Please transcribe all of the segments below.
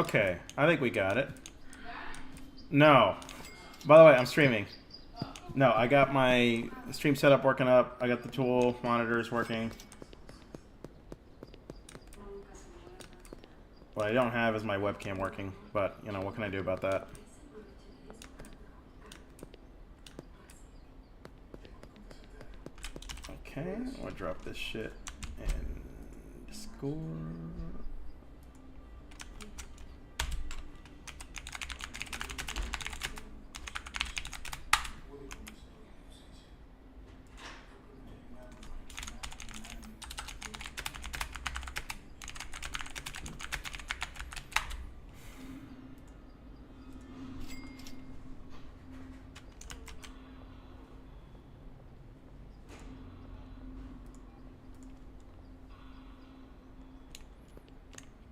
Okay, I think we got it. No. By the way, I'm streaming. No, I got my stream setup working up. I got the tool monitors working. What I don't have is my webcam working, but, you know, what can I do about that? Okay, I'm gonna drop this shit in Discord.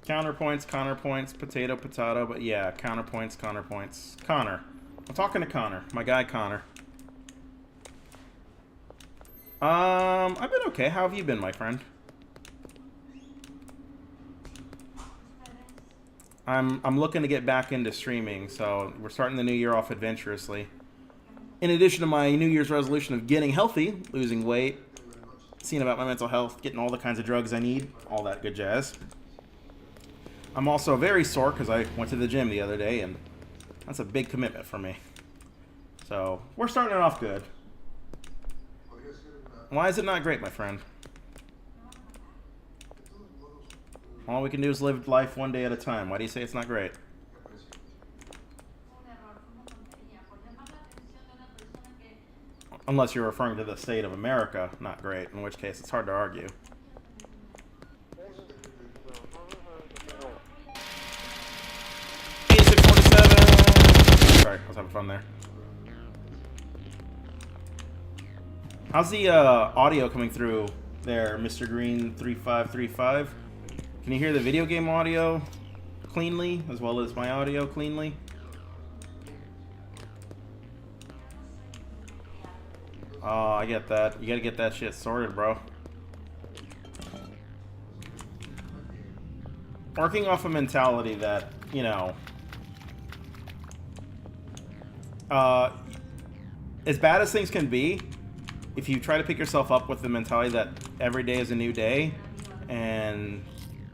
Counterpoints, potato, but yeah, counterpoints. Connor. I'm talking to Connor, my guy Connor. I've been okay. How have you been, my friend? I'm looking to get back into streaming, so we're starting the new year off adventurously. In addition to my New Year's resolution of getting healthy, losing weight, seeing about my mental health, getting all the kinds of drugs I need, all that good jazz. I'm also very sore because I went to the gym the other day, and that's a big commitment for me. So, we're starting it off good. Why is it not great, my friend? All we can do is live life one day at a time. Why do you say it's not great? Unless you're referring to the state of America, not great, in which case it's hard to argue. Sorry, I was having fun there. How's the audio coming through there, Mr. Green 3535? Can you hear the video game audio cleanly, as well as my audio cleanly? Oh, I get that. You gotta get that shit sorted, bro. Working off a mentality that, you know, as bad as things can be, if you try to pick yourself up with the mentality that every day is a new day, and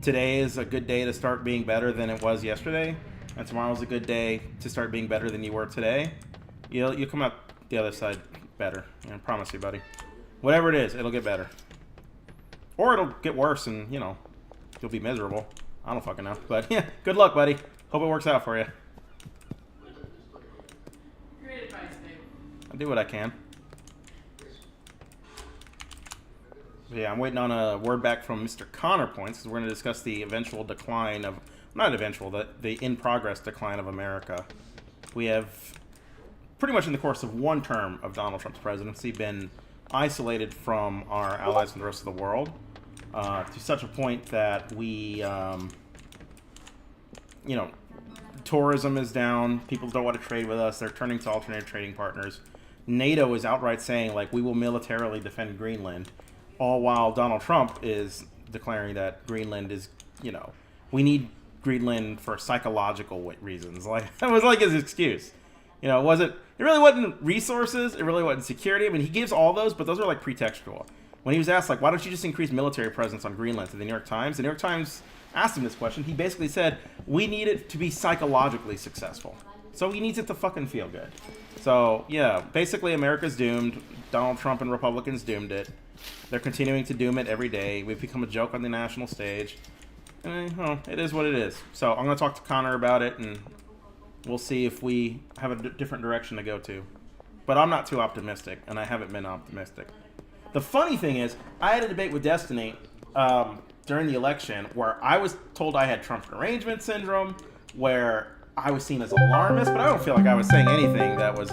today is a good day to start being better than it was yesterday, and tomorrow's a good day to start being better than you were today, you'll come out the other side better. I promise you, buddy. Whatever it is, it'll get better. Or it'll get worse and, you know, you'll be miserable. I don't fucking know. But, yeah, good luck, buddy. Hope it works out for you. Great advice, Dave. I do what I can. Yeah, I'm waiting on a word back from Mr. Connorpoints, because we're going to discuss the eventual decline of, not eventual, the in-progress decline of America. We have, pretty much in the course of one term of Donald Trump's presidency, been isolated from our allies and the rest of the world, to such a point that we, you know, tourism is down, people don't want to trade with us, they're turning to alternative trading partners. NATO is outright saying, like, we will militarily defend Greenland. All while Donald Trump is declaring that Greenland is, you know, we need Greenland for psychological reasons. Like, that was like his excuse. You know, it really wasn't resources, it really wasn't security. I mean, he gives all those, but those are like pretextual. When he was asked, like, why don't you just increase military presence on Greenland to the New York Times asked him this question. He basically said, we need it to be psychologically successful. So he needs it to fucking feel good. So, yeah, basically America's doomed. Donald Trump and Republicans doomed it. They're continuing to doom it every day. We've become a joke on the national stage. And, well, it is what it is. So I'm going to talk to Connor about it, and we'll see if we have a different direction to go to. But I'm not too optimistic, and I haven't been optimistic. The funny thing is, I had a debate with Destiny during the election where I was told I had Trump derangement syndrome, where I was seen as alarmist, but I don't feel like I was saying anything that was...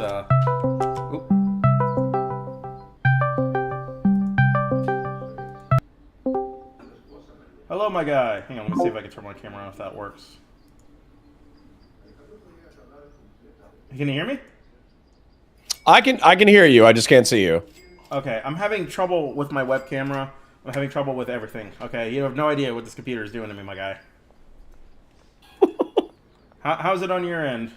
Hello, my guy. Hang on, let me see if I can turn my camera on if that works. Can you hear me? I can hear you. I just can't see you. Okay, I'm having trouble with my web camera. I'm having trouble with everything. Okay, you have no idea what this computer is doing to me, my guy. How's it on your end?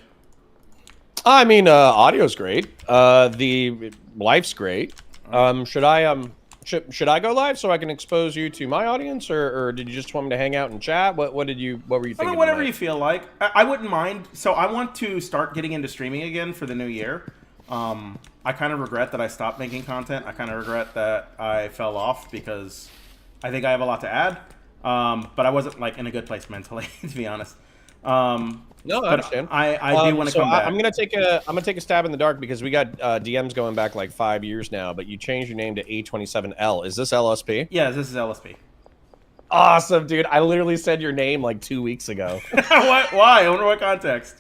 I mean, audio's great. The life's great. Should I go live so I can expose you to my audience, or did you just want me to hang out and chat? What were you I thinking mean, whatever tonight? you feel like. I wouldn't mind. So I want to start getting into streaming again for the new year. I kind of regret that I stopped making content. I kind of regret that I fell off because I think I have a lot to add. But I wasn't like in a good place mentally, to be honest. No, I But understand. I do want to come back. I'm gonna take a stab in the dark because we got DMs going back like 5 years now. But you changed your name to A27L. Is this LSP? Yeah, this is LSP. Awesome, dude. I literally said your name like 2 weeks ago. Why? I wonder what context.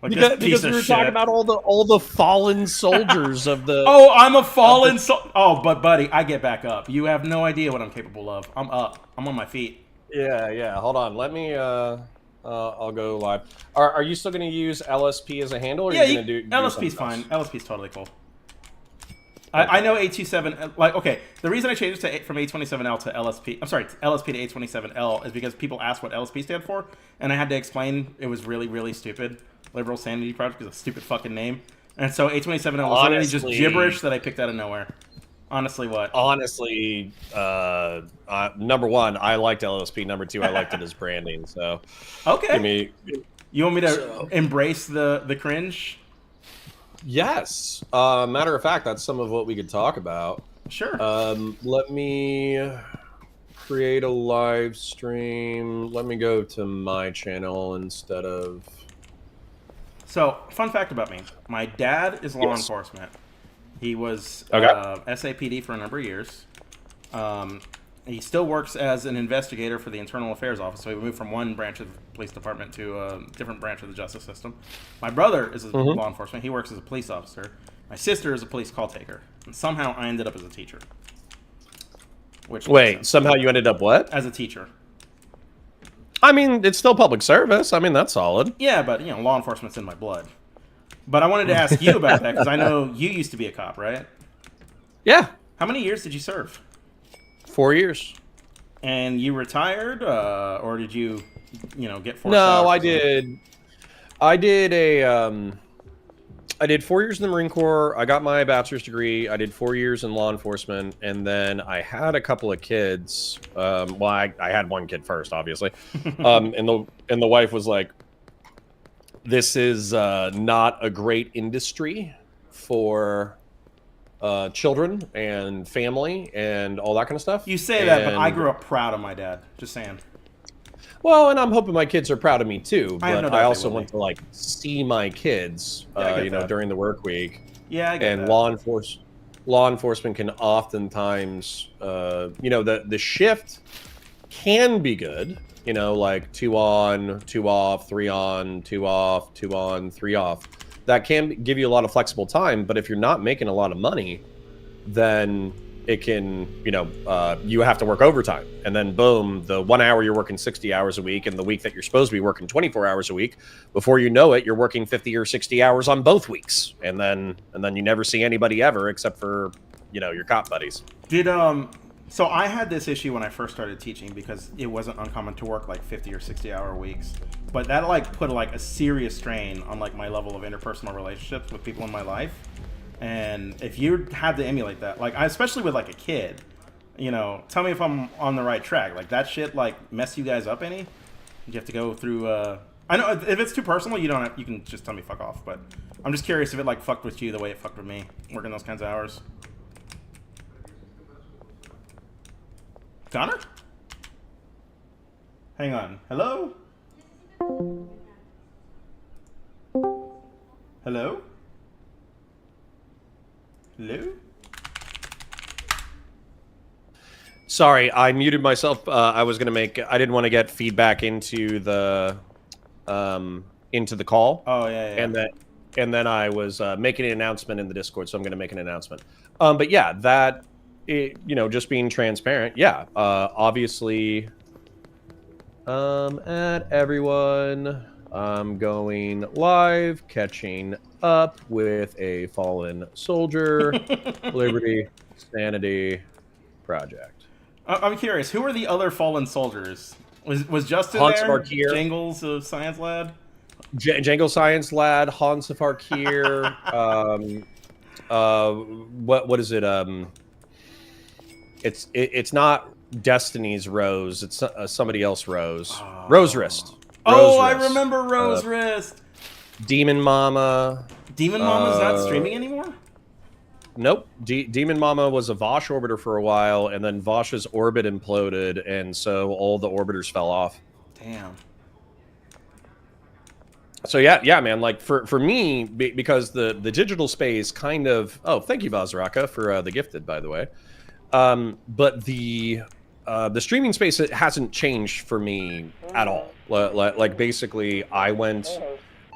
Like Because we were talking about all the fallen soldiers of the. Oh, I'm a fallen soul. Oh, but buddy, I get back up. You have no idea what I'm capable of. I'm up. I'm on my feet. Yeah. Hold on. Let me. I'll go live. Are you still going to use LSP as a handle? Or Yeah, are you going to do LSP's fine. LSP's totally cool. I know A27. Like, okay, the reason I changed it from A27L to LSP. I'm sorry, LSP to A27L is because people asked what LSP stand for, and I had to explain it was really, really stupid. Liberal Sanity Project is a stupid fucking name, and so A27L was literally just gibberish that I picked out of nowhere. Honestly, what? Honestly, number one, I liked LSP. Number two, I liked it as branding. So, Okay. You want me to embrace the cringe? Yes. Matter of fact, that's some of what we could talk about. Sure. Let me create a live stream. Let me go to my channel instead of. So, fun fact about me: my dad is law enforcement. He was SAPD for a number of years. He still works as an investigator for the Internal Affairs Office, so he moved from one branch of the police department to a different branch of the justice system. My brother is a law enforcement. He works as a police officer. My sister is a police call taker. And somehow I ended up as a teacher. Wait, somehow you ended up what? As a teacher. I mean, it's still public service. I mean, that's solid. Yeah, but, law enforcement's in my blood. But I wanted to ask you about that, because I know you used to be a cop, right? Yeah. How many years did you serve? 4 years. And you retired, or did you, get forced No, out? I did. I did 4 years in the Marine Corps. I got my bachelor's degree. I did 4 years in law enforcement, and then I had a couple of kids. I had one kid first, obviously, and the wife was like, "This is not a great industry for children and family and all that kind of stuff." You say that, but I grew up proud of my dad. Just saying. Well, and I'm hoping my kids are proud of me too. But I also want to see my kids, during the work week. Yeah, I get and that. law enforcement can oftentimes, the shift can be good. Like 2 on, 2 off, 3 on, 2 off, 2 on, 3 off. That can give you a lot of flexible time. But if you're not making a lot of money, then it can, you have to work overtime. And then boom, the 1 hour you're working 60 hours a week, and the week that you're supposed to be working 24 hours a week, before you know it, you're working 50 or 60 hours on both weeks. And then you never see anybody ever except for, your cop buddies. So I had this issue when I first started teaching because it wasn't uncommon to work like 50 or 60 hour weeks. But that put a serious strain on my level of interpersonal relationships with people in my life. And if you had to emulate that, especially with a kid, tell me if I'm on the right track. That shit mess you guys up any? You have to go through. I know if it's too personal, you can just tell me fuck off. But I'm just curious if it fucked with you the way it fucked with me working those kinds of hours. Connor? Hang on. Hello? Hello? Hello? Sorry, I muted myself. I didn't want to get feedback into the call. Oh yeah. And then I was making an announcement in the Discord, so I'm going to make an announcement. But yeah, just being transparent. Yeah, obviously, at everyone, I'm going live, catching up with a fallen soldier, Liberty, Sanity, Project. I'm curious, who are the other fallen soldiers? Was Justin Hans there? Markier. Jingles of Science Lad? Django Science Lad, Hans of Arkir, what is it? It's not Destiny's Rose. It's somebody else Rose. Rose Wrist. Rose Oh, I Wrist. remember Rose Wrist. Demon Mama. Demon Mama's not streaming anymore? Nope. Demon Mama was a Vosh orbiter for a while, and then Vosh's orbit imploded, and so all the orbiters fell off. Damn. So yeah, man. Like for me, because the digital space kind of. Oh, thank you, Vazraka, for the gifted, by the way. But the streaming space, it hasn't changed for me at all. Like basically, I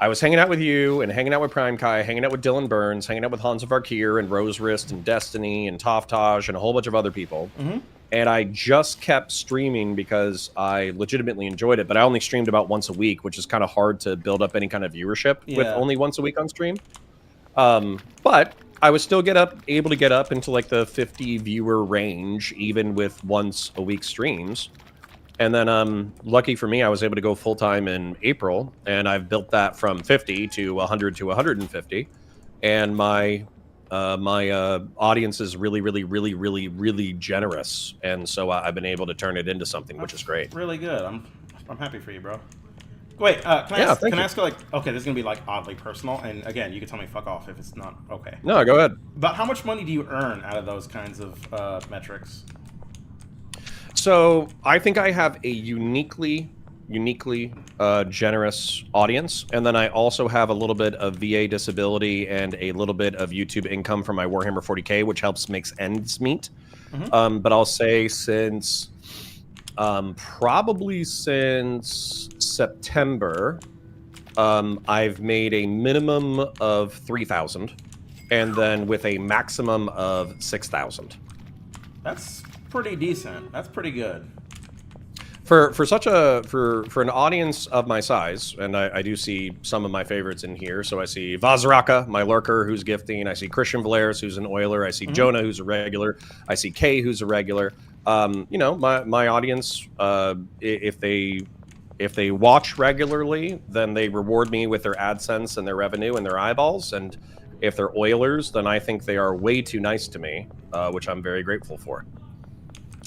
was hanging out with you and hanging out with Prime Kai, hanging out with Dylan Burns, hanging out with Hans of Arkir and Rose Wrist and Destiny and Toftage and a whole bunch of other people. Mm-hmm. And I just kept streaming because I legitimately enjoyed it. But I only streamed about once a week, which is kind of hard to build up any kind of viewership with only once a week on stream. But I was still able to get up into like the 50 viewer range, even with once a week streams. And then, lucky for me, I was able to go full time in April, and I've built that from 50 to 100 to 150. And my audience is really, really, really, really, really generous, and so I've been able to turn it into something, which is great. Really good. I'm happy for you, bro. Wait, can I ask like, okay, this is gonna be like oddly personal, and again, you can tell me fuck off if it's not okay. No, go ahead. But how much money do you earn out of those kinds of metrics? So I think I have a uniquely generous audience, and then I also have a little bit of VA disability and a little bit of YouTube income from my Warhammer 40K, which helps makes ends meet. Mm-hmm. But I'll say since probably since September, I've made a minimum of 3,000, and then with a maximum of 6,000. That's pretty decent. That's pretty good. For an audience of my size, and I do see some of my favorites in here. So I see Vazraka, my lurker, who's gifting. I see Christian Valeris, who's an oiler. I see Jonah, who's a regular. I see Kay, who's a regular. My audience, if they watch regularly, then they reward me with their AdSense and their revenue and their eyeballs. And if they're oilers, then I think they are way too nice to me, which I'm very grateful for.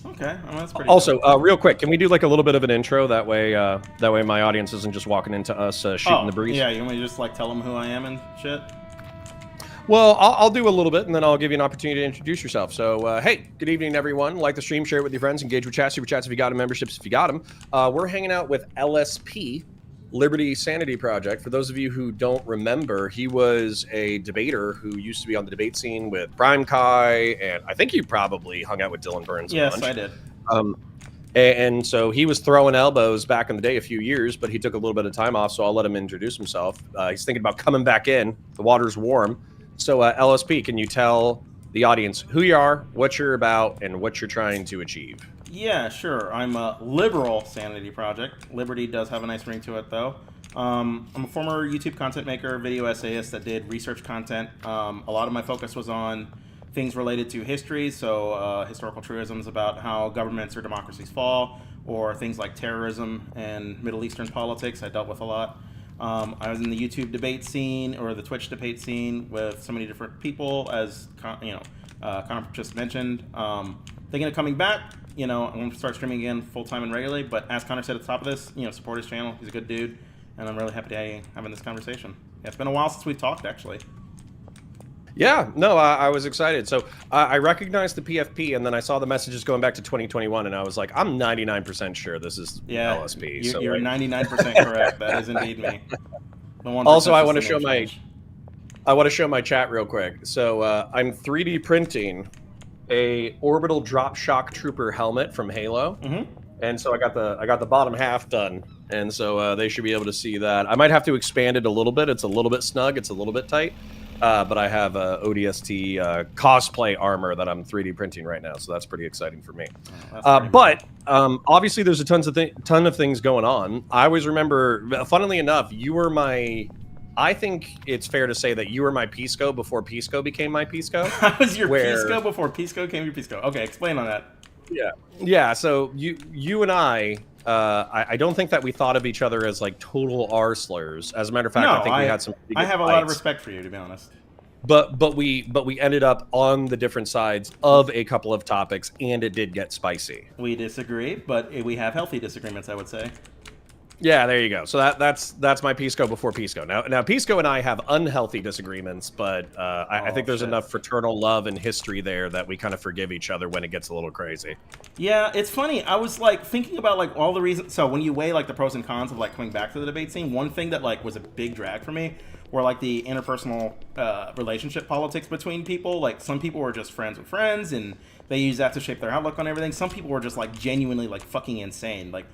Okay, well, that's pretty also, real quick, can we do like a little bit of an intro? That way my audience isn't just walking into us shooting the breeze. Yeah, you want me to just like tell them who I am and shit? Well, I'll do a little bit, and then I'll give you an opportunity to introduce yourself. So, hey, good evening, everyone. Like the stream, share it with your friends, engage with chats, super chats if you got them, memberships if you got them. We're hanging out with LSP, Liberty Sanity Project. For those of you who don't remember, he was a debater who used to be on the debate scene with Prime Kai, and I think you probably hung out with Dylan Burns. Yes, I did. And so he was throwing elbows back in the day a few years, but he took a little bit of time off, so I'll let him introduce himself. He's thinking about coming back in. The water's warm. So LSP, can you tell the audience who you are, what you're about, and what you're trying to achieve? Yeah, sure. I'm a liberal sanity project. Liberty does have a nice ring to it, though. I'm a former YouTube content maker, video essayist that did research content. A lot of my focus was on things related to history, so historical truisms about how governments or democracies fall, or things like terrorism and Middle Eastern politics I dealt with a lot. I was in the YouTube debate scene, or the Twitch debate scene, with so many different people, as Connor just mentioned. Thinking of coming back. I want to start streaming again full-time and regularly, but as Connor said at the top of this, support his channel. He's a good dude, and I'm really happy to be having this conversation. Yeah, it's been a while since we've talked, actually. Yeah, no, I was excited. So I recognized the PFP, and then I saw the messages going back to 2021, and I was like, I'm 99% sure this is LSP. You're 99% correct. That is indeed me. Also, I want to show my chat real quick. So I'm 3D printing a orbital drop shock trooper helmet from Halo, and so I got the bottom half done, and so they should be able to see that. I might have to expand it a little bit. It's a little bit snug. It's a little bit tight. But I have ODST cosplay armor that I'm 3D printing right now, so that's pretty exciting for me. Obviously, there's a ton of things going on. I always remember, funnily enough, you were my. I think it's fair to say that you were my Pisco before Pisco became my Pisco. I was your Pisco before Pisco came your Pisco. Okay, explain on that. Yeah. So you and I I don't think that we thought of each other as like total arslers. As a matter of fact, No, I think we had some pretty I good have a lot of fights. respect for you, to be honest. But we ended up on the different sides of a couple of topics, and it did get spicy. We disagree, but we have healthy disagreements, I would say. Yeah, there you go. So that's my Pisco before Pisco. Now Pisco and I have unhealthy disagreements, but I think there's enough fraternal love and history there that we kind of forgive each other when it gets a little crazy. Yeah, it's funny. I was like thinking about like all the reasons. So when you weigh like the pros and cons of like coming back to the debate scene, one thing that like was a big drag for me were like the interpersonal relationship politics between people. Like some people were just friends with friends, and they use that to shape their outlook on everything. Some people were just like genuinely like fucking insane. Like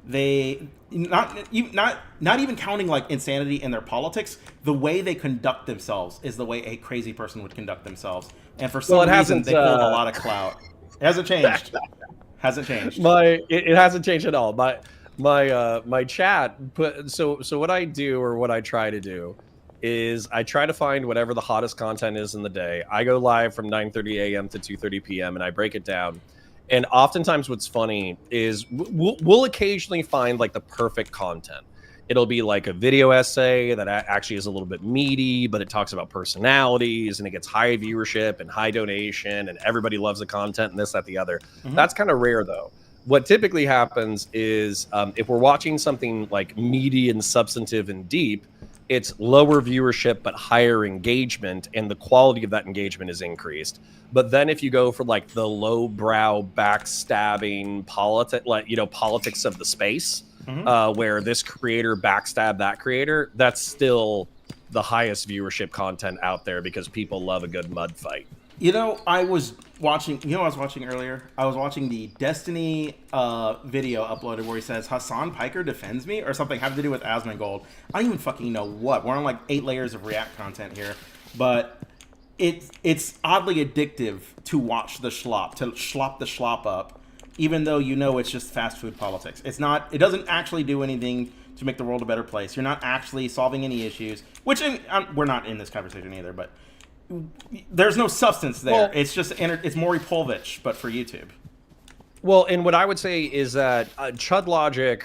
they not even counting like insanity in their politics, the way they conduct themselves is the way a crazy person would conduct themselves, and for some reason they hold a lot of clout. It hasn't changed. Hasn't changed. It hasn't changed at all. My chat put so what I do, or what I try to do, is I try to find whatever the hottest content is in the day. I go live from 9:30 a.m. to 2:30 p.m. and I break it down. And oftentimes what's funny is we'll occasionally find like the perfect content. It'll be like a video essay that actually is a little bit meaty, but it talks about personalities and it gets high viewership and high donation and everybody loves the content and this, that, the other. Mm-hmm. That's kind of rare though. What typically happens is if we're watching something like meaty and substantive and deep, it's lower viewership but higher engagement, and the quality of that engagement is increased. But then if you go for like the lowbrow backstabbing politics of the space, where this creator backstabbed that creator, that's still the highest viewership content out there because people love a good mud fight. I was watching, what I was watching earlier? I was watching the Destiny video uploaded where he says, Hassan Piker defends me, or something having to do with Asmongold. I don't even fucking know what. We're on like 8 layers of React content here. But it's oddly addictive to watch the schlop, to schlop the schlop up, even though it's just fast food politics. It doesn't actually do anything to make the world a better place. You're not actually solving any issues, which we're not in this conversation either, but there's no substance there. Well, it's just it's Maury Povich, but for YouTube. Well, and what I would say is that Chud Logic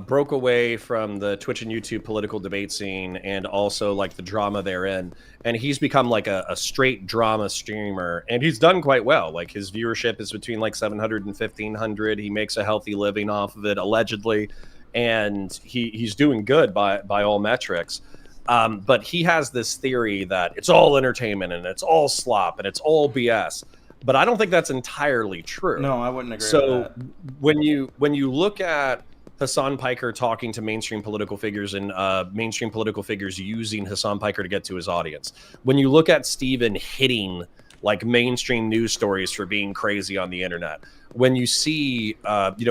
broke away from the Twitch and YouTube political debate scene and also like the drama therein, and he's become like a straight drama streamer, and he's done quite well. Like his viewership is between like 700 and 1,500. He makes a healthy living off of it, allegedly, and he's doing good by all metrics. But he has this theory that it's all entertainment and it's all slop and it's all BS. But I don't think that's entirely true. No, I wouldn't agree with that. So when you look at Hassan Piker talking to mainstream political figures and mainstream political figures using Hassan Piker to get to his audience, when you look at Steven hitting like mainstream news stories for being crazy on the internet, when you see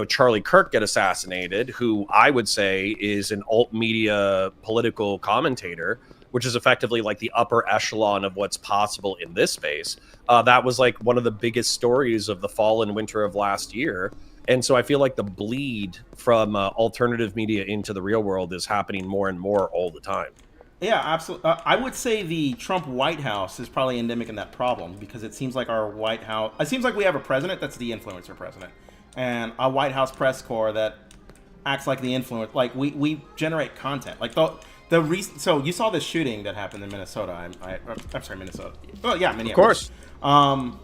Charlie Kirk get assassinated, who I would say is an alt media political commentator, which is effectively like the upper echelon of what's possible in this space. That was like one of the biggest stories of the fall and winter of last year. And so I feel like the bleed from alternative media into the real world is happening more and more all the time. Yeah, absolutely. I would say the Trump White House is probably endemic in that problem, because it seems like our White House, it seems like we have a president that's the influencer president, and a White House press corps that acts like the influence. Like we generate content. Like the reason. So you saw this shooting that happened in Minnesota. I'm sorry, Minnesota. Oh yeah, Minneapolis. Of course.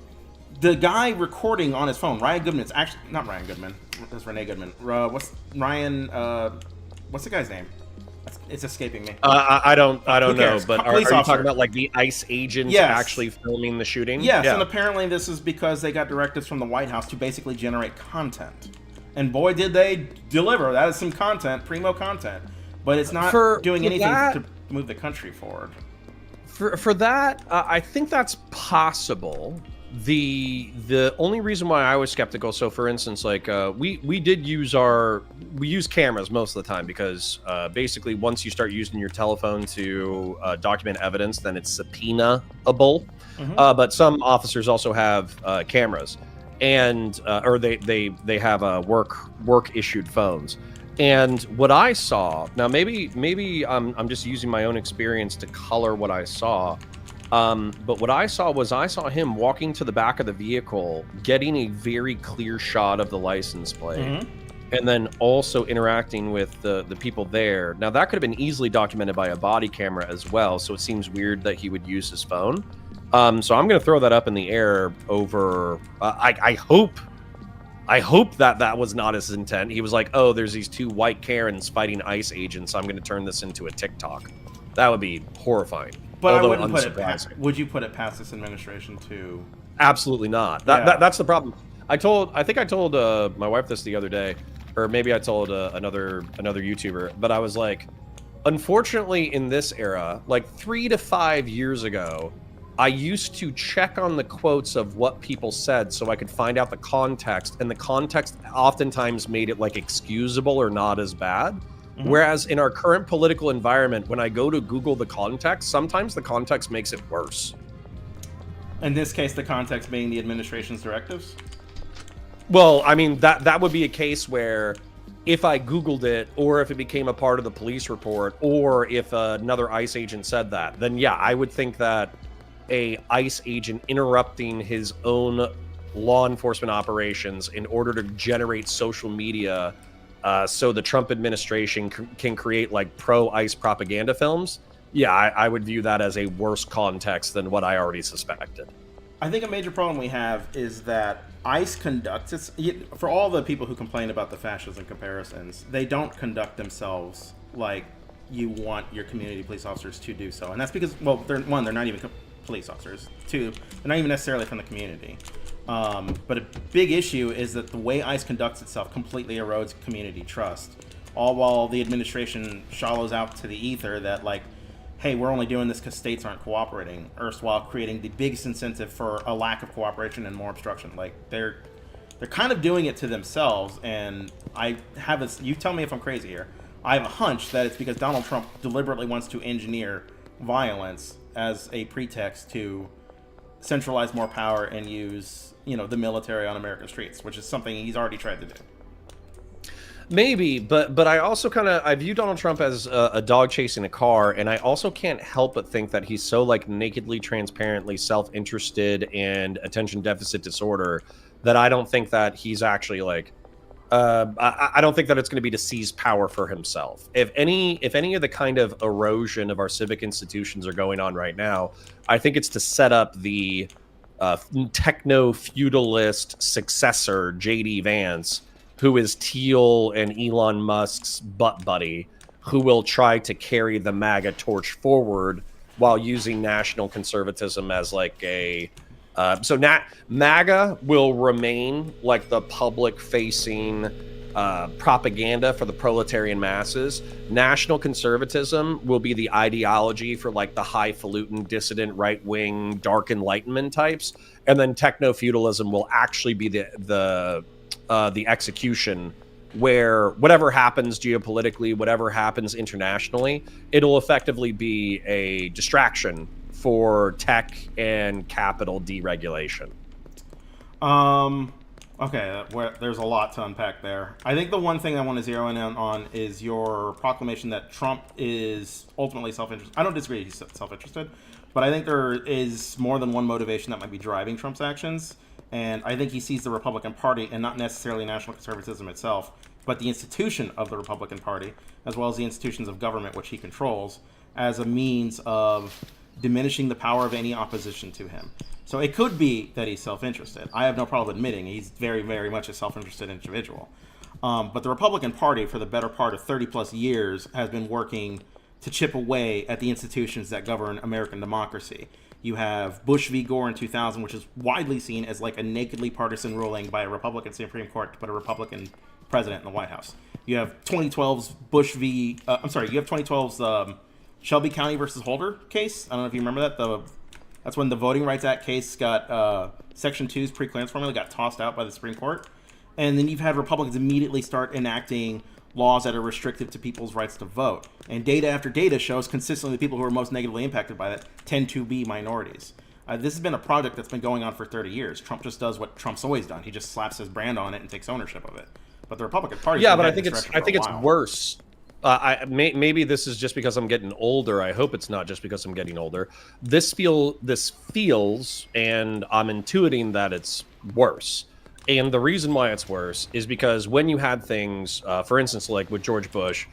The guy recording on his phone, Ryan Goodman. It's actually not Ryan Goodman. That's Renee Goodman. What's Ryan? What's the guy's name? It's escaping me. I don't know. But are you talking about like the ICE agents actually filming the shooting? Yes, yeah. And apparently this is because they got directives from the White House to basically generate content. And boy, did they deliver. That is some content, primo content. But it's not doing anything to move the country forward. For that, I think that's possible. The only reason why I was skeptical, so for instance, like we use cameras most of the time because basically once you start using your telephone to document evidence, then it's subpoenaable. Mm-hmm. But some officers also have cameras, and or they have work issued phones. And what I saw, now maybe I'm just using my own experience to color what I saw. But what I saw him walking to the back of the vehicle, getting a very clear shot of the license plate. Mm-hmm. and then also interacting with the people there. Now, that could have been easily documented by a body camera as well, so it seems weird that he would use his phone. So I'm going to throw that up in the air over... I hope that was not his intent. He was like, oh, there's these two white Karens fighting ICE agents, so I'm going to turn this into a TikTok. That would be horrifying. But although I wouldn't unsurprising. would you put it past this administration to... Absolutely not. That's the problem. I think I told my wife this the other day, or maybe I told another YouTuber, but I was like, unfortunately in this era, like 3 to 5 years ago, I used to check on the quotes of what people said so I could find out the context, and the context oftentimes made it like excusable or not as bad. Mm-hmm. Whereas in our current political environment, when I go to Google the context, sometimes the context makes it worse. In this case, the context being the administration's directives? Well, I mean, that would be a case where if I Googled it, or if it became a part of the police report, or if another ICE agent said that, then yeah, I would think that a ICE agent interrupting his own law enforcement operations in order to generate social media so the Trump administration can create like pro-ICE propaganda films, yeah, I would view that as a worse context than what I already suspected. I think a major problem we have is that ICE conducts its... For all the people who complain about the fascism comparisons, they don't conduct themselves like you want your community police officers to do so. And that's because, well, they're not even police officers. 2, they're not even necessarily from the community. But a big issue is that the way ICE conducts itself completely erodes community trust. All while the administration shallows out to the ether that, like, hey, we're only doing this because states aren't cooperating, erstwhile creating the biggest incentive for a lack of cooperation and more obstruction. Like, they're kind of doing it to themselves, and I have this... You tell me if I'm crazy here. I have a hunch that it's because Donald Trump deliberately wants to engineer violence as a pretext to centralize more power and use, the military on American streets, which is something he's already tried to do. Maybe, but I also I view Donald Trump as a dog chasing a car, and I also can't help but think that he's so like nakedly, transparently self-interested and attention deficit disorder that I don't think that he's actually like, I don't think that it's going to be to seize power for himself. If any of the kind of erosion of our civic institutions are going on right now, I think it's to set up the techno-feudalist successor, J.D. Vance, who is Thiel and Elon Musk's butt buddy, who will try to carry the MAGA torch forward while using national conservatism as like a... MAGA will remain like the public-facing propaganda for the proletarian masses. National conservatism will be the ideology for like the highfalutin, dissident, right-wing, dark enlightenment types, and then techno-feudalism will actually be the execution, where whatever happens geopolitically, whatever happens internationally, it'll effectively be a distraction for tech and capital deregulation. Okay, there's a lot to unpack there. I think the one thing I want to zero in on is your proclamation that Trump is ultimately self-interested. I don't disagree he's self-interested, but I think there is more than one motivation that might be driving Trump's actions. And I think he sees the Republican Party, and not necessarily national conservatism itself, but the institution of the Republican Party, as well as the institutions of government which he controls, as a means of diminishing the power of any opposition to him. So it could be that he's self-interested. I have no problem admitting he's very, very much a self-interested individual. But the Republican Party, for the better part of 30-plus years, has been working to chip away at the institutions that govern American democracy. You have Bush v. Gore in 2000, which is widely seen as like a nakedly partisan ruling by a Republican Supreme Court to put a Republican president in the White House. You have 2012's you have 2012's Shelby County versus Holder case. I don't know if you remember that. That's when the Voting Rights Act case got Section 2's pre-clearance formula got tossed out by the Supreme Court. And then you've had Republicans immediately start enacting laws that are restrictive to people's rights to vote. And data after data shows consistently the people who are most negatively impacted by that tend to be minorities. This has been a project that's been going on for 30 years. Trump just does what Trump's always done. He just slaps his brand on it and takes ownership of it. But the Republican Party... Yeah, but I think it's worse. Maybe this is just because I'm getting older. I hope it's not just because I'm getting older. This feels, and I'm intuiting that it's worse. And the reason why it's worse is because when you had things, for instance, like with George Bush,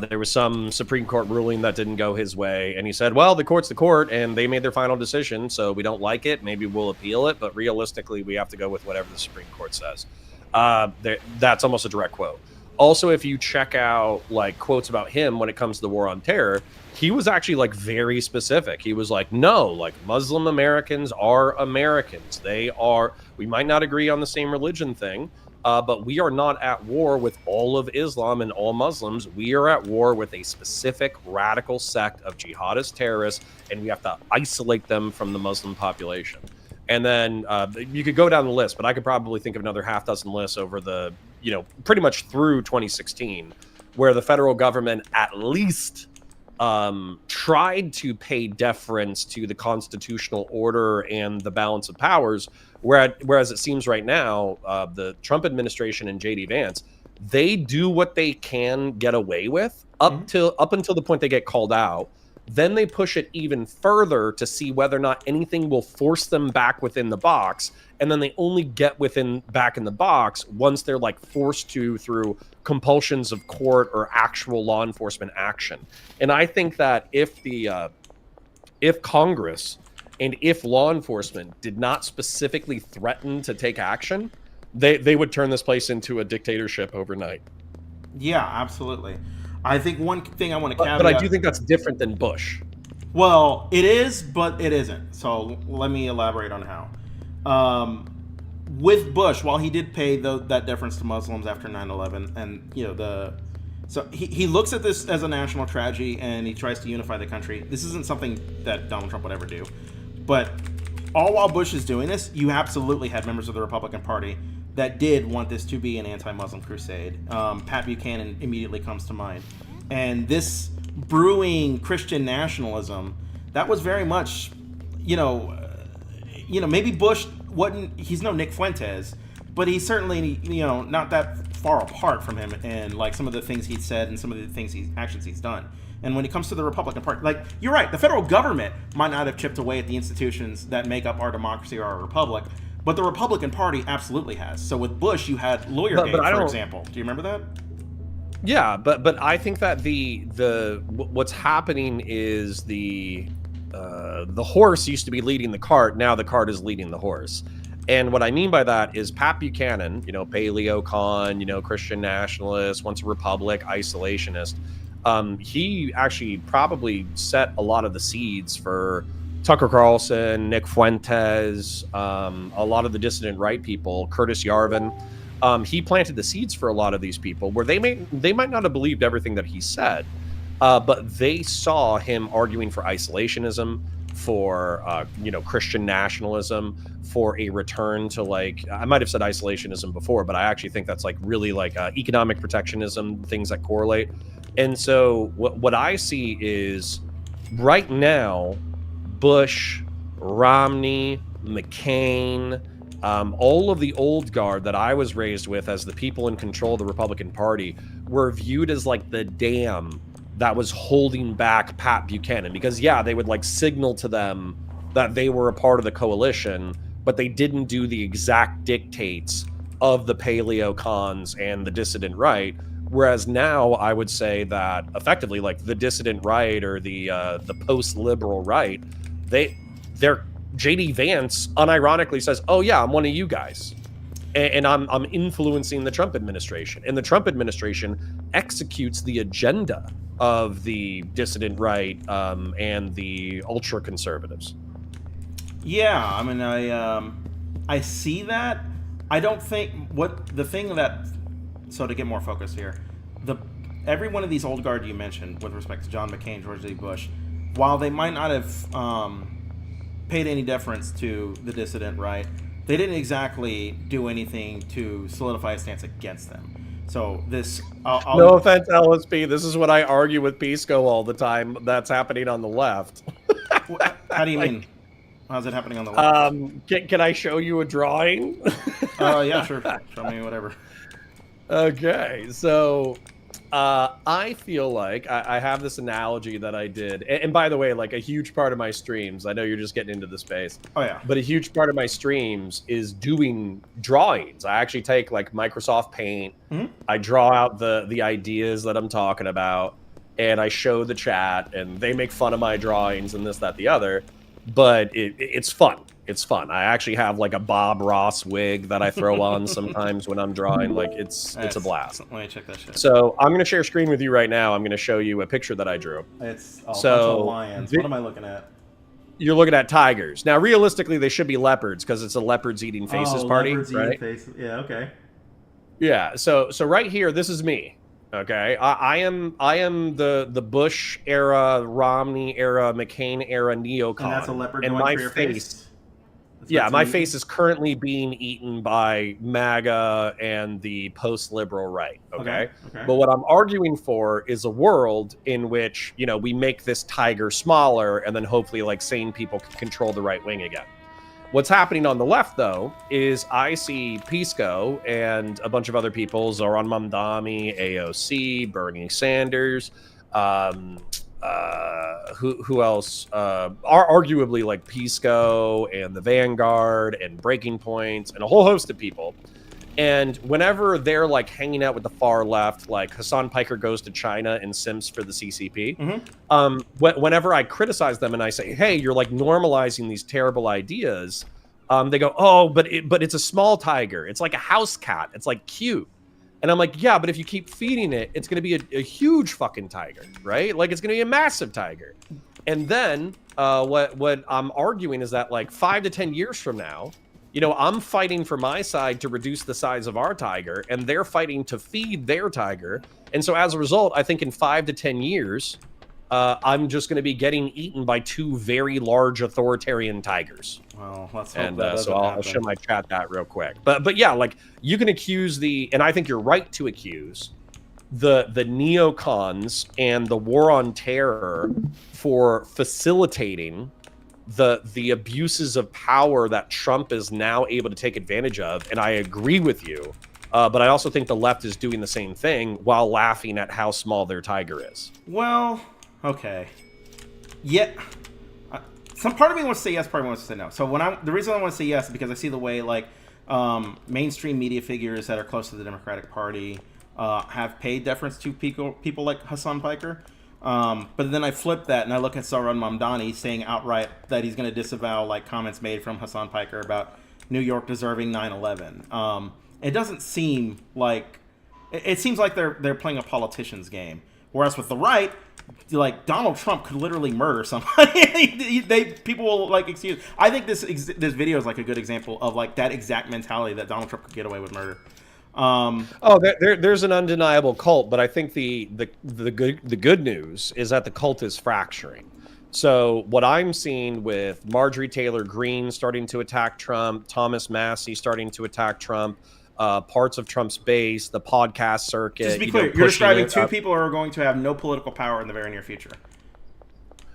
there was some Supreme Court ruling that didn't go his way. And he said, well, the court's the court and they made their final decision. So we don't like it. Maybe we'll appeal it. But realistically, we have to go with whatever the Supreme Court says. That's almost a direct quote. Also, if you check out like quotes about him when it comes to the war on terror, he was actually like very specific. He was like, no, like Muslim Americans are Americans. We might not agree on the same religion thing, but we are not at war with all of Islam and all Muslims. We are at war with a specific radical sect of jihadist terrorists, and we have to isolate them from the Muslim population. And then you could go down the list, but I could probably think of another half dozen lists over the, pretty much through 2016, where the federal government at least tried to pay deference to the constitutional order and the balance of powers. Whereas it seems right now, the Trump administration and JD Vance, they do what they can get away with up until the point they get called out. Then they push it even further to see whether or not anything will force them back within the box. And then they only get back in the box once they're like forced to through compulsions of court or actual law enforcement action. And I think that if Congress and if law enforcement did not specifically threaten to take action, they would turn this place into a dictatorship overnight. Yeah, absolutely. I think one thing I want to caveat... But I do think that's different than Bush. Well, it is, but it isn't. So let me elaborate on how. With Bush, while he did pay that deference to Muslims after 9/11, and so he looks at this as a national tragedy and he tries to unify the country. This isn't something that Donald Trump would ever do. But all while Bush is doing this, you absolutely had members of the Republican Party that did want this to be an anti-Muslim crusade. Pat Buchanan immediately comes to mind. And this brewing Christian nationalism, that was very much, maybe Bush he's no Nick Fuentes, but he's certainly, not that far apart from him and like some of the things he's said and some of the actions he's done. And when it comes to the Republican Party, like, you're right, the federal government might not have chipped away at the institutions that make up our democracy or our republic, but the Republican Party absolutely has. So with Bush, you had Lawyergate, for example. Do you remember that? Yeah, but I think that what's happening is the horse used to be leading the cart. Now the cart is leading the horse. And what I mean by that is Pat Buchanan, paleo-con, Christian nationalist, once a republic, isolationist. He actually probably set a lot of the seeds for Tucker Carlson, Nick Fuentes, a lot of the dissident right people, Curtis Yarvin. He planted the seeds for a lot of these people where they might not have believed everything that he said, but they saw him arguing for isolationism, for Christian nationalism, for a return to, like, I might have said isolationism before, but I actually think that's like really like economic protectionism, things that correlate. And so what I see is right now, Bush, Romney, McCain, all of the old guard that I was raised with as the people in control of the Republican Party were viewed as like the dam that was holding back Pat Buchanan, because they would like signal to them that they were a part of the coalition, but they didn't do the exact dictates of the paleo cons and the dissident right. Whereas now I would say that effectively, like, the dissident right or the post-liberal right, they're JD Vance unironically says, "Oh yeah, I'm one of you guys, and I'm influencing the Trump administration," and the Trump administration executes the agenda of the dissident right and the ultra conservatives. Yeah, I mean, I see that. I don't think so to get more focus here, every one of these old guard you mentioned with respect to John McCain, George W. Bush, while they might not have paid any deference to the dissident right, they didn't exactly do anything to solidify a stance against them. So this... no offense, LSP. This is what I argue with Pisco all the time. That's happening on the left. How do you mean? How's it happening on the left? Can I show you a drawing? Yeah, sure. Show me whatever. Okay, so I feel like I have this analogy that I did, and by the way, like a huge part of my streams, I know you're just getting into the space, Oh yeah. but a huge part of my streams is doing drawings. I actually take like Microsoft Paint, I draw out the ideas that I'm talking about, and I show the chat, and they make fun of my drawings and this, that, the other. But it's fun. It's fun. I actually have like a Bob Ross wig that I throw on sometimes when I'm drawing. Like it's a blast. Let me check that shit. So I'm going to share screen with you right now. I'm going to show you a picture that I drew. It's a bunch of lions. What am I looking at? You're looking at tigers. Now, realistically, they should be leopards because it's a leopards eating faces party. Leopards right? eating faces. Yeah. Okay. Yeah. So right here, this is me. Okay, I am the Bush era, Romney era, McCain era neocon. And that's a leopard and going my for your face. Yeah, my face is currently being eaten by MAGA and the post-liberal right. Okay? But what I'm arguing for is a world in which we make this tiger smaller, and then hopefully like sane people can control the right wing again. What's happening on the left, though, is I see Pisco and a bunch of other people, Zoran Mamdani, AOC, Bernie Sanders, who else? Are arguably like Pisco and the Vanguard and Breaking Points and a whole host of people. And whenever they're like hanging out with the far left, like Hassan Piker goes to China and simps for the CCP. Whenever I criticize them and I say, "Hey, you're like normalizing these terrible ideas," they go, "Oh, but it's a small tiger. It's like a house cat. It's like cute." And I'm like, "Yeah, but if you keep feeding it, it's going to be a huge fucking tiger, right? Like it's going to be a massive tiger." And then what I'm arguing is that like 5 to 10 years from now, I'm fighting for my side to reduce the size of our tiger, and they're fighting to feed their tiger. And so as a result, I think in 5 to 10 years, I'm just going to be getting eaten by 2 very large authoritarian tigers. Well, let's hope and that doesn't so I'll happen. show my chat that real quick. But yeah, like you can accuse and I think you're right to accuse the neocons and the war on terror for facilitating the abuses of power that Trump is now able to take advantage of, and I agree with you. But I also think the left is doing the same thing while laughing at how small their tiger is. Well, okay. Yeah. Some part of me wants to say yes, part of me wants to say no. So the reason I want to say yes is because I see the way like mainstream media figures that are close to the Democratic Party have paid deference to people like Hassan Piker. But then I flip that and I look at Zoran Mamdani saying outright that he's going to disavow like comments made from Hassan Piker about New York deserving 9/11. It doesn't seem like it seems like they're playing a politician's game. Whereas with the right, like Donald Trump could literally murder somebody. People will like excuse. I think this video is like a good example of like that exact mentality that Donald Trump could get away with murder. There's an undeniable cult, but I think the good news is that the cult is fracturing. So what I'm seeing with Marjorie Taylor Greene starting to attack Trump, Thomas Massey starting to attack Trump, parts of Trump's base, the podcast circuit. Just to be clear, you're describing 2 people who are going to have no political power in the very near future.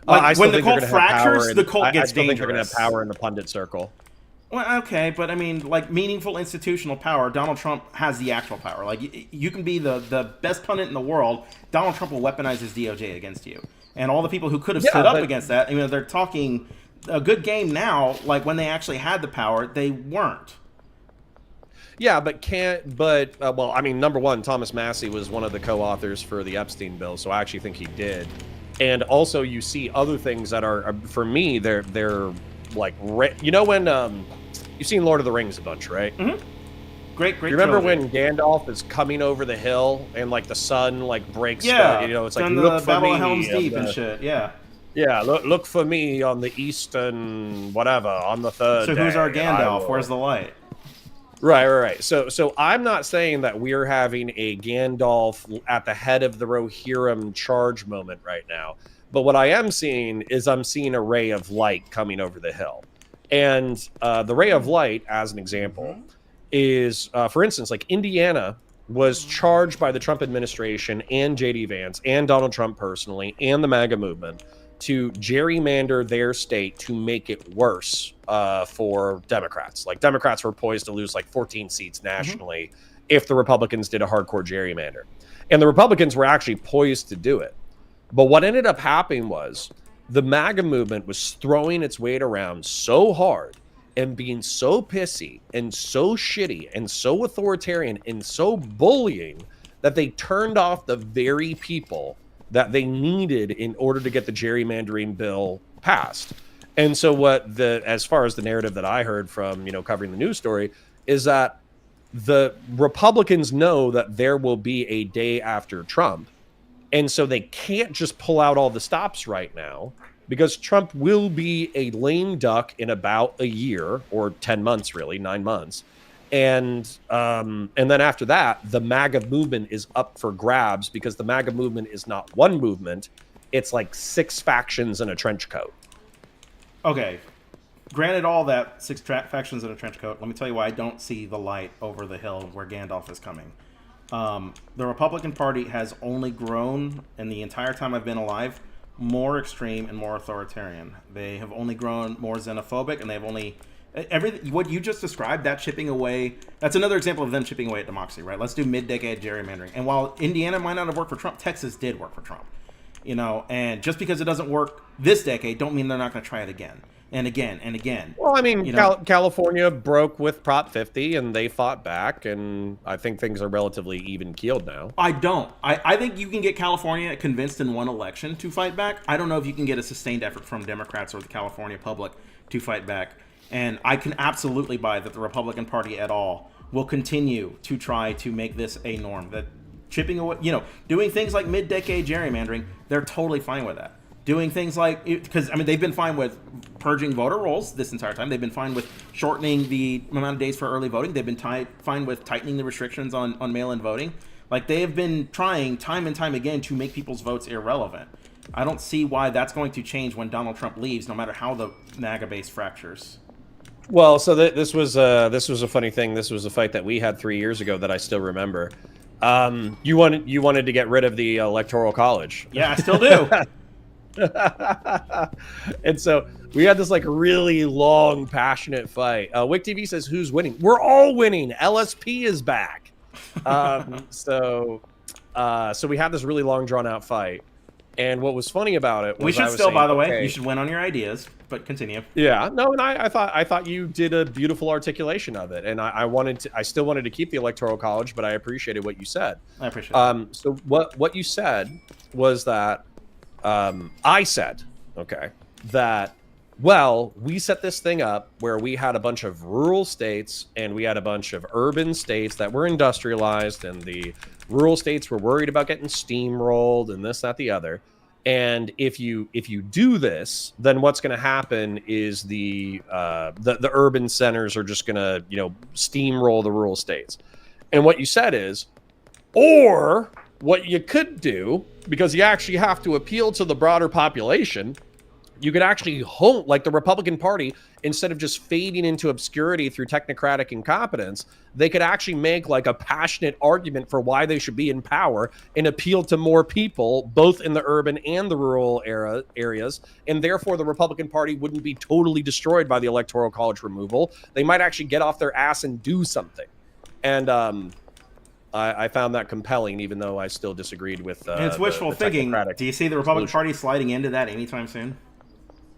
Like when the cult fractures, the cult gets dangerous. I still think they're going to have power in the pundit circle. Well, okay, but I mean, like meaningful institutional power, Donald Trump has the actual power. Like you can be the best pundit in the world, Donald Trump will weaponize his DOJ against you. And all the people who could have stood up against that, they're talking a good game now. Like when they actually had the power, they weren't. Yeah, well, I mean, number one, Thomas Massey was one of the co-authors for the Epstein bill, so I actually think he did. And also, you see other things that are for me, they're like, when you've seen Lord of the Rings a bunch, right? Mm-hmm. Great. You remember when Gandalf is coming over the hill and like the sun like breaks? It's like look for me. Helm's Deep and shit. Yeah. Yeah, look for me on the eastern whatever on the third. So who's our Gandalf? Where's the light? Right. So I'm not saying that we're having a Gandalf at the head of the Rohirrim charge moment right now. But what I am seeing is I'm seeing a ray of light coming over the hill. And the ray of light, as an example, is, for instance, like Indiana was charged by the Trump administration and J.D. Vance and Donald Trump personally and the MAGA movement to gerrymander their state to make it worse for Democrats. Like Democrats were poised to lose like 14 seats nationally if the Republicans did a hardcore gerrymander. And the Republicans were actually poised to do it. But what ended up happening was the MAGA movement was throwing its weight around so hard and being so pissy and so shitty and so authoritarian and so bullying that they turned off the very people that they needed in order to get the gerrymandering bill passed. And so as far as the narrative that I heard from, covering the news story, is that the Republicans know that there will be a day after Trump. And so they can't just pull out all the stops right now, because Trump will be a lame duck in about a year, or 10 months, really, 9 months. And then after that, the MAGA movement is up for grabs, because the MAGA movement is not one movement. It's like 6 factions in a trench coat. Okay. Granted all that, 6 factions in a trench coat, let me tell you why I don't see the light over the hill where Gandalf is coming. The Republican Party has only grown, in the entire time I've been alive, more extreme and more authoritarian. They have only grown more xenophobic, and they've only... what you just described, that chipping away, that's another example of them chipping away at democracy, right? Let's do mid-decade gerrymandering. And while Indiana might not have worked for Trump, Texas did work for Trump. And just because it doesn't work this decade, don't mean they're not going to try it again. And again and again. Well, I mean, California broke with Prop 50, and they fought back, and I think things are relatively even-keeled now. I don't. I think you can get California convinced in one election to fight back. I don't know if you can get a sustained effort from Democrats or the California public to fight back. And I can absolutely buy that the Republican Party at all will continue to try to make this a norm. That chipping away, doing things like mid-decade gerrymandering, they're totally fine with that. Doing things like, because they've been fine with purging voter rolls this entire time. They've been fine with shortening the amount of days for early voting. They've been fine with tightening the restrictions on mail-in voting. Like, they have been trying time and time again to make people's votes irrelevant. I don't see why that's going to change when Donald Trump leaves, no matter how the MAGA base fractures. Well, so this was a funny thing. This was a fight that we had 3 years ago that I still remember. You wanted to get rid of the Electoral College. Yeah, I still do. And so we had this like really long, passionate fight. Wick TV says, "Who's winning?" We're all winning. LSP is back. So we had this really long, drawn out fight. And what was funny about it was, we should still, by the way, you should win on your ideas, but continue. Yeah, no, and I thought you did a beautiful articulation of it, and I still wanted to keep the Electoral College, but I appreciated what you said. I appreciate it. So what you said was that I said, that, well, we set this thing up where we had a bunch of rural states and we had a bunch of urban states that were industrialized, and the rural states were worried about getting steamrolled and this, that, the other. And if you do this, then what's going to happen is the urban centers are just going to, steamroll the rural states. And what you said is, or what you could do, because you actually have to appeal to the broader population, you could actually hope, like the Republican Party, instead of just fading into obscurity through technocratic incompetence, they could actually make like a passionate argument for why they should be in power and appeal to more people, both in the urban and the rural areas. And therefore, the Republican Party wouldn't be totally destroyed by the Electoral College removal. They might actually get off their ass and do something. And I found that compelling, even though I still disagreed with and it's wishful thinking. Do you see the Republican Party sliding into that anytime soon?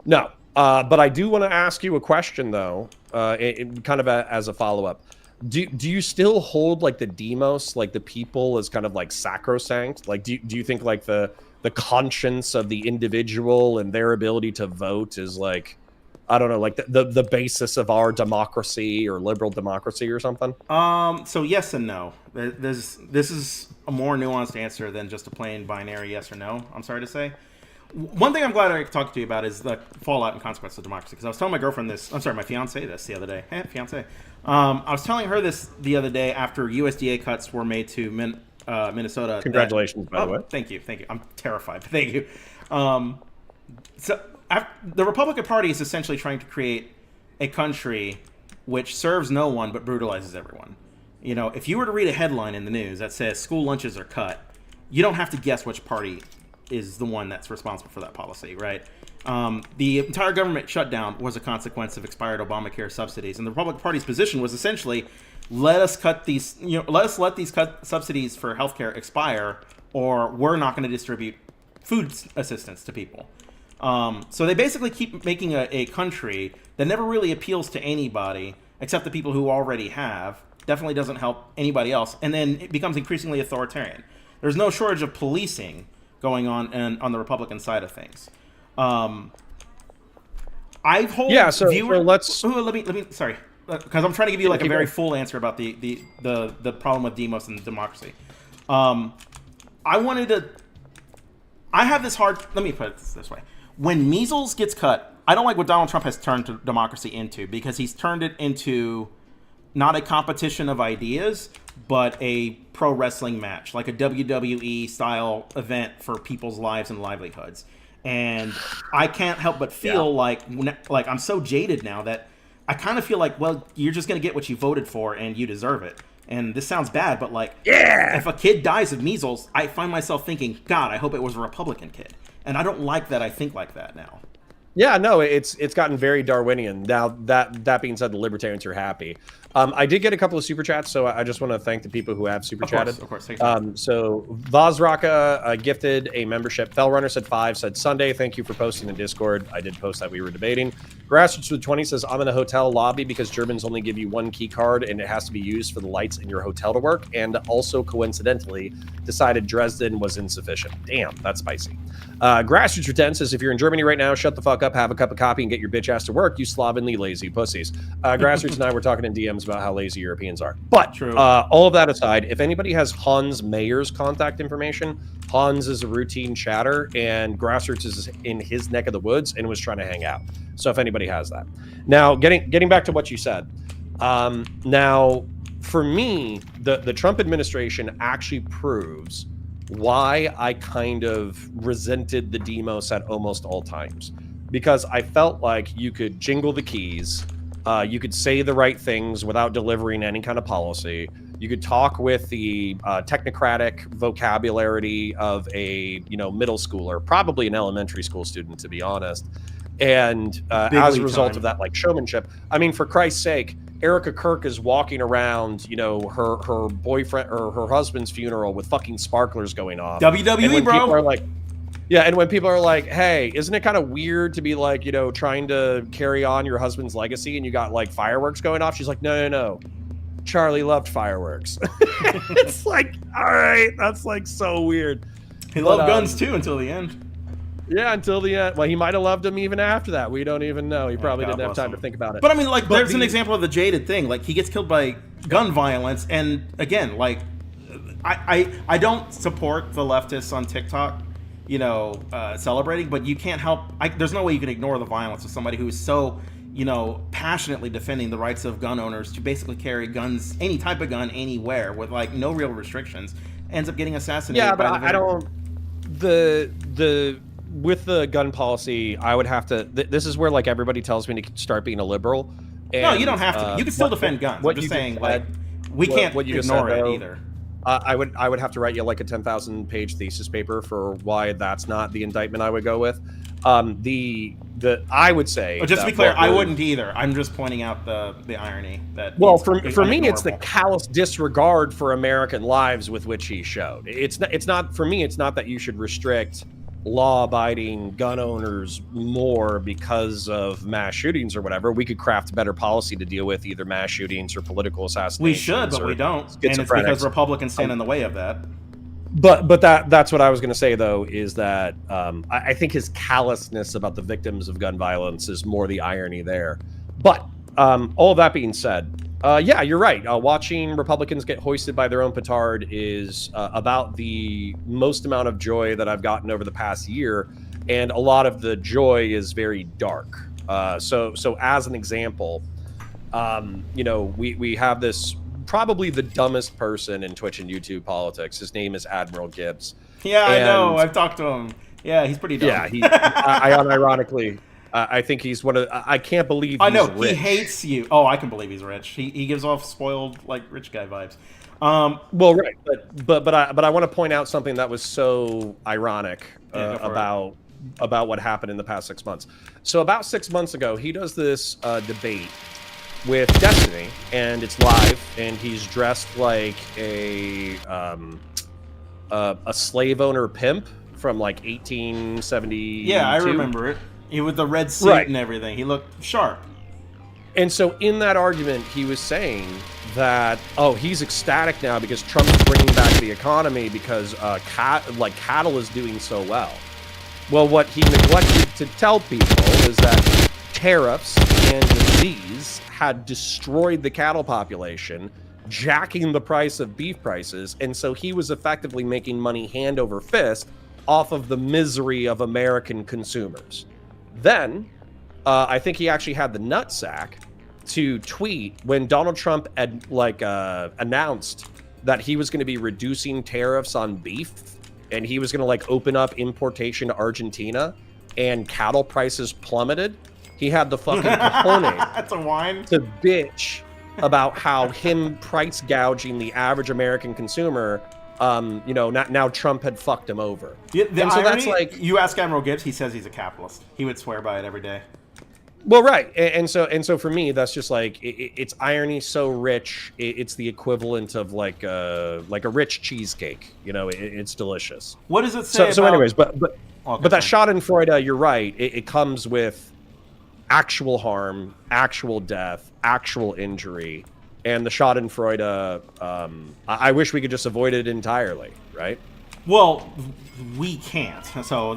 No, but I do want to ask you a question, though, kind of as a follow-up. Do you still hold like the demos, like the people, as kind of like sacrosanct? Like, do you think like the conscience of the individual and their ability to vote is like, I don't know, like the basis of our democracy or liberal democracy or something? So yes and no. This is a more nuanced answer than just a plain binary yes or no, I'm sorry to say. One thing I'm glad I talked to you about is the fallout and consequences of democracy. Because I was telling my girlfriend this, my fiance this the other day. Fiance. I was telling her this the other day after USDA cuts were made to Minnesota. Congratulations, by the way. Thank you. I'm terrified. Thank you. The Republican Party is essentially trying to create a country which serves no one but brutalizes everyone. If you were to read a headline in the news that says school lunches are cut, you don't have to guess which party is the one that's responsible for that policy, right? The entire government shutdown was a consequence of expired Obamacare subsidies, and the Republican Party's position was essentially, let us let these subsidies for healthcare expire, or we're not going to distribute food assistance to people. So they basically keep making a country that never really appeals to anybody except the people who already have. Definitely doesn't help anybody else, and then it becomes increasingly authoritarian. There's no shortage of policing going on the Republican side of things. I hold so let's let me sorry, because I'm trying to give you like a very full answer about the problem with demos and democracy. I have this hard. Let me put it this way: when measles gets cut, I don't like what Donald Trump has turned to democracy into, because he's turned it into not a competition of ideas, but a pro wrestling match, like a WWE style event for people's lives and livelihoods. And I can't help but feel like I'm so jaded now that I kind of feel like, well, you're just going to get what you voted for and you deserve it. And this sounds bad, but if a kid dies of measles, I find myself thinking, God, I hope it was a Republican kid. And I don't like that I think like that now. Yeah, no, it's gotten very Darwinian. Now, that being said, the libertarians are happy. I did get a couple of super chats, so I just want to thank the people who have super chatted. Of course. So Vazraka gifted a membership. Fellrunner said 5, said Sunday. Thank you for posting in Discord. I did post that we were debating. Grassroots with 20 says, I'm in a hotel lobby because Germans only give you one key card and it has to be used for the lights in your hotel to work. And also, coincidentally, decided Dresden was insufficient. Damn, that's spicy. Grassroots with 10 says, if you're in Germany right now, shut the fuck up, have a cup of coffee, and get your bitch ass to work, you slovenly, lazy pussies. Grassroots and I were talking in DMs about how lazy Europeans are. But all of that aside, if anybody has Hans Mayer's contact information, Hans is a routine chatter, and Grassroots is in his neck of the woods and was trying to hang out. So if anybody has that. Now, getting back to what you said. Now, for me, the Trump administration actually proves why I kind of resented the demos at almost all times. Because I felt like you could jingle the keys, you could say the right things without delivering any kind of policy. You could talk with the technocratic vocabulary of a middle schooler, probably an elementary school student, to be honest. And as a result of that, showmanship, I mean, for Christ's sake, Erica Kirk is walking around, her boyfriend or her husband's funeral with fucking sparklers going off. WWE, bro. And when people are like, hey, isn't it kind of weird to be trying to carry on your husband's legacy and you got fireworks going off? She's like, no. Charlie loved fireworks. It's all right, that's so weird. He loved guns too until the end. Yeah, until the end. Well, he might have loved them even after that. We don't even know. He probably didn't have time to think about it. But I mean, there's an example of the jaded thing. He gets killed by gun violence, and again, I don't support the leftists on TikTok, celebrating, but you can't help. There's no way you can ignore the violence of somebody who is so, passionately defending the rights of gun owners to basically carry guns, any type of gun, anywhere with no real restrictions, ends up getting assassinated. Yeah, but I don't. With the gun policy, I would have to. This is where everybody tells me to start being a liberal. And, no, you don't have to. You can still defend guns. I'm just saying, we can't ignore it either. I would have to write you a 10,000 page thesis paper for why that's not the indictment I would go with. I would say. But just to be clear, I wouldn't either. I'm just pointing out the irony that. Well, for me, it's the callous disregard for American lives with which he showed. It's not for me. It's not that you should restrict law-abiding gun owners more because of mass shootings or whatever. We could craft better policy to deal with either mass shootings or political assassinations. We should, but we don't, and it's because Republicans stand in the way of that. But that's what I was going to say, though, is that I think his callousness about the victims of gun violence is more the irony there. But all of that being said, yeah, you're right. Watching Republicans get hoisted by their own petard is about the most amount of joy that I've gotten over the past year, and a lot of the joy is very dark. So as an example, we have this probably the dumbest person in Twitch and YouTube politics. His name is Admiral Gibbs. Yeah, I know. I've talked to him. Yeah, he's pretty dumb. Yeah, I unironically. I think he's one of. I can't believe. I know rich. He hates you. Oh, I can believe he's rich. He gives off spoiled rich guy vibes. Well, right, but I want to point out something that was so ironic about about what happened in the past 6 months. So about 6 months ago, he does this debate with Destiny, and it's live, and he's dressed like a slave owner pimp from like 1870. Yeah, I remember it. He with the red suit and everything. He looked sharp. And so in that argument, he was saying that, oh, he's ecstatic now because Trump's bringing back the economy because cattle is doing so well. Well, what he neglected to tell people is that tariffs and disease had destroyed the cattle population, jacking the price of beef prices, and so he was effectively making money hand over fist off of the misery of American consumers. Then, I think he actually had the nutsack to tweet when Donald Trump had announced that he was going to be reducing tariffs on beef, and he was going to open up importation to Argentina, and cattle prices plummeted. He had the fucking cojones That's a wine. to bitch about how him price gouging the average American consumer. Now Trump had fucked him over. The and so irony, that's you ask Admiral Gibbs, he says he's a capitalist. He would swear by it every day. Well, right, and so for me, that's just it's irony so rich. It's the equivalent of like a rich cheesecake. It's delicious. What does it say? So anyways, but that Schadenfreude, you're right. It comes with actual harm, actual death, actual injury, and the Schadenfreude. I wish we could just avoid it entirely, right? Well, we can't. So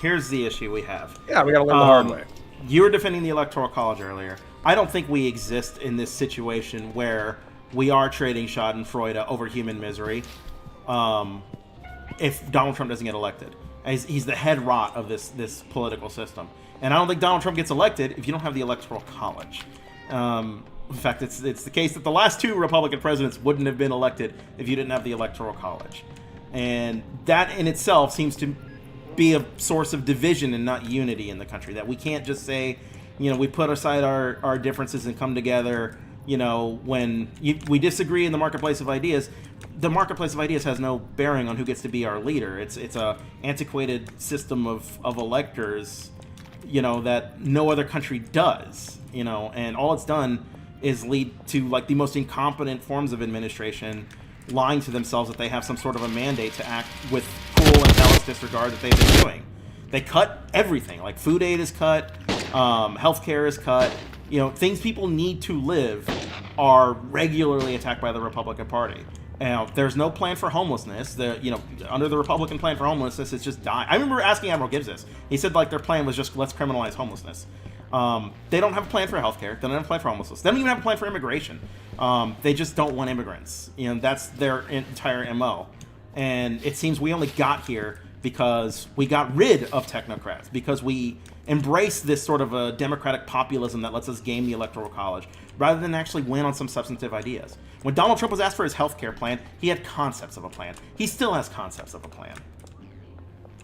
here's the issue we have. Yeah, we got to learn the hard way. You were defending the Electoral College earlier. I don't think we exist in this situation where we are trading Schadenfreude over human misery. If Donald Trump doesn't get elected, he's the head rot of this political system, and I don't think Donald Trump gets elected if you don't have the Electoral College. In fact, it's the case that the last two Republican presidents wouldn't have been elected if you didn't have the Electoral College, and that in itself seems to be a source of division and not unity in the country. That we can't just say, we put aside our differences and come together. When we disagree in the marketplace of ideas, the marketplace of ideas has no bearing on who gets to be our leader. It's a antiquated system of electors, that no other country does. And all it's done is lead to the most incompetent forms of administration lying to themselves that they have some sort of a mandate to act with cool and callous disregard that they've been doing. They cut everything. Food aid is cut, healthcare is cut. Things people need to live are regularly attacked by the Republican Party. There's no plan for homelessness. Under the Republican plan for homelessness, it's just dying. I remember asking Admiral Gibbs this. He said their plan was just let's criminalize homelessness. They don't have a plan for healthcare. They don't have a plan for homelessness. They don't even have a plan for immigration. They just don't want immigrants. That's their entire MO. And it seems we only got here because we got rid of technocrats, because we embraced this sort of a democratic populism that lets us game the Electoral College, rather than actually win on some substantive ideas. When Donald Trump was asked for his healthcare plan, he had concepts of a plan. He still has concepts of a plan.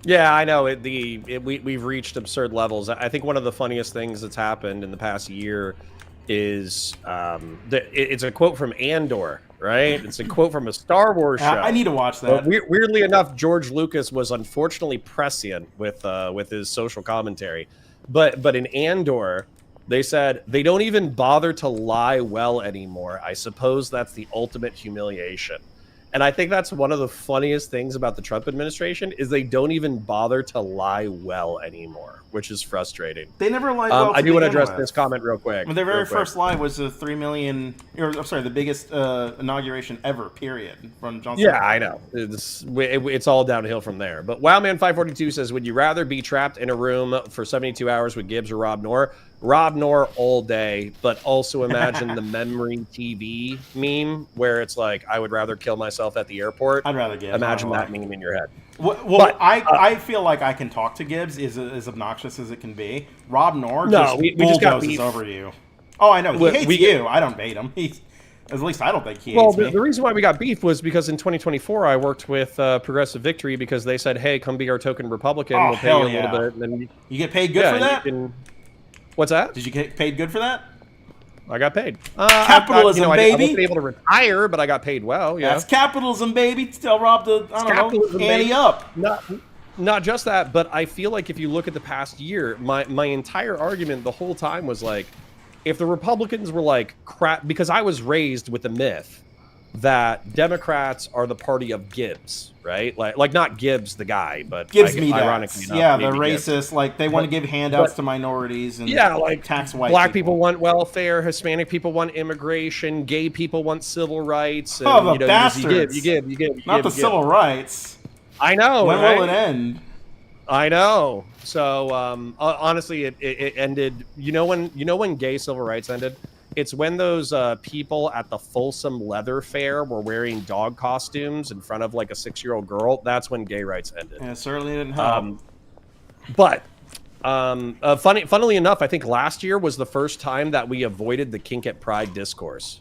Yeah, I know. We've reached absurd levels. I think one of the funniest things that's happened in the past year is it's a quote from Andor, right? It's a quote from a Star Wars show. I need to watch that. But weirdly enough, George Lucas was unfortunately prescient with his social commentary. But in Andor, they said they don't even bother to lie well anymore. I suppose that's the ultimate humiliation. And I think that's one of the funniest things about the Trump administration is they don't even bother to lie well anymore, which is frustrating. They never lied well. I do want to address this comment real quick. Their very first lie was the 3 million, the biggest inauguration ever, period, from Johnson. Yeah, I know. It's all downhill from there. But Wowman542 says, would you rather be trapped in a room for 72 hours with Gibbs or Rob Noor? Rob Noor all day, but also imagine the memory TV meme where it's I would rather kill myself at the airport. I'd rather Gibbs. Imagine that meme in your head. Well, I feel like I can talk to Gibbs, is as obnoxious as it can be. Rob Noor we just got bulldozes over you. Oh, I know. He hates you. I don't hate him. At least I don't think he hates me. The reason why we got beef was because in 2024 I worked with Progressive Victory because they said, hey, come be our token Republican. We'll pay you a little bit. And then you get paid good for that? What's that? Did you get paid good for that? I got paid. Capitalism, baby. I wasn't able to retire, but I got paid well. Yeah, that's capitalism, baby. Tell Rob to ante up. not just that, but I feel like if you look at the past year, my entire argument the whole time was like, if the Republicans were like crap, because I was raised with the myth that Democrats are the party of Gibbs, right? Like not Gibbs the guy, but Gives me ironically that. enough, Yeah, the maybe Gibbs. racist. Like they want to give handouts to minorities and like tax white black people want welfare, Hispanic people want immigration, gay people want civil rights. And, Oh, the bastards! You give. Not the civil rights. I know. When right? will it end? I know. So honestly, it ended. You know when gay civil rights ended? It's when those people at the Folsom Leather Fair were wearing dog costumes in front of like a 6-year-old girl. That's when gay rights ended. And it certainly didn't help. Funnily enough, I think last year was the first time that we avoided the kink at Pride discourse.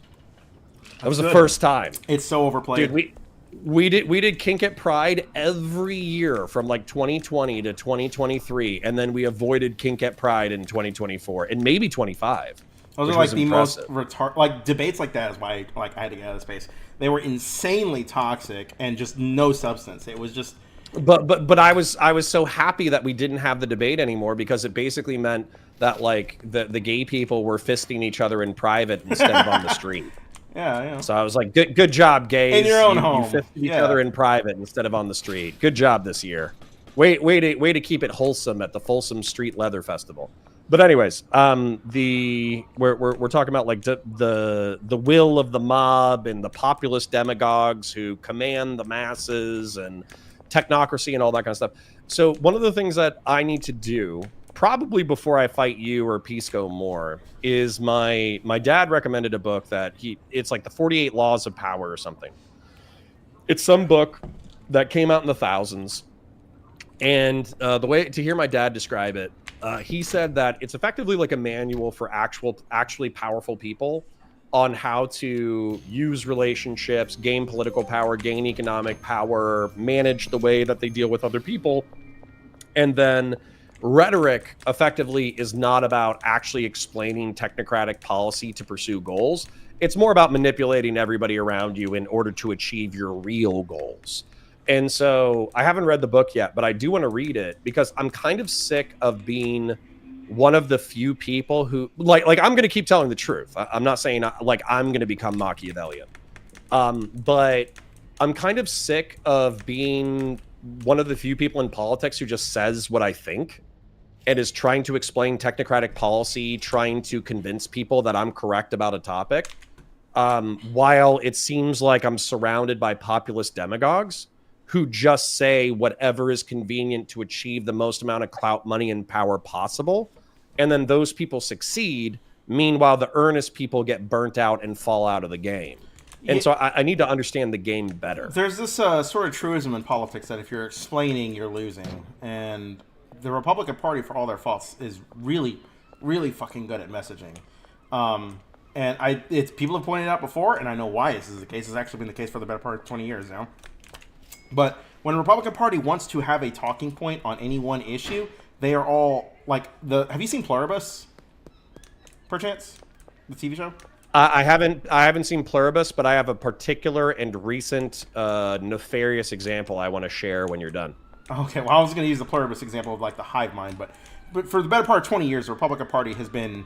That was the first time. It's so overplayed. Dude, we did kink at Pride every year from like 2020 to 2023, and then we avoided kink at Pride in 2024 and maybe 25. Those are like the most debates like that is why I had to get out of space. They were insanely toxic and just no substance. It was just. But I was so happy that we didn't have the debate anymore, because it basically meant that like the gay people were fisting each other in private instead of on the street. Yeah. So I was like, good job, gays. In your own home. You fisted each other in private instead of on the street. Good job this year. Way to keep it wholesome at the Folsom Street Leather Festival. But anyways, we're talking about like the will of the mob and the populist demagogues who command the masses and technocracy and all that kind of stuff. So one of the things that I need to do, probably before I fight you or Pisco more, is my dad recommended a book that it's like the 48 Laws of Power or something. It's some book that came out in the thousands. And the way to hear my dad describe it, he said that it's effectively like a manual for actually powerful people on how to use relationships, gain political power, gain economic power, manage the way that they deal with other people. And then rhetoric effectively is not about actually explaining technocratic policy to pursue goals. It's more about manipulating everybody around you in order to achieve your real goals. And so I haven't read the book yet, but I do want to read it because I'm kind of sick of being one of the few people who like I'm going to keep telling the truth. I'm not saying like I'm going to become Machiavellian. But I'm kind of sick of being one of the few people in politics who just says what I think and is trying to explain technocratic policy, trying to convince people that I'm correct about a topic. While it seems like I'm surrounded by populist demagogues who just say whatever is convenient to achieve the most amount of clout, money, and power possible. And then those people succeed. Meanwhile, the earnest people get burnt out and fall out of the game. And so I need to understand the game better. There's this sort of truism in politics that if you're explaining, you're losing. And the Republican Party, for all their faults, is really, really fucking good at messaging. And it's people have pointed out before, and I know why this is the case. It's actually been the case for the better part of 20 years now. But when the Republican Party wants to have a talking point on any one issue, they are all like have you seen Pluribus? Perchance, the TV show. I haven't seen Pluribus, but I have a particular and recent nefarious example I want to share when you're done. Okay, well I was going to use the Pluribus example of like the hive mind, but for the better part of 20 years, the Republican Party has been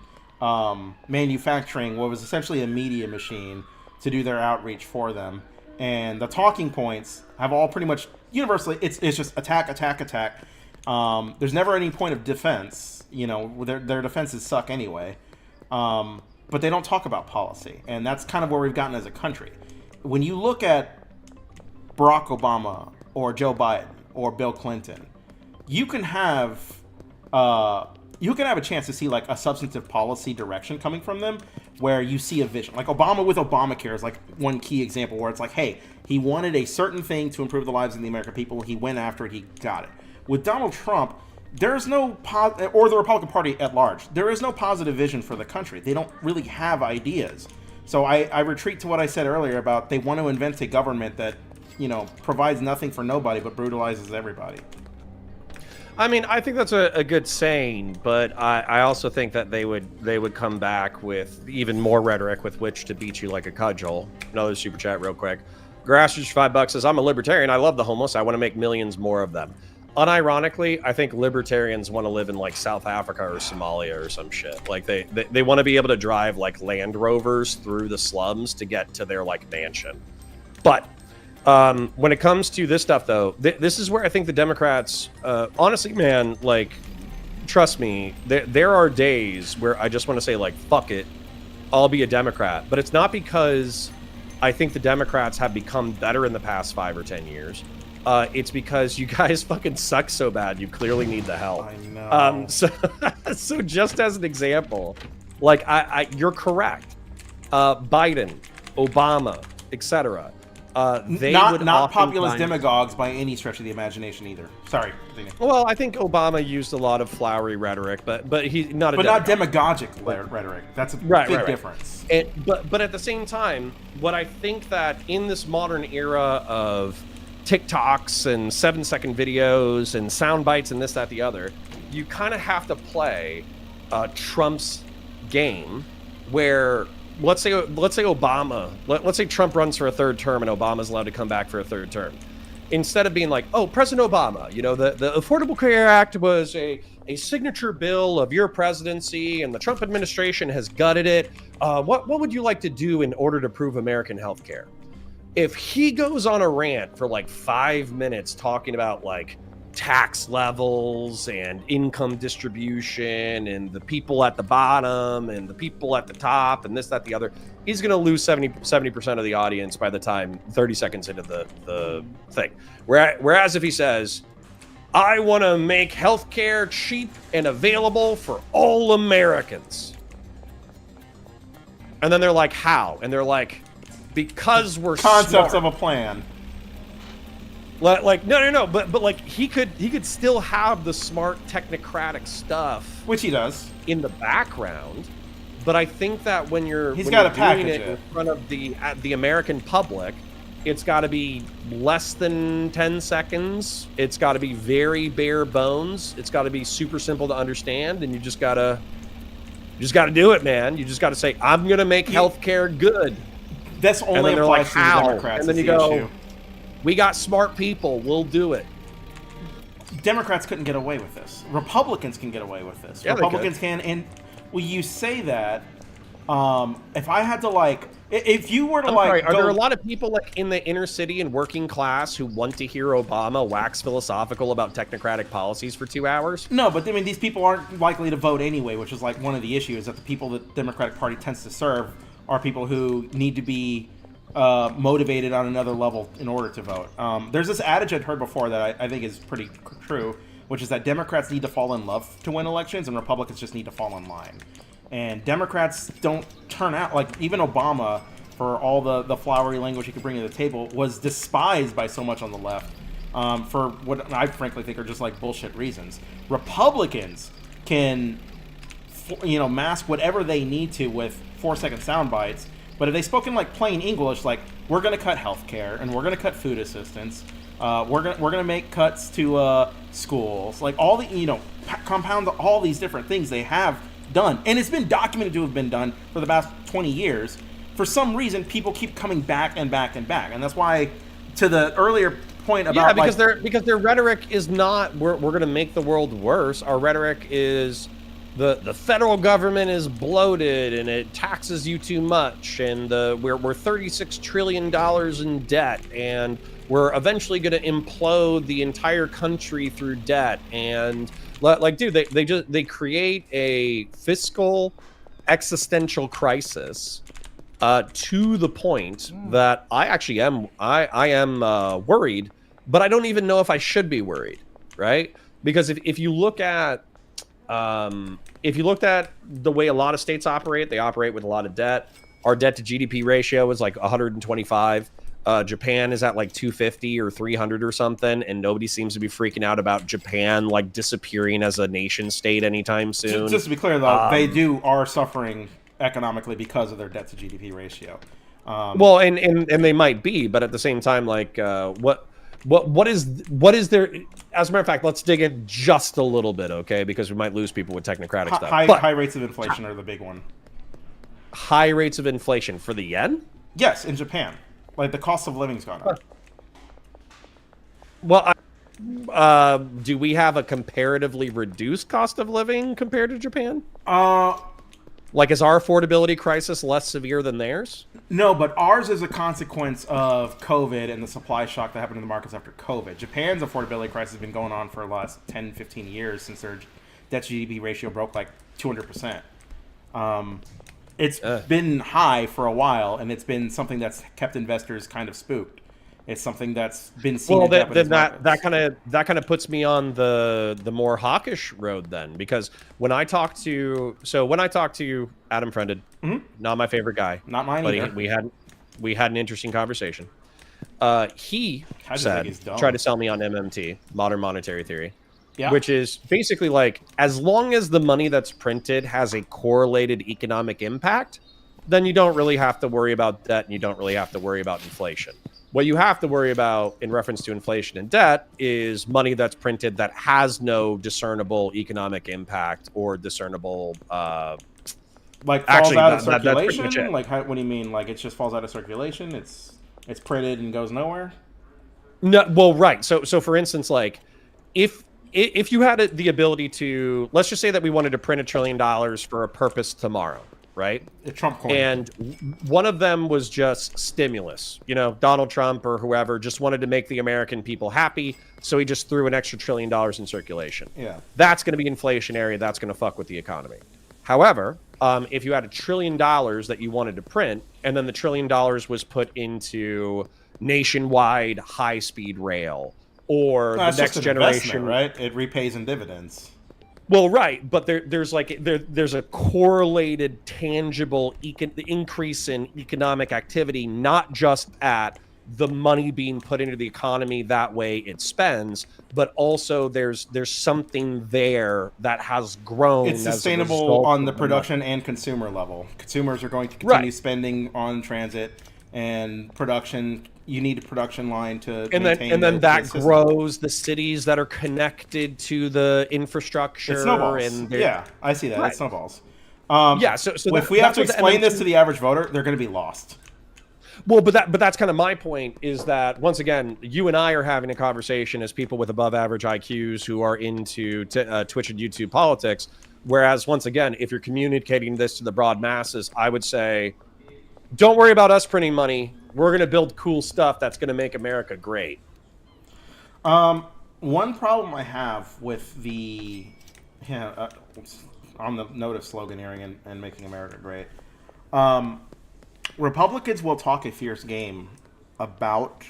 manufacturing what was essentially a media machine to do their outreach for them. And the talking points have all pretty much universally, it's just attack. There's never any point of defense. You know, their defenses suck anyway. But they don't talk about policy. And that's kind of where we've gotten as a country. When you look at Barack Obama or Joe Biden or Bill Clinton, you can have a chance to see like a substantive policy direction coming from them where you see a vision. Like Obama with Obamacare is like one key example where it's like, hey, he wanted a certain thing to improve the lives of the American people. He went after it. He got it. With Donald Trump, there is no or the Republican Party at large, there is no positive vision for the country. They don't really have ideas. So I retreat to what I said earlier about they want to invent a government that, you know, provides nothing for nobody but brutalizes everybody. I mean, I think that's a good saying, but I also think that they would come back with even more rhetoric with which to beat you like a cudgel. Another super chat real quick. Grassroots $5 says, I'm a libertarian. I love the homeless. I want to make millions more of them. unironically, I think libertarians want to live in like South Africa or Somalia or some shit. Like they want to be able to drive like Land Rovers through the slums to get to their like mansion. But when it comes to this stuff, though, this is where I think the Democrats, honestly, man, like, trust me, there are days where I just want to say, like, fuck it, I'll be a Democrat. But it's not because I think the Democrats have become better in the past 5 or 10 years. It's because you guys fucking suck so bad. You clearly need the help. I know. So just as an example, like, you're correct. Biden, Obama, etc. They would not populist demagogues by any stretch of the imagination either. Sorry. Well, I think Obama used a lot of flowery rhetoric, but he's not a but demagogue. Not demagogic rhetoric. That's a big difference. But at the same time, what I think that in this modern era of TikToks and 7-second videos and sound bites and this, that, the other, you kind of have to play Trump's game where let's say Obama, let's say Trump runs for a 3rd term and Obama's allowed to come back for a 3rd term. Instead of being like, oh, President Obama, you know, the Affordable Care Act was a signature bill of your presidency and the Trump administration has gutted it. What would you like to do in order to improve American health care? If he goes on a rant for like 5 minutes talking about like tax levels and income distribution and the people at the bottom and the people at the top and this, that, the other, he's going to lose 70% of the audience by the time 30 seconds into the thing. Whereas if he says, I want to make healthcare cheap and available for all Americans. And then they're like, how? And they're like, because we're concepts smart. of a plan. Like no, but like he could still have the smart technocratic stuff, which he does in the background. But I think that when you're doing it in front of the American public, it's got to be less than 10 seconds. It's got to be very bare bones. It's got to be super simple to understand, and you just gotta do it, man. You just got to say, I'm gonna make healthcare good. That's only applies to the Democrats. And then you go, issue. We got smart people. We'll do it. Democrats couldn't get away with this. Republicans can get away with this. Yeah, Republicans can. And well, you say that. If I had to if you were to are there a lot of people like in the inner city and working class who want to hear Obama wax philosophical about technocratic policies for 2 hours? No, but I mean, these people aren't likely to vote anyway, which is like one of the issues, that the people that the Democratic Party tends to serve are people who need to be motivated on another level in order to vote. There's this adage I'd heard before that I think is pretty true, which is that Democrats need to fall in love to win elections and Republicans just need to fall in line. And Democrats don't turn out, like even Obama, for all the flowery language he could bring to the table, was despised by so much on the left for what I frankly think are just like bullshit reasons. Republicans can mask whatever they need to with 4-second sound bites. But if they spoke in like plain English, like we're going to cut healthcare and we're going to cut food assistance, we're gonna make cuts to schools, like all the compound all these different things they have done, and it's been documented to have been done for the past 20 years. For some reason, people keep coming back and back and back, and that's why, to the earlier point about because their rhetoric is not we're going to make the world worse. Our rhetoric is the federal government is bloated and it taxes you too much, and we're $36 trillion in debt, and we're eventually going to implode the entire country through debt. And like, dude, they create a fiscal existential crisis to the point that I actually am worried, but I don't even know if I should be worried, right? Because if you look at the way a lot of states operate, they operate with a lot of debt. Our debt to GDP ratio is like 125. Japan is at like 250 or 300 or something, and nobody seems to be freaking out about Japan like disappearing as a nation state anytime soon. Just to be clear, though, they are suffering economically because of their debt to GDP ratio. Well, and they might be, but at the same time, like what is there? As a matter of fact, let's dig in just a little bit, okay? Because we might lose people with technocratic stuff. High rates of inflation are the big one. High rates of inflation for the yen? Yes, in Japan. Like, the cost of living's gone up. Well, Do we have a comparatively reduced cost of living compared to Japan? Like, is our affordability crisis less severe than theirs? No, but ours is a consequence of COVID and the supply shock that happened in the markets after COVID. Japan's affordability crisis has been going on for the last 10, 15 years since their debt to GDP ratio broke like 200%. It's been high for a while, and it's been something that's kept investors kind of spooked. It's something that's been seen. Well, then that kind of puts me on the more hawkish road then, because when I talk to Adam Friended, not my favorite guy, not mine but either. We had an interesting conversation. He said tried to sell me on MMT, modern monetary theory, which is basically like, as long as the money that's printed has a correlated economic impact, then you don't really have to worry about debt and you don't really have to worry about inflation. What you have to worry about in reference to inflation and debt is money that's printed that has no discernible economic impact or discernible like falls out of circulation. Like, what do you mean? Like, it just falls out of circulation? It's printed and goes nowhere? No, well, right. So for instance, like, if you had the ability to, let's just say that we wanted to print $1 trillion for a purpose tomorrow, right? A Trump coin. And one of them was just stimulus. You know, Donald Trump or whoever just wanted to make the American people happy, so he just threw an extra $1 trillion in circulation. Yeah. That's going to be inflationary. That's going to fuck with the economy. However, if you had $1 trillion that you wanted to print, and then the $1 trillion was put into nationwide high-speed rail, or the next generation, right? It repays in dividends. Well, right, but there's a correlated, tangible increase in economic activity, not just at the money being put into the economy, that way it spends, but also there's something there that has grown. It's sustainable on the production and consumer level. Consumers are going to continue spending on transit and production. You need a production line to maintain and then that grows the cities that are connected to the infrastructure. It snowballs. And yeah, I see that. It snowballs. So if we have to explain this to the average voter, they're going to be lost. Well, but that's kind of my point, is that, once again, you and I are having a conversation as people with above average IQs who are into Twitch and YouTube politics. Whereas, once again, if you're communicating this to the broad masses, I would say, don't worry about us printing money. We're going to build cool stuff that's going to make America great. One problem I have with on the note of sloganeering and making America great, Republicans will talk a fierce game about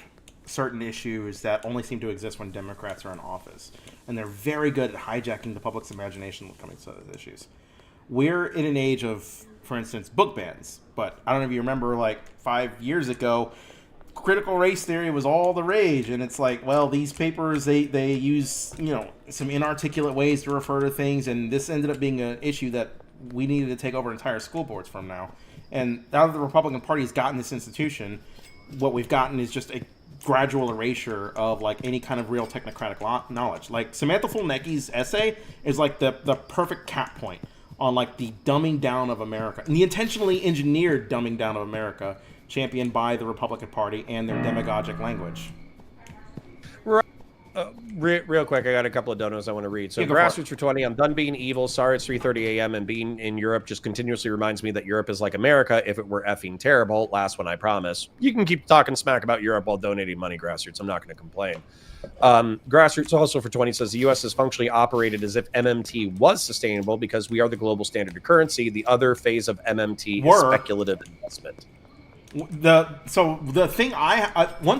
certain issues that only seem to exist when Democrats are in office. And they're very good at hijacking the public's imagination when it comes to those issues. We're in an age of, for instance, book bans. But I don't know if you remember, like 5 years ago, critical race theory was all the rage. And it's like, well, these papers, they use, some inarticulate ways to refer to things. And this ended up being an issue that we needed to take over entire school boards from now. And now that the Republican Party has gotten this institution, what we've gotten is just a gradual erasure of like any kind of real technocratic knowledge. Like Samantha Fulnecki's essay is like the perfect cap point on like the dumbing down of America, and the intentionally engineered dumbing down of America, championed by the Republican Party and their demagogic language. Real quick, I got a couple of donos I want to read. So, Grassroots for 20, I'm done being evil. Sorry it's 3:30 a.m. and being in Europe just continuously reminds me that Europe is like America if it were effing terrible. Last one, I promise. You can keep talking smack about Europe while donating money, Grassroots. I'm not going to complain. Grassroots also for 20 says the U.S. has functionally operated as if MMT was sustainable because we are the global standard of currency. The other phase of MMT is speculative investment. One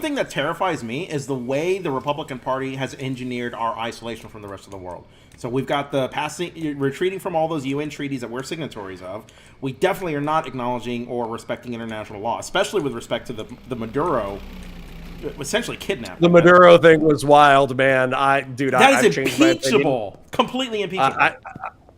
thing that terrifies me is the way the Republican Party has engineered our isolation from the rest of the world. So we've got retreating from all those UN treaties that we're signatories of. We definitely are not acknowledging or respecting international law, especially with respect to the Maduro, essentially kidnapping. The Maduro thing was wild, man. That is impeachable, completely impeachable.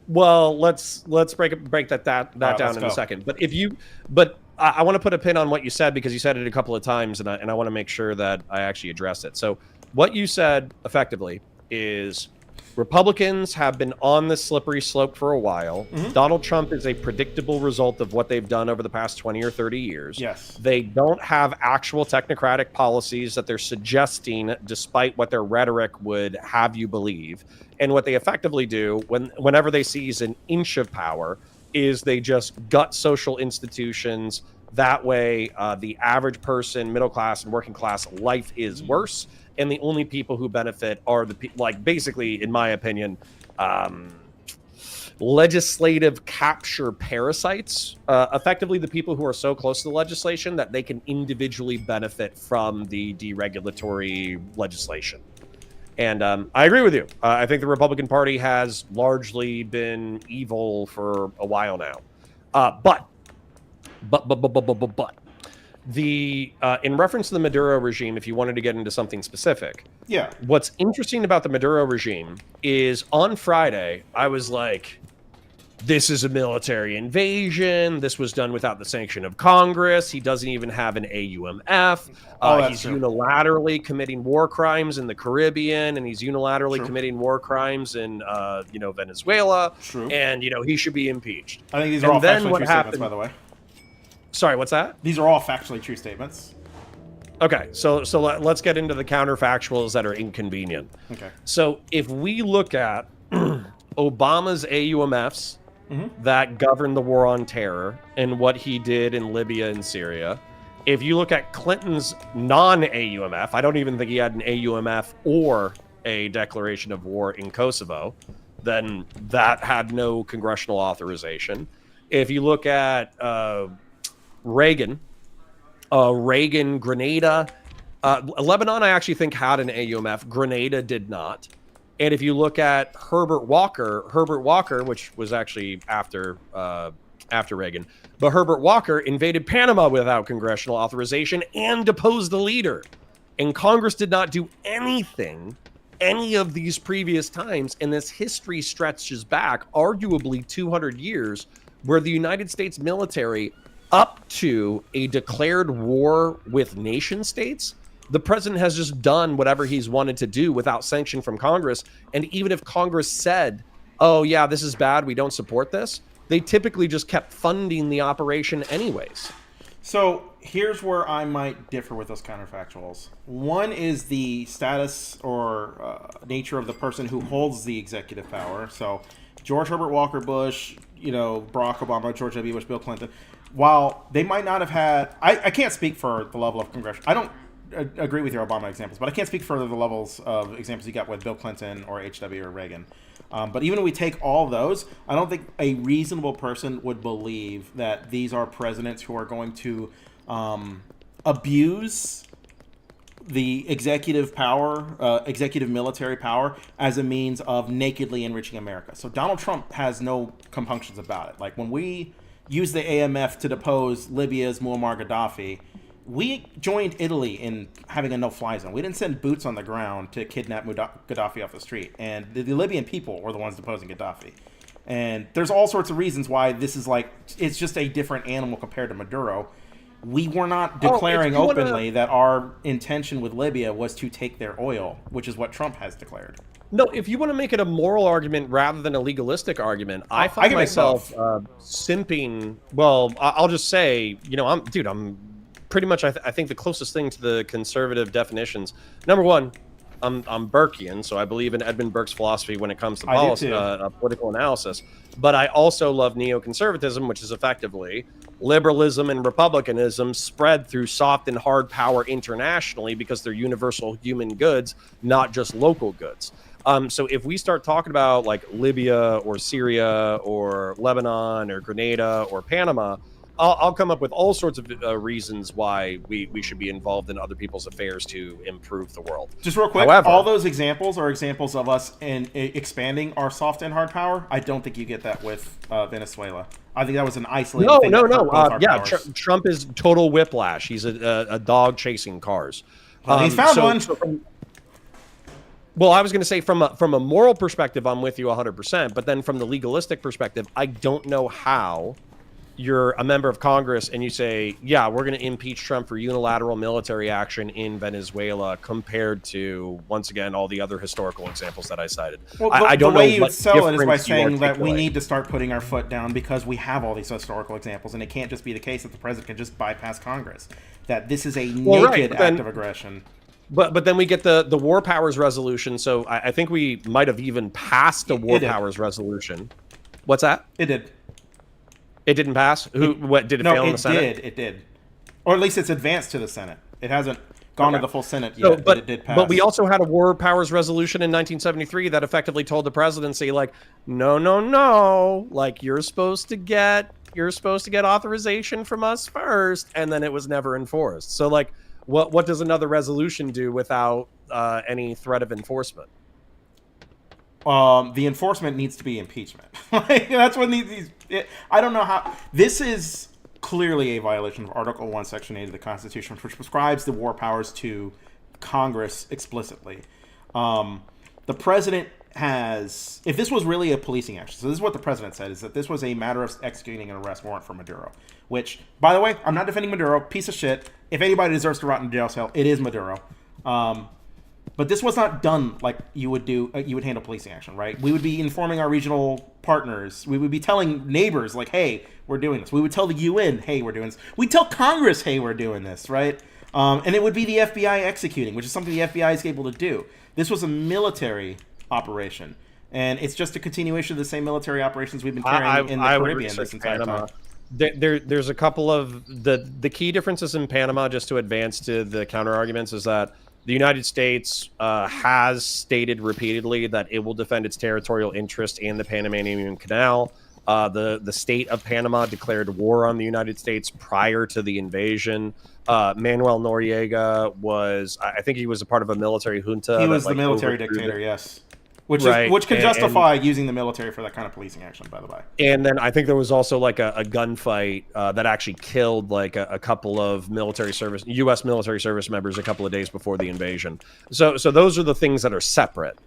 Well, let's break that down in a second. But I want to put a pin on what you said, because you said it a couple of times, and I want to make sure that I actually address it. So what you said effectively is Republicans have been on this slippery slope for a while. Donald Trump is a predictable result of what they've done over the past 20 or 30 years. Yes. They don't have actual technocratic policies that they're suggesting, despite what their rhetoric would have you believe. And what they effectively do whenever they seize an inch of power is they just gut social institutions. That way, the average person, middle class and working class life is worse. And the only people who benefit are the people, like, basically, in my opinion, legislative capture parasites, effectively the people who are so close to the legislation that they can individually benefit from the deregulatory legislation. And I agree with you. I think the Republican Party has largely been evil for a while now. But the in reference to the Maduro regime, if you wanted to get into something specific, yeah, what's interesting about the Maduro regime is on Friday, I was like, this is a military invasion. This was done without the sanction of Congress. He doesn't even have an AUMF. He's unilaterally committing war crimes in the Caribbean, and he's unilaterally committing war crimes in, Venezuela. True. And, he should be impeached. I think these are all factually true statements, by the way. Sorry, what's that? These are all factually true statements. Okay, so let's get into the counterfactuals that are inconvenient. Okay. So if we look at Obama's AUMFs that governed the war on terror and what he did in Libya and Syria, if you look at Clinton's non-AUMF, I don't even think he had an AUMF or a declaration of war in Kosovo, then that had no congressional authorization. If you look at Reagan, Grenada, Lebanon, I actually think had an AUMF. Grenada did not. And if you look at Herbert Walker, which was actually after Reagan, but Herbert Walker invaded Panama without congressional authorization and deposed the leader. And Congress did not do anything any of these previous times. And this history stretches back arguably 200 years where the United States military, up to a declared war with nation states, the president has just done whatever he's wanted to do without sanction from Congress. And even if Congress said, oh, yeah, this is bad, we don't support this, they typically just kept funding the operation anyways. So here's where I might differ with those counterfactuals. One is the status or nature of the person who holds the executive power. So George Herbert Walker Bush, Barack Obama, George W. Bush, Bill Clinton, while they might not have had, I can't speak for the level of congressional, I don't agree with your Obama examples, but I can't speak for the levels of examples you got with Bill Clinton or HW or Reagan. But even if we take all those, I don't think a reasonable person would believe that these are presidents who are going to abuse the executive power, executive military power, as a means of nakedly enriching America. So Donald Trump has no compunctions about it. Like when we used the AMF to depose Libya's Muammar Gaddafi, we joined Italy in having a no-fly zone. We didn't send boots on the ground to kidnap Gaddafi off the street. And the Libyan people were the ones deposing Gaddafi. And there's all sorts of reasons why this is it's just a different animal compared to Maduro. We were not declaring openly that our intention with Libya was to take their oil, which is what Trump has declared. No, if you want to make it a moral argument rather than a legalistic argument, I find myself simping. Well, I'll just say, I'm pretty much, I think the closest thing to the conservative definitions. Number one, I'm Burkean, so I believe in Edmund Burke's philosophy when it comes to political analysis. But I also love neoconservatism, which is effectively liberalism and republicanism spread through soft and hard power internationally because they're universal human goods, not just local goods. So if we start talking about like Libya or Syria or Lebanon or Grenada or Panama, I'll come up with all sorts of reasons why we should be involved in other people's affairs to improve the world. Just real quick, however, all those examples are examples of us in expanding our soft and hard power. I don't think you get that with Venezuela. I think that was an isolated thing. No. Trump is total whiplash. He's a dog chasing cars. He's found one. Well, I was going to say from a moral perspective, I'm with you 100%. But then from the legalistic perspective, I don't know how you're a member of Congress and you say, yeah, we're going to impeach Trump for unilateral military action in Venezuela, compared to, once again, all the other historical examples that I cited. Well, I don't the way know you what sell it is by difference you saying that we articulate. need to start putting our foot down because we have all these historical examples, and it can't just be the case that the president can just bypass Congress. That this is a naked act of aggression. But then we get the War Powers Resolution. So I think we might have even passed the War Powers Resolution. What's that? It did. It didn't pass? What did it fail in the Senate? It did. Or at least it's advanced to the Senate. It hasn't gone to the full Senate yet, but it did pass. But we also had a War Powers Resolution in 1973 that effectively told the presidency, like, no, like, you're supposed to get authorization from us first, and then it was never enforced. So, like, what does another resolution do without any threat of enforcement? The enforcement needs to be impeachment. Like, that's what these. I don't know how. This is clearly a violation of Article 1, Section 8 of the Constitution, which prescribes the war powers to Congress explicitly. The president has. If this was really a policing action, so this is what the president said, is that this was a matter of executing an arrest warrant for Maduro. Which, by the way, I'm not defending Maduro. Piece of shit. If anybody deserves to rot in jail cell, it is Maduro. But this was not done like you would do. You would handle policing action, right? We would be informing our regional partners. We would be telling neighbors, like, "Hey, we're doing this." We would tell the UN, "Hey, we're doing this." We tell Congress, "Hey, we're doing this," right? And it would be the FBI executing, which is something the FBI is able to do. This was a military operation, and it's just a continuation of the same military operations we've been carrying in the Caribbean this entire time. There's a couple of the key differences in Panama, just to advance to the counter arguments, is that the United States has stated repeatedly that it will defend its territorial interest in the Panamanian Canal. The state of Panama declared war on the United States prior to the invasion. Manuel Noriega was, I think he was a part of a military junta. He was the military dictator, yes. Which can justify using the military for that kind of policing action, by the way. And then I think there was also like a gunfight that actually killed like a couple of U.S. military service members a couple of days before the invasion. So those are the things that are separate.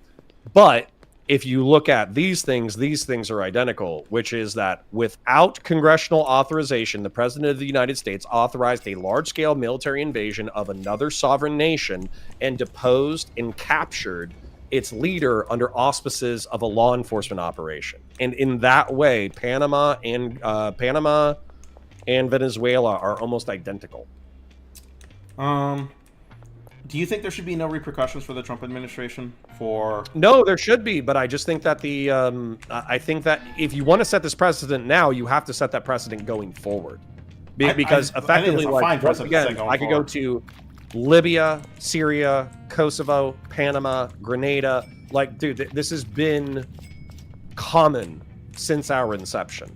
But if you look at these things are identical, which is that without congressional authorization, the president of the United States authorized a large-scale military invasion of another sovereign nation and deposed and captured its leader under auspices of a law enforcement operation. And in that way, Panama and Venezuela are almost identical. Do you think there should be no repercussions for the Trump administration for? No, there should be, but I just think that I think that if you want to set this precedent now, you have to set that precedent going forward, because effectively, like, once again, I could go to Libya, Syria, Kosovo, Panama, Grenada. Like, dude, this has been common since our inception.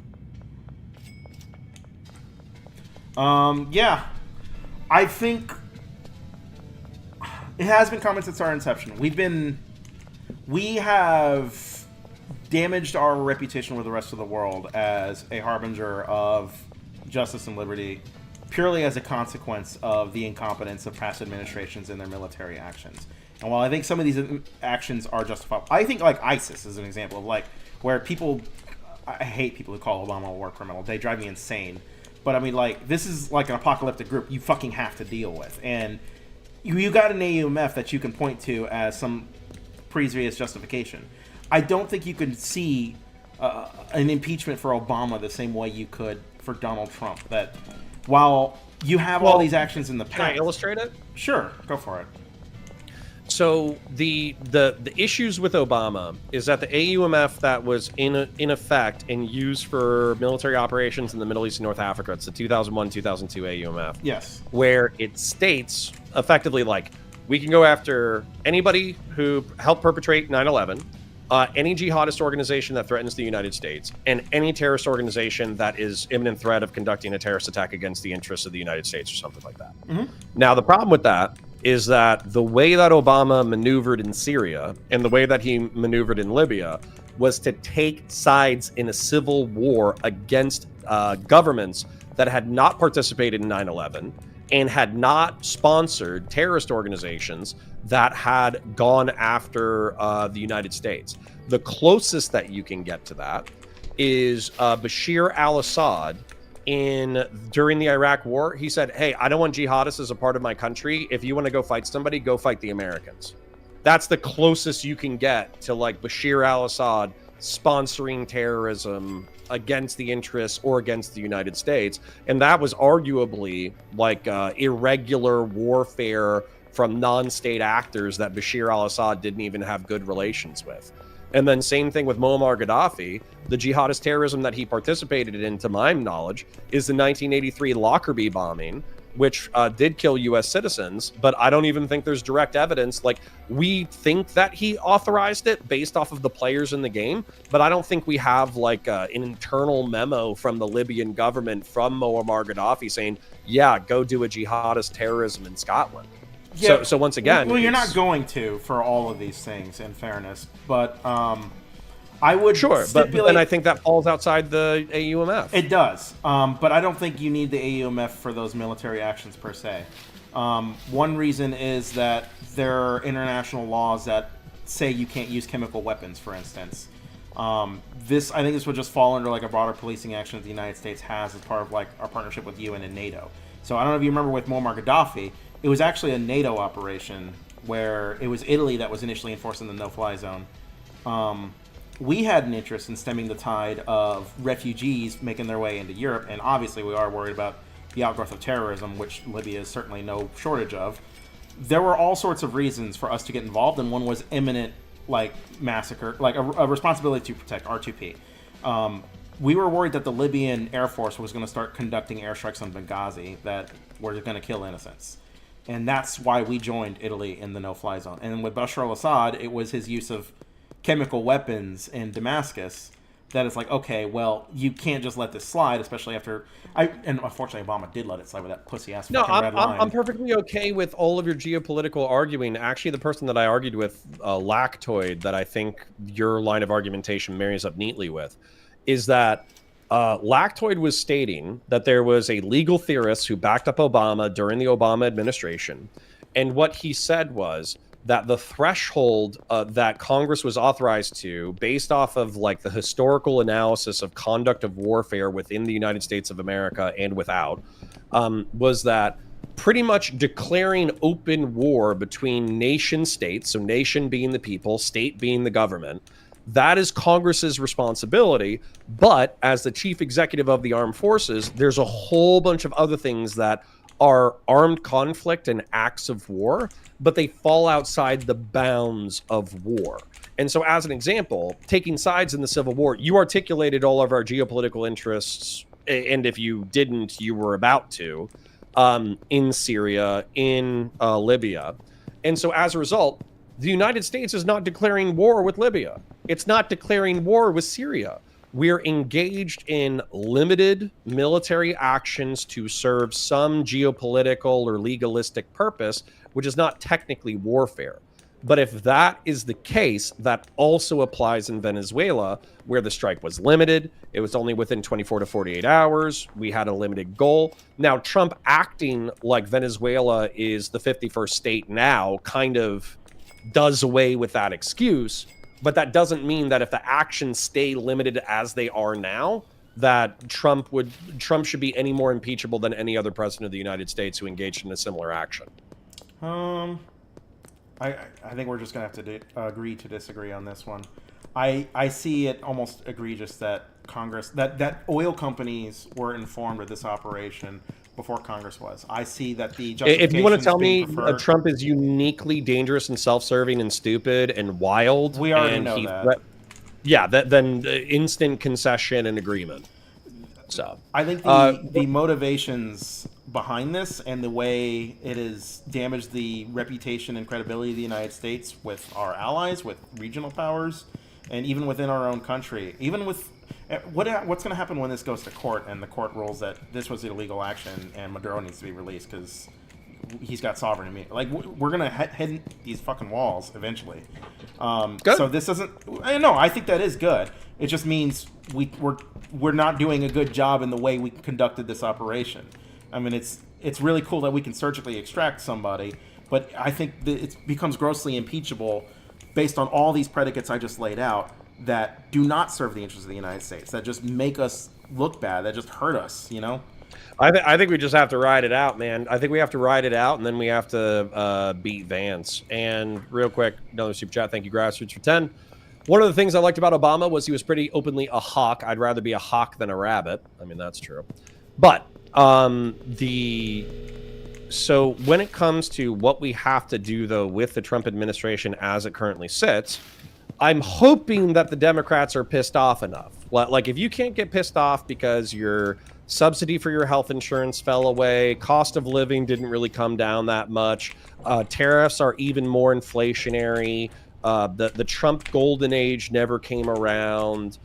Yeah. I think it has been common since our inception. We have damaged our reputation with the rest of the world as a harbinger of justice and liberty, purely as a consequence of the incompetence of past administrations and their military actions. And while I think some of these actions are justifiable, I think like ISIS is an example of like where people, I hate people who call Obama a war criminal. They drive me insane. But I mean, like, this is like an apocalyptic group you fucking have to deal with. And you got an AUMF that you can point to as some previous justification. I don't think you could see an impeachment for Obama the same way you could for Donald Trump. That while you have all these actions in the past... Can I illustrate it? Sure, go for it. So the issues with Obama is that the AUMF that was in effect and used for military operations in the Middle East and North Africa, it's the 2001-2002 AUMF. Yes. Where it states effectively like, we can go after anybody who helped perpetrate 9/11, any jihadist organization that threatens the United States, and any terrorist organization that is imminent threat of conducting a terrorist attack against the interests of the United States or something like that. Mm-hmm. Now, the problem with that is that the way that Obama maneuvered in Syria and the way that he maneuvered in Libya was to take sides in a civil war against governments that had not participated in 9/11 and had not sponsored terrorist organizations that had gone after the United States. The closest that you can get to that is Bashir al-Assad during the Iraq War, he said, "Hey, I don't want jihadists as a part of my country. If you want to go fight somebody, go fight the Americans." That's the closest you can get to like Bashir al-Assad sponsoring terrorism against the interests or against the United States. And that was arguably like irregular warfare from non-state actors that Bashir al-Assad didn't even have good relations with. And then same thing with Muammar Gaddafi. The jihadist terrorism that he participated in, to my knowledge, is the 1983 Lockerbie bombing, which did kill U.S. citizens, but I don't even think there's direct evidence. Like, we think that he authorized it based off of the players in the game, but I don't think we have like an internal memo from the Libyan government from Muammar Gaddafi saying, yeah, go do a jihadist terrorism in Scotland. Yeah. So once again... Well, you're not going to for all of these things, in fairness, but... I would but then I think that falls outside the AUMF. It does, but I don't think you need the AUMF for those military actions per se. One reason is that there are international laws that say you can't use chemical weapons, for instance. I think this would just fall under like a broader policing action that the United States has as part of like our partnership with UN and NATO. So I don't know if you remember with Muammar Gaddafi, it was actually a NATO operation where it was Italy that was initially enforcing the no-fly zone. We had an interest in stemming the tide of refugees making their way into Europe, and obviously we are worried about the outgrowth of terrorism, which Libya is certainly no shortage of. There were all sorts of reasons for us to get involved, and one was imminent, like, massacre, like a responsibility to protect R2P. We were worried that the Libyan Air Force was going to start conducting airstrikes on Benghazi that were going to kill innocents. And that's why we joined Italy in the no-fly zone. And with Bashar al-Assad, it was his use of chemical weapons in Damascus that it's like, okay, well, you can't just let this slide, especially after and unfortunately Obama did let it slide with that pussy ass red line. I'm perfectly okay with all of your geopolitical arguing. Actually, the person that I argued with, Lactoid, that I think your line of argumentation marries up neatly with, is that Lactoid was stating that there was a legal theorist who backed up Obama during the Obama administration, and what he said was that the threshold that Congress was authorized to, based off of like the historical analysis of conduct of warfare within the United States of America and without, was that pretty much declaring open war between nation states, so nation being the people, state being the government, that is Congress's responsibility. But as the chief executive of the armed forces, there's a whole bunch of other things that are armed conflict and acts of war, but they fall outside the bounds of war. And so as an example, taking sides in the Civil War, you articulated all of our geopolitical interests, and if you didn't, you were about to, in Syria, in Libya. And so as a result, the United States is not declaring war with Libya. It's not declaring war with Syria. We're engaged in limited military actions to serve some geopolitical or legalistic purpose, which is not technically warfare. But if that is the case, that also applies in Venezuela, where the strike was limited. It was only within 24 to 48 hours. We had a limited goal. Now, Trump acting like Venezuela is the 51st state now kind of does away with that excuse. But that doesn't mean that if the actions stay limited as they are now, that Trump should be any more impeachable than any other president of the United States who engaged in a similar action. I think we're just gonna have to agree to disagree on this one. I see it almost egregious that Congress, that oil companies were informed of this operation before Congress was. I see that the if you want to tell me Trump is uniquely dangerous and self-serving and stupid and wild, we already know that. Then instant concession and agreement. So I think the motivations behind this and the way it has damaged the reputation and credibility of the United States with our allies, with regional powers, and even within our own country, even with what's going to happen when this goes to court and the court rules that this was illegal action and Maduro needs to be released because he's got sovereign immunity. Like, we're going to hit these fucking walls eventually. So this doesn't... No, I think that is good. It just means we're not doing a good job in the way we conducted this operation. I mean, it's really cool that we can surgically extract somebody, but I think that it becomes grossly impeachable based on all these predicates I just laid out that do not serve the interests of the United States, that just make us look bad. That just hurt us, you know. I think we just have to ride it out, man. I think we have to ride it out, and then we have to beat Vance. And real quick, another super chat. Thank you, Grassroots, for 10. One of the things I liked about Obama was he was pretty openly a hawk. I'd rather be a hawk than a rabbit. I mean, that's true. But so when it comes to what we have to do, though, with the Trump administration as it currently sits, I'm hoping that the Democrats are pissed off enough. Like, if you can't get pissed off because your subsidy for your health insurance fell away, cost of living didn't really come down that much, tariffs are even more inflationary, the Trump golden age never came around,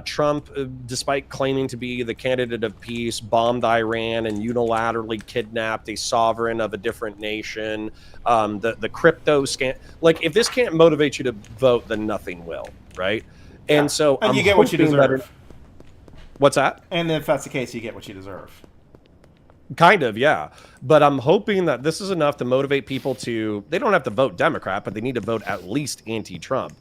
Trump, despite claiming to be the candidate of peace, bombed Iran and unilaterally kidnapped a sovereign of a different nation. The crypto scam. Like, if this can't motivate you to vote, then nothing will, right? Yeah. And so and I'm you get what you deserve. What's that? And if that's the case, you get what you deserve. Kind of, yeah. But I'm hoping that this is enough to motivate people to, they don't have to vote Democrat, but they need to vote at least anti-Trump.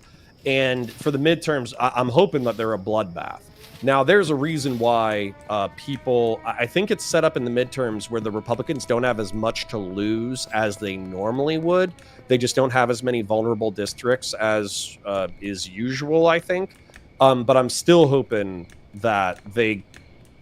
And for the midterms, I'm hoping that they're a bloodbath. Now, there's a reason why I think it's set up in the midterms where the Republicans don't have as much to lose as they normally would. They just don't have as many vulnerable districts as is usual, I think. But I'm still hoping that they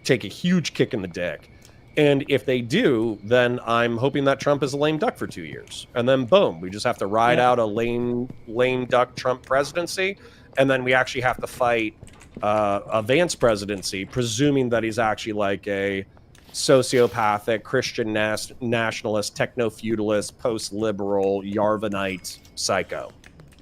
take a huge kick in the dick. And if they do, then I'm hoping that Trump is a lame duck for 2 years. And then boom, we just have to ride out a lame duck Trump presidency. And then we actually have to fight a Vance presidency, presuming that he's actually like a sociopathic, Christian nationalist, techno-feudalist, post-liberal, Yarvanite psycho.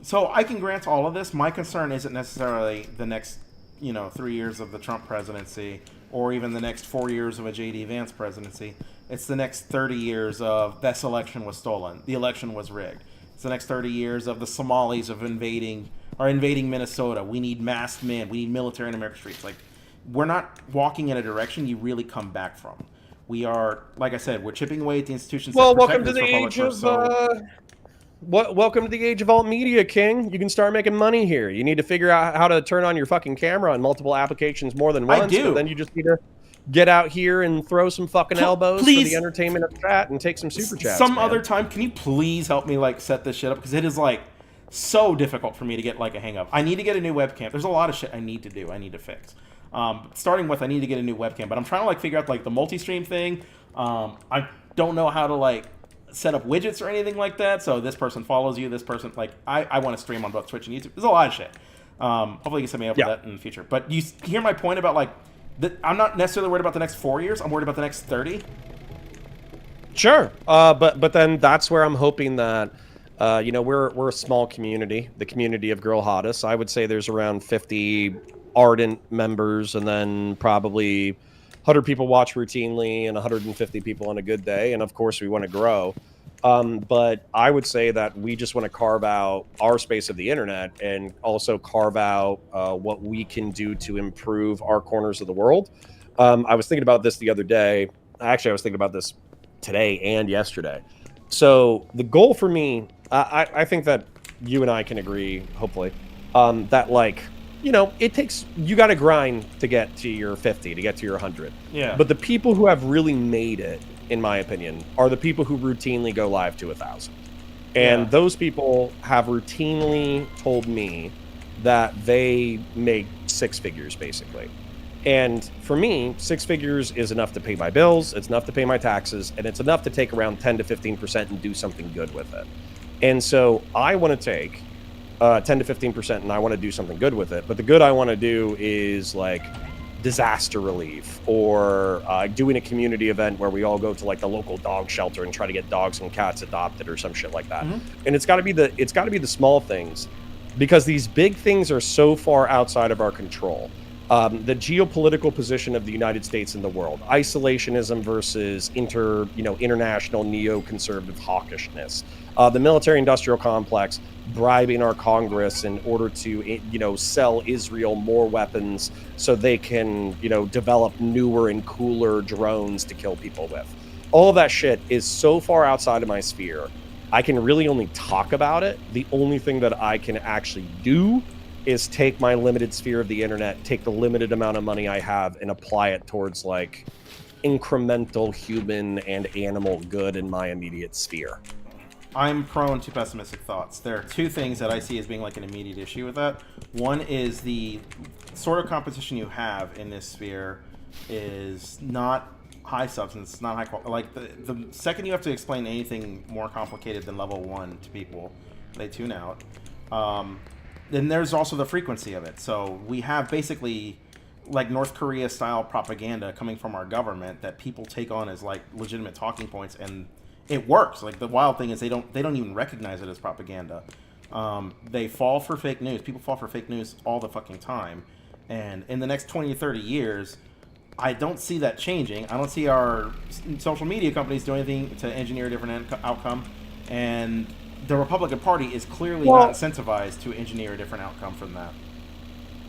So I can grant all of this. My concern isn't necessarily the next, 3 years of the Trump presidency, or even the next 4 years of a J.D. Vance presidency. It's the next 30 years of this election was stolen. The election was rigged. It's the next 30 years of the Somalis invading Minnesota. We need masked men. We need military in American streets. Like, we're not walking in a direction you really come back from. We are, like I said, we're chipping away at the institutions. Well, welcome to the age of... Welcome to the age of alt media, King. You can start making money here. You need to figure out how to turn on your fucking camera on multiple applications more than once. I do. But then you just need to get out here and throw some fucking elbows for the entertainment of chat and take some super chats. Some other time, can you please help me set this shit up? Because it is so difficult for me to get a hang up. I need to get a new webcam. There's a lot of shit I need to do. I need to fix. Starting with, I need to get a new webcam. But I'm trying to figure out the multi-stream thing. I don't know how to set up widgets or anything like that, so this person follows you, this person, I want to stream on both Twitch and YouTube. There's a lot of shit. Hopefully you can set me up with that in the future. But you hear my point about I'm not necessarily worried about the next 4 years, I'm worried about the next 30. Sure, but then that's where I'm hoping that we're a small community, the community of Girl Hottest. I would say there's around 50 ardent members, and then probably 100 people watch routinely and 150 people on a good day. And of course we want to grow. But I would say that we just want to carve out our space of the internet and also carve out what we can do to improve our corners of the world. I was thinking about this the other day. Actually, I was thinking about this today and yesterday. So the goal for me, I think that you and I can agree, hopefully, that it takes, you got to grind to get to your 50, to get to your 100. Yeah. But the people who have really made it, in my opinion, are the people who routinely go live to 1,000. And those people have routinely told me that they make six figures, basically. And for me, six figures is enough to pay my bills, it's enough to pay my taxes, and it's enough to take around 10 to 15% and do something good with it. And so I want to take 10 to 15%, and I want to do something good with it. But the good I want to do is disaster relief, or doing a community event where we all go to the local dog shelter and try to get dogs and cats adopted or some shit like that. Mm-hmm. And it's got to be the small things, because these big things are so far outside of our control. The geopolitical position of the United States in the world, isolationism versus international neoconservative hawkishness, the military-industrial complex bribing our Congress in order to sell Israel more weapons so they can develop newer and cooler drones to kill people with. All of that shit is so far outside of my sphere. I can really only talk about it. The only thing that I can actually do is take my limited sphere of the internet, take the limited amount of money I have, and apply it towards like incremental human and animal good in my immediate sphere. I'm prone to pessimistic thoughts. There are two things that I see as being like an immediate issue with that. One is the sort of competition you have in this sphere is not high substance, not high quality. Like the second you have to explain anything more complicated than level 1 to people, they tune out. Then there's also the frequency of it. So we have basically like North Korea style propaganda coming from our government that people take on as like legitimate talking points, and it works. Like the wild thing is they don't even recognize it as propaganda. They fall for fake news. People fall for fake news all the fucking time. And in the next 20 to 30 years, I don't see that changing. I don't see our social media companies doing anything to engineer a different outcome. And the Republican Party is clearly not incentivized to engineer a different outcome from that.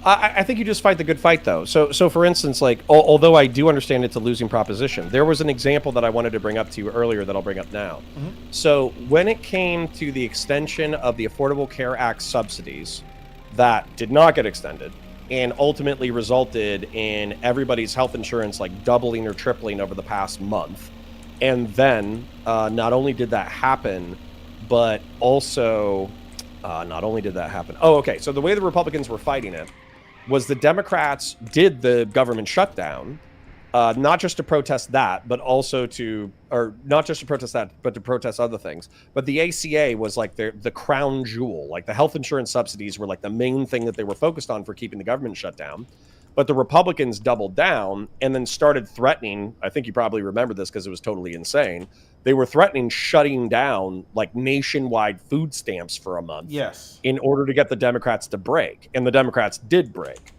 I think you just fight the good fight, though. So for instance, like, although I do understand it's a losing proposition, there was an example that I wanted to bring up to you earlier that I'll bring up now. Mm-hmm. So when it came to the extension of the Affordable Care Act subsidies that did not get extended and ultimately resulted in everybody's health insurance like doubling or tripling over the past month, and then not only did that happen, but also not only did that happen. Oh, okay. So the way the Republicans were fighting it was the Democrats did the government shutdown, not just to protest that, but also to, or not just to protest that, but to protest other things. But the ACA was like the crown jewel. Like the health insurance subsidies were like the main thing that they were focused on for keeping the government shut down. But the Republicans doubled down and then started threatening, I think you probably remember this because it was totally insane. They were threatening shutting down like nationwide food stamps for a month. Yes. In order to get the Democrats to break. And the Democrats did break.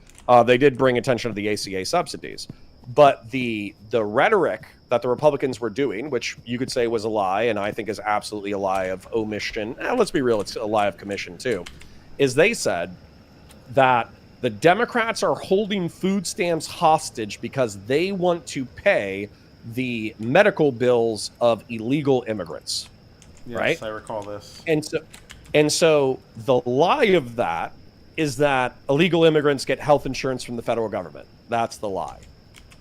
They did bring attention to the ACA subsidies. But the rhetoric that the Republicans were doing, which you could say was a lie, and I think is absolutely a lie of omission. Let's be real, it's a lie of commission too, is they said that the Democrats are holding food stamps hostage because they want to pay the medical bills of illegal immigrants. Yes, right? I recall this. And so the lie of that is that illegal immigrants get health insurance from the federal government. That's the lie.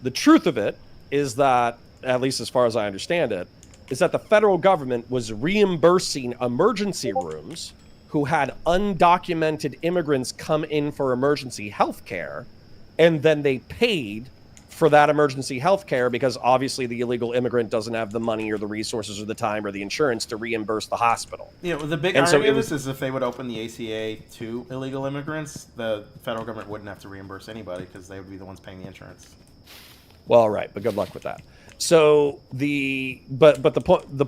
The truth of it is that, at least as far as I understand it, is that the federal government was reimbursing emergency rooms who had undocumented immigrants come in for emergency health care, and then they paid for that emergency health care because obviously the illegal immigrant doesn't have the money or the resources or the time or the insurance to reimburse the hospital. Yeah, well, the big irony of this is if they would open the ACA to illegal immigrants, the federal government wouldn't have to reimburse anybody because they would be the ones paying the insurance. Well, right, but good luck with that. So the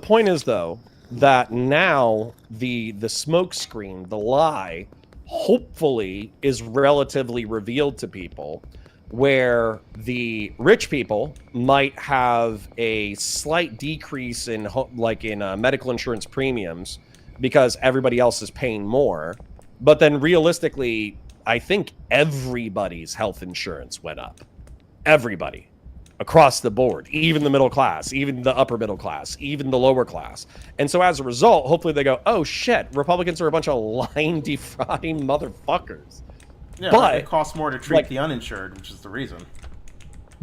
point is though that now the smoke screen, the lie, hopefully is relatively revealed to people, where the rich people might have a slight decrease in medical insurance premiums because everybody else is paying more. But then realistically, I think everybody's health insurance went up. Everybody. Across the board, even the middle class, even the upper middle class, even the lower class. And so as a result, hopefully they go, oh shit, Republicans are a bunch of line defrauding motherfuckers. Yeah, but it costs more to treat the uninsured, which is the reason.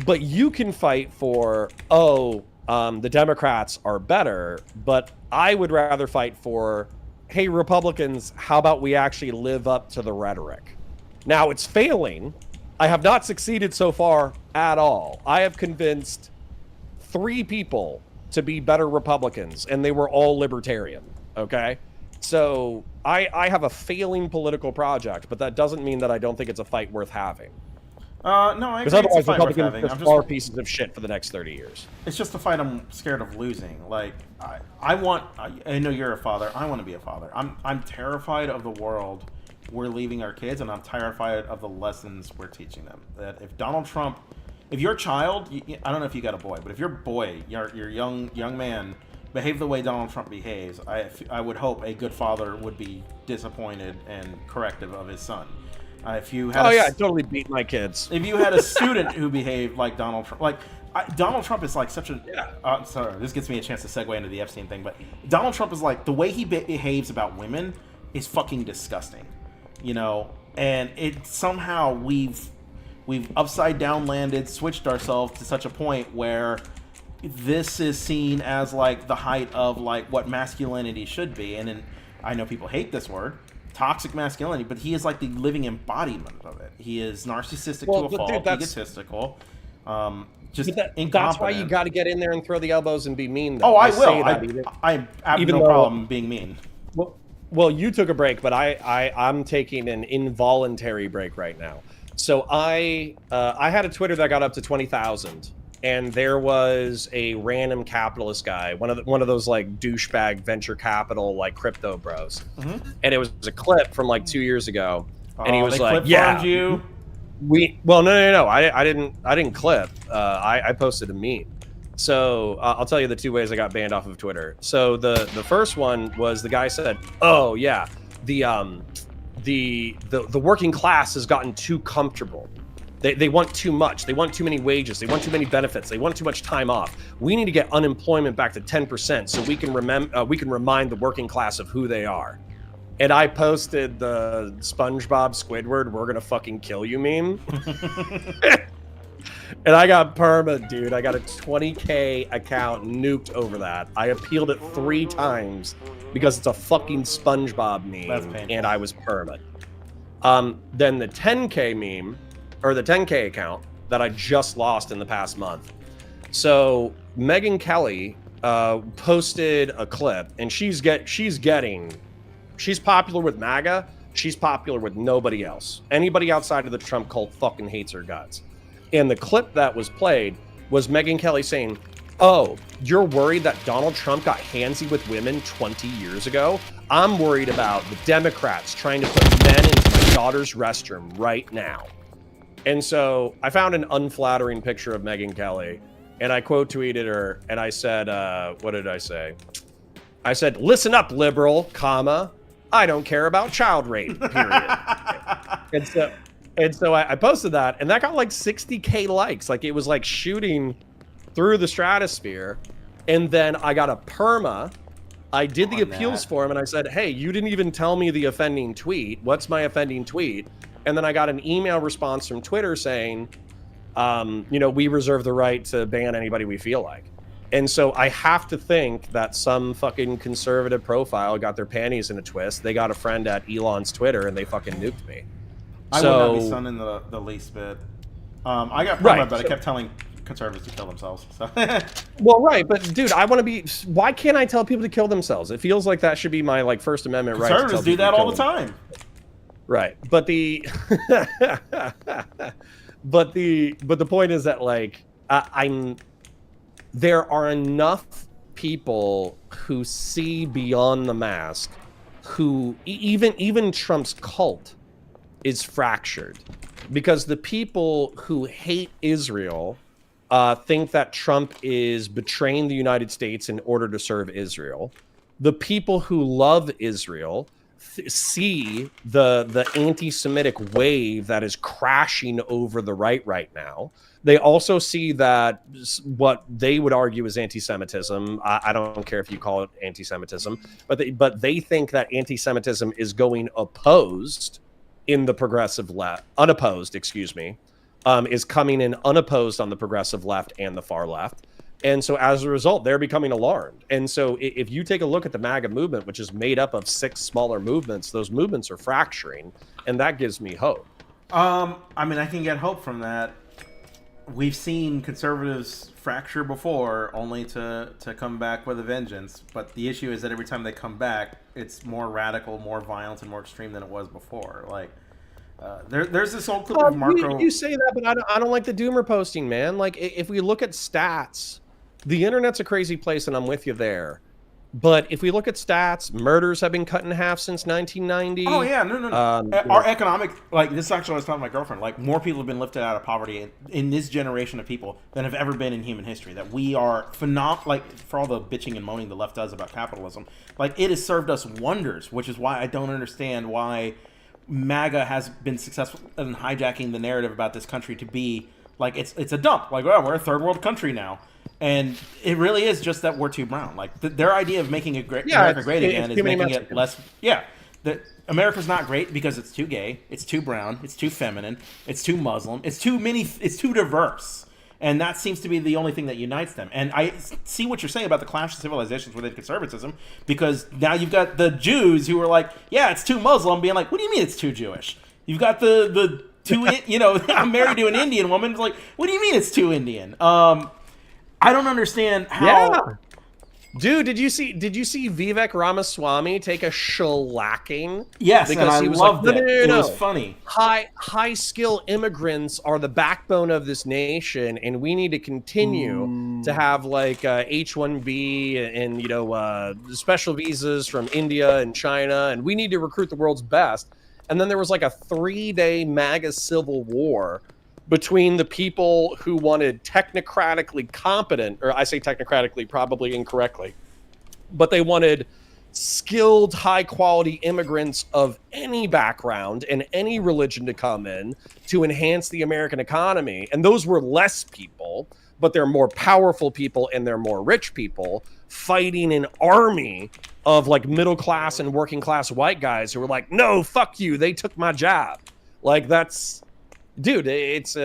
But you can fight for, the Democrats are better, but I would rather fight for, hey, Republicans, how about we actually live up to the rhetoric? Now, it's failing. I have not succeeded so far at all. I have convinced 3 people to be better Republicans, and they were all libertarian, okay? So I have a failing political project, but that doesn't mean that I don't think it's a fight worth having. No, I agree. Because otherwise, it's a fight worth Republicans having. just are pieces of shit for the next 30 years. It's just a fight I'm scared of losing. Like, I know you're a father. I want to be a father. I'm terrified of the world we're leaving our kids, and I'm terrified of the lessons we're teaching them. That if Donald Trump, if your child, I don't know if you got a boy, but if your boy, your young man, behave the way Donald Trump behaves, I would hope a good father would be disappointed and corrective of his son. If you had I totally beat my kids. If you had a student who behaved like Donald Trump, Donald Trump is like such a. Sorry, this gets me a chance to segue into the Epstein thing, but Donald Trump is like, the way he behaves about women is fucking disgusting. You know, and it somehow we've upside down landed, switched ourselves to such a point where this is seen as like the height of like what masculinity should be. And I know people hate this word, toxic masculinity, but he is like the living embodiment of it. He is narcissistic to a fault, dude, egotistical, incompetent. That's why you got to get in there and throw the elbows and be mean, though. Oh, I will. I have no problem being mean. Well, you took a break, but I'm taking an involuntary break right now. So I had a Twitter that got up to 20,000, and there was a random capitalist guy, one of those like douchebag venture capital like crypto bros, and it was a clip from like 2 years ago, and he was like, "Yeah, no, I didn't clip. I posted a meme." So I'll tell you the two ways I got banned off of Twitter. So the first one was the guy said, "Oh yeah, the working class has gotten too comfortable. They want too much. They want too many wages. They want too many benefits. They want too much time off. We need to get unemployment back to 10% so we can remind the working class of who they are." And I posted the SpongeBob Squidward "we're gonna fucking kill you" meme. And I got perma, dude. I got a 20K account nuked over that. I appealed it 3 times because it's a fucking SpongeBob meme, and I was perma. Then the 10K meme, or the 10K account that I just lost in the past month. So Megyn Kelly posted a clip, and she's popular with MAGA. She's popular with nobody else. Anybody outside of the Trump cult fucking hates her guts. And the clip that was played was Megyn Kelly saying, "Oh, you're worried that Donald Trump got handsy with women 20 years ago? I'm worried about the Democrats trying to put men into my daughter's restroom right now." And so I found an unflattering picture of Megyn Kelly, and I quote tweeted her, and I said, what did I say? I said, "Listen up, liberal, comma, I don't care about child rape, period." And so I posted that, and that got like 60K likes. Like, it was like shooting through the stratosphere. And then I got a perma. I did the appeals form, and I said, "Hey, you didn't even tell me the offending tweet. What's my offending tweet?" And then I got an email response from Twitter saying, "We reserve the right to ban anybody we feel like." And so I have to think that some fucking conservative profile got their panties in a twist. They got a friend at Elon's Twitter, and they fucking nuked me. I would not be sunning the least bit. I got perma, but I kept telling conservatives to kill themselves. So. Well, right, but dude, I want to be. Why can't I tell people to kill themselves? It feels like that should be my like First Amendment right. Conservatives do that all the time. Right, but the but the point is that like there are enough people who see beyond the mask, who even Trump's cult is fractured, because the people who hate Israel think that Trump is betraying the United States in order to serve Israel. The people who love Israel see the anti-Semitic wave that is crashing over the right now. They also see that what they would argue is anti-Semitism. I don't care if you call it anti-Semitism, but they think that anti-Semitism is going opposed in the progressive left, unopposed, is coming in unopposed on the progressive left and the far left. And so as a result, they're becoming alarmed. And so if you take a look at the MAGA movement, which is made up of 6 smaller movements, those movements are fracturing, and that gives me hope. I mean, I can get hope from that. We've seen conservatives fracture before, only to come back with a vengeance. But the issue is that every time they come back, it's more radical, more violent, and more extreme than it was before. Like, there's this old clip of Marco. You say that, but I don't like the doomer posting, man. Like, if we look at stats, the internet's a crazy place, and I'm with you there. But if we look at stats, murders have been cut in half since 1990. Oh, yeah, no. Our economic, like, this is actually what I was telling my girlfriend, like, more people have been lifted out of poverty in this generation of people than have ever been in human history. That we are like, for all the bitching and moaning the left does about capitalism, like, it has served us wonders, which is why I don't understand why MAGA has been successful in hijacking the narrative about this country to be, like, it's a dump. Like, well, we're a third world country now. And it really is just that we're too brown. Like, their idea of making America great again is making it less. Yeah, that America's not great because it's too gay, it's too brown, it's too feminine, it's too Muslim, it's too diverse. And that seems to be the only thing that unites them. And I see what you're saying about the clash of civilizations within conservatism, because now you've got the Jews who are like, yeah, it's too Muslim, being like, what do you mean it's too Jewish? You've got the too, I'm married to an Indian woman. It's like, what do you mean it's too Indian? I don't understand how. Yeah. Dude, did you see Vivek Ramaswamy take a shellacking? Yes, because and I loved it. It was funny. High skill immigrants are the backbone of this nation, and we need to continue to have like H-1B and special visas from India and China, and we need to recruit the world's best. And then there was like a 3-day MAGA civil war between the people who wanted technocratically competent, or I say technocratically probably incorrectly, but they wanted skilled, high-quality immigrants of any background and any religion to come in to enhance the American economy. And those were less people, but they're more powerful people and they're more rich people fighting an army of like middle-class and working-class white guys who were like, no, fuck you, they took my job. Like, that's... Dude, there's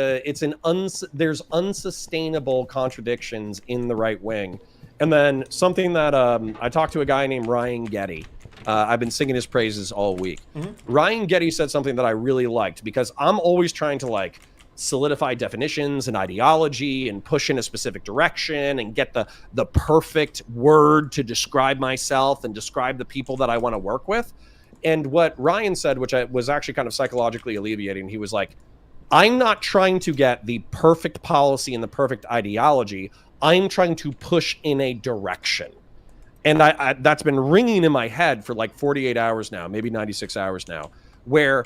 unsustainable contradictions in the right wing. And then something that I talked to a guy named Ryan Getty. I've been singing his praises all week. Mm-hmm. Ryan Getty said something that I really liked, because I'm always trying to like solidify definitions and ideology and push in a specific direction and get the perfect word to describe myself and describe the people that I want to work with. And what Ryan said, which was actually kind of psychologically alleviating, he was like, I'm not trying to get the perfect policy and the perfect ideology. I'm trying to push in a direction. And I that's been ringing in my head for like 48 hours now, maybe 96 hours now, where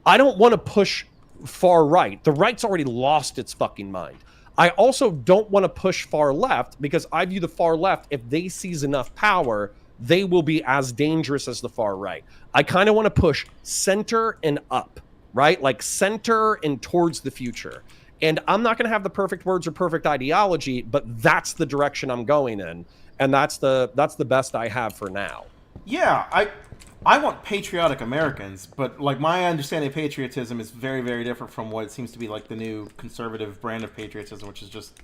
I don't want to push far right. The right's already lost its fucking mind. I also don't want to push far left, because I view the far left, if they seize enough power, they will be as dangerous as the far right. I kind of want to push center and up. Right? Like center and towards the future. And I'm not going to have the perfect words or perfect ideology, but that's the direction I'm going in. And that's the best I have for now. Yeah, I want patriotic Americans, but like my understanding of patriotism is very, very different from what it seems to be like the new conservative brand of patriotism, which is just,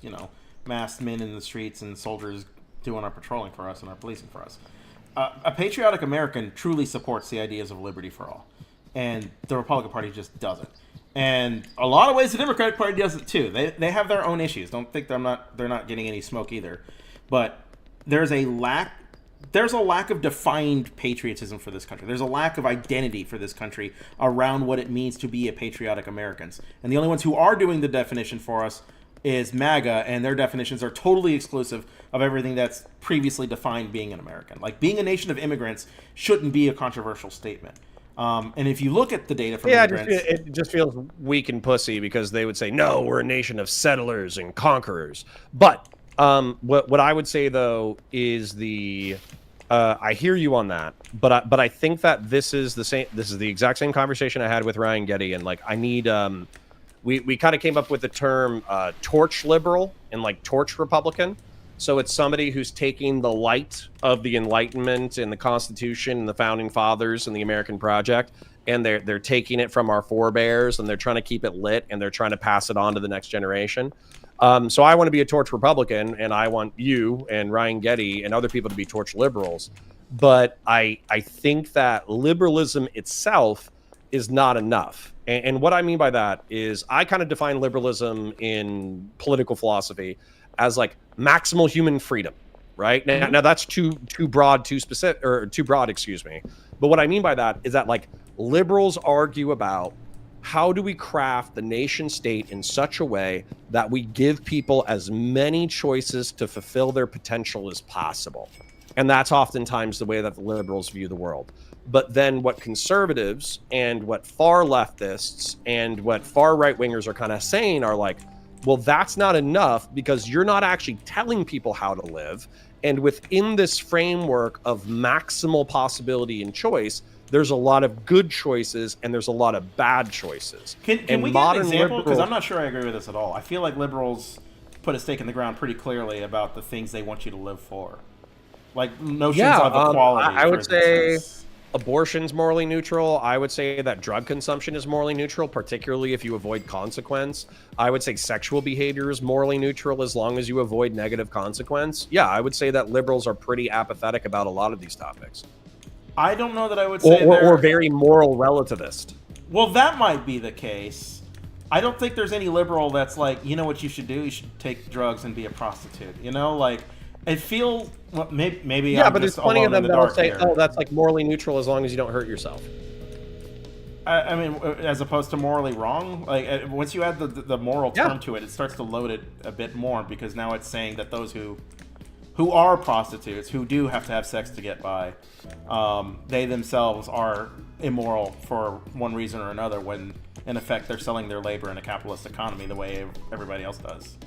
masked men in the streets and soldiers doing our patrolling for us and our policing for us. A patriotic American truly supports the ideas of liberty for all. And the Republican Party just doesn't. And a lot of ways the Democratic Party does it too. They have their own issues. Don't think they're not getting any smoke either. But there's a lack of defined patriotism for this country. There's a lack of identity for this country around what it means to be a patriotic Americans. And the only ones who are doing the definition for us is MAGA, and their definitions are totally exclusive of everything that's previously defined being an American. Like, being a nation of immigrants shouldn't be a controversial statement. And if you look at the data from immigrants... it just feels weak and pussy, because they would say, no, we're a nation of settlers and conquerors. But what I would say, though, is I hear you on that, but I think that this is the exact same conversation I had with Ryan Getty, and like I need we kind of came up with the term torch liberal and like torch Republican. So it's somebody who's taking the light of the Enlightenment and the Constitution and the Founding Fathers and the American Project, and they're taking it from our forebears, and they're trying to keep it lit, and they're trying to pass it on to the next generation. So I want to be a torch Republican, and I want you and Ryan Getty and other people to be torch liberals. But I think that liberalism itself is not enough. And what I mean by that is I kind of define liberalism in political philosophy as like maximal human freedom, right? Now that's too broad, too specific, or too broad, excuse me. But what I mean by that is that like liberals argue about how do we craft the nation state in such a way that we give people as many choices to fulfill their potential as possible. And that's oftentimes the way that the liberals view the world. But then what conservatives and what far leftists and what far right wingers are kind of saying are like, well, that's not enough, because you're not actually telling people how to live. And within this framework of maximal possibility and choice, there's a lot of good choices and there's a lot of bad choices. Can we get an example? Because I'm not sure I agree with this at all. I feel like liberals put a stake in the ground pretty clearly about the things they want you to live for. Like notions of equality. I would say abortion's morally neutral. I would say that drug consumption is morally neutral, particularly if you avoid consequence. I would say sexual behavior is morally neutral as long as you avoid negative consequence. Yeah, I would say that liberals are pretty apathetic about a lot of these topics. I don't know that I would say or very moral relativist. Well, that might be the case. I don't think there's any liberal that's like, you know what you should do? You should take drugs and be a prostitute. You know, like, it feels... Well, maybe yeah, I'm but just there's plenty of them that'll say, here. oh, that's like morally neutral as long as you don't hurt yourself. I mean, as opposed to morally wrong, like once you add the moral term to it, it starts to load it a bit more, because now it's saying that those who are prostitutes, who do have to have sex to get by, they themselves are immoral for one reason or another, when in effect they're selling their labor in a capitalist economy the way everybody else does.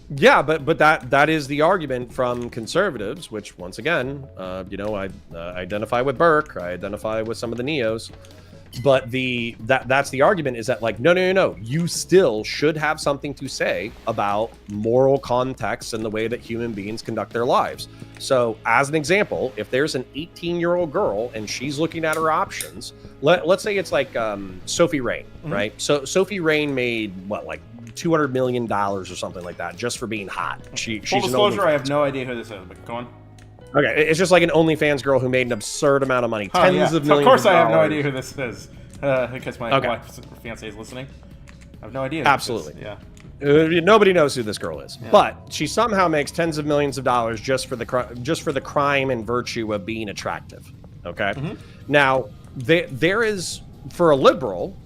Yeah, but that is the argument from conservatives, which once again, you know, I identify with Burke, I identify with some of the neos, but that's the argument, is that like, no, you still should have something to say about moral context and the way that human beings conduct their lives. So as an example, if there's an 18-year-old girl and she's looking at her options, let's say it's like Sophie Rain, right? So Sophie Rain made what, like $200 million or something like that just for being hot. She's full disclosure, I have no idea who this is, but go on. Okay, it's just like an OnlyFans girl who made an absurd amount of money, tens of millions. Of course, I have no idea who this is, because my wife's fiance is listening. I have no idea. Absolutely, yeah. Nobody knows who this girl is, yeah. But she somehow makes tens of millions of dollars just for the crime and virtue of being attractive. Okay, now there is, for a liberal,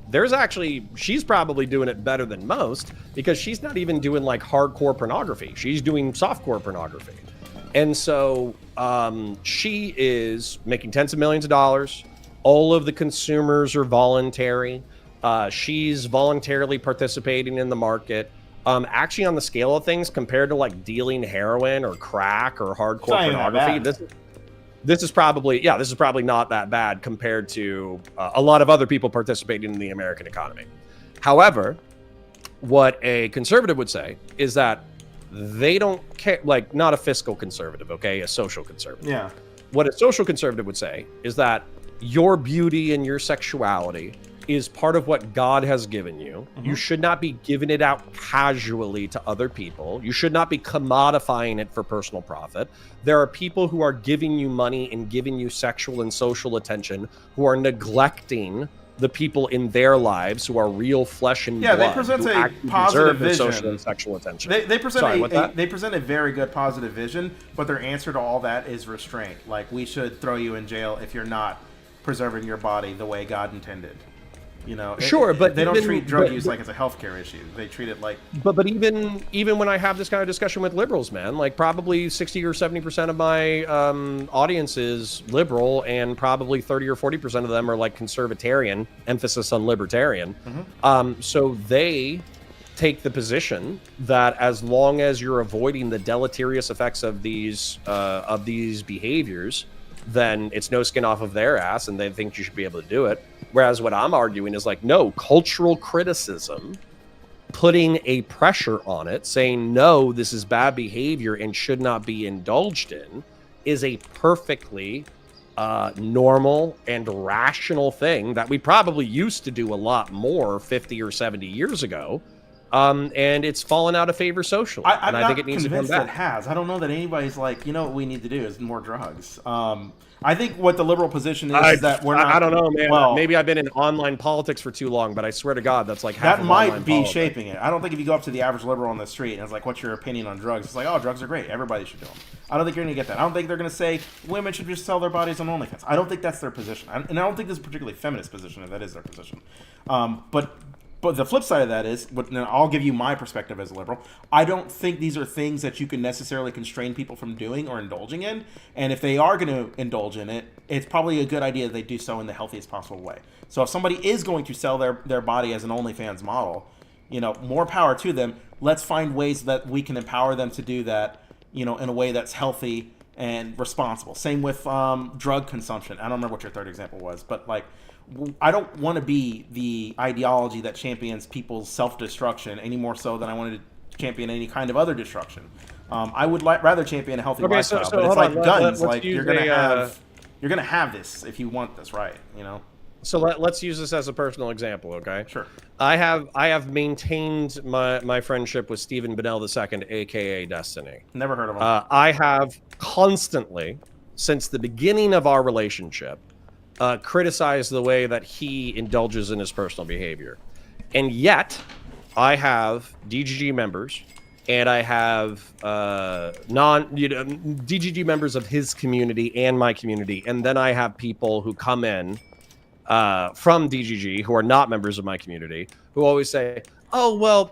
there's actually, she's probably doing it better than most, because she's not even doing like hardcore pornography. She's doing softcore pornography. And so she is making tens of millions of dollars. All of the consumers are voluntary. She's voluntarily participating in the market. Actually, on the scale of things, compared to like dealing heroin or crack or hardcore pornography, this is probably not that bad compared to a lot of other people participating in the American economy. However, what a conservative would say is that they don't care, like not a fiscal conservative, okay, a social conservative. Yeah. What a social conservative would say is that your beauty and your sexuality is part of what God has given you. You should not be giving it out casually to other people. You should not be commodifying it for personal profit. There are people who are giving you money and giving you sexual and social attention who are neglecting the people in their lives who are real flesh and blood. Yeah, they present a positive vision. Social and sexual attention. They present a very good positive vision, but their answer to all that is restraint. Like, we should throw you in jail if you're not preserving your body the way God intended. You know, but they don't treat drug use like it's a healthcare issue. They treat it like. But even when I have this kind of discussion with liberals, man, like probably 60 or 70% of my audience is liberal, and probably 30 or 40% of them are like conservatarian, emphasis on libertarian. So they take the position that as long as you're avoiding the deleterious effects of these behaviors, then it's no skin off of their ass, and they think you should be able to do it. Whereas what I'm arguing is like, no, cultural criticism, putting a pressure on it, saying, no, this is bad behavior and should not be indulged in, is a perfectly normal and rational thing that we probably used to do a lot more 50 or 70 years ago. And it's fallen out of favor socially. I think it needs to come back. It has. I don't know that anybody's like, you know what we need to do is more drugs. I think what the liberal position is that we're not. I don't know, man. Well, maybe I've been in online politics for too long, but I swear to God, that's like half that might be politics. Shaping it. I don't think if you go up to the average liberal on the street and it's like, what's your opinion on drugs? It's like, oh, drugs are great. Everybody should do them. I don't think you're going to get that. I don't think they're going to say women should just sell their bodies on OnlyFans. I don't think that's their position. And I don't think this is a particularly feminist position if that is their position. But the flip side of that is, I'll give you my perspective as a liberal. I don't think these are things that you can necessarily constrain people from doing or indulging in. And if they are going to indulge in it, it's probably a good idea that they do so in the healthiest possible way. So if somebody is going to sell their body as an OnlyFans model, you know, more power to them. Let's find ways that we can empower them to do that, you know, in a way that's healthy and responsible. Same with drug consumption. I don't remember what your third example was, but like, I don't want to be the ideology that champions people's self-destruction any more so than I wanted to champion any kind of other destruction. I would rather champion a healthy lifestyle, but it's like guns. Like, you're going to have You're gonna have this if you want this, right? You know. So let's use this as a personal example, okay? Sure. I have maintained my friendship with Stephen Bennell II, aka Destiny. Never heard of him. I have constantly, since the beginning of our relationship, criticized the way that he indulges in his personal behavior. And yet, I have DGG members, and I have DGG members of his community and my community, and then I have people who come in from DGG who are not members of my community who always say, "Oh, well,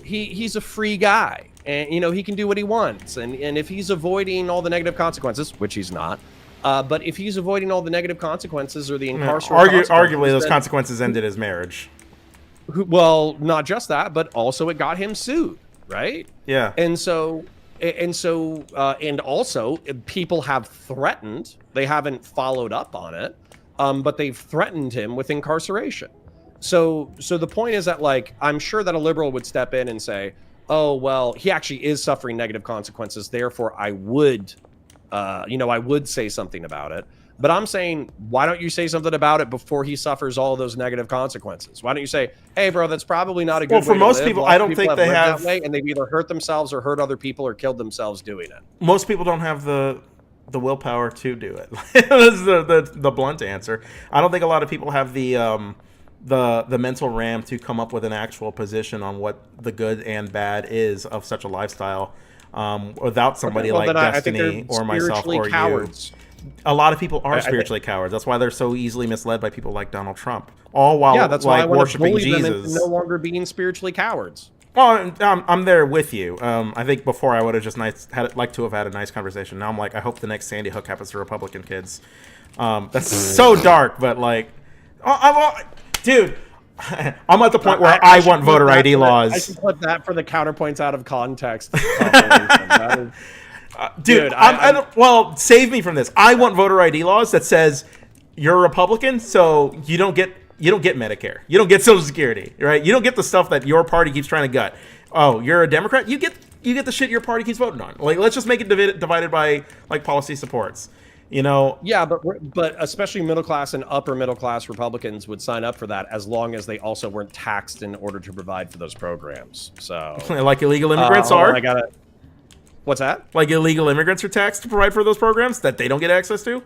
he's a free guy, and he can do what he wants, and if he's avoiding all the negative consequences, which he's not." But if he's avoiding all the negative consequences or the incarceration, arguably those consequences ended his marriage. Well, not just that, but also it got him sued, right? Yeah. And also people have threatened. They haven't followed up on it, but they've threatened him with incarceration. So the point is that, like, I'm sure that a liberal would step in and say, "Oh, well, he actually is suffering negative consequences. Therefore, I would say something about it." But I'm saying, why don't you say something about it before he suffers all of those negative consequences? Why don't you say, "Hey, bro, that's probably not a good way to live." Well, for most people, I don't think they have that way, and they've either hurt themselves or hurt other people or killed themselves doing it. Most people don't have the willpower to do it. That's the blunt answer. I don't think a lot of people have the mental RAM to come up with an actual position on what the good and bad is of such a lifestyle, without somebody like Destiny or myself or cowards. you. A lot of people are spiritually cowards. That's why they're so easily misled by people like Donald Trump. All while that's why I want to worshiping bully them Jesus. into no longer being spiritually cowards. Well, I'm there with you. I think before I would have just like to have had a nice conversation. Now I'm like, I hope the next Sandy Hook happens to Republican kids. That's so dark, but like, dude, I'm at the point where I want voter ID laws. I should put that for the counterpoints out of context. That is, dude, well, save me from this. I want voter ID laws that says you're a Republican, so you don't get Medicare, you don't get Social Security, right? You don't get the stuff that your party keeps trying to gut. Oh, you're a Democrat, you get the shit your party keeps voting on. Like, let's just make it divided by like policy supports. Yeah, but especially middle class and upper middle class Republicans would sign up for that as long as they also weren't taxed in order to provide for those programs. So, like illegal immigrants are. What's that? Like illegal immigrants are taxed to provide for those programs that they don't get access to?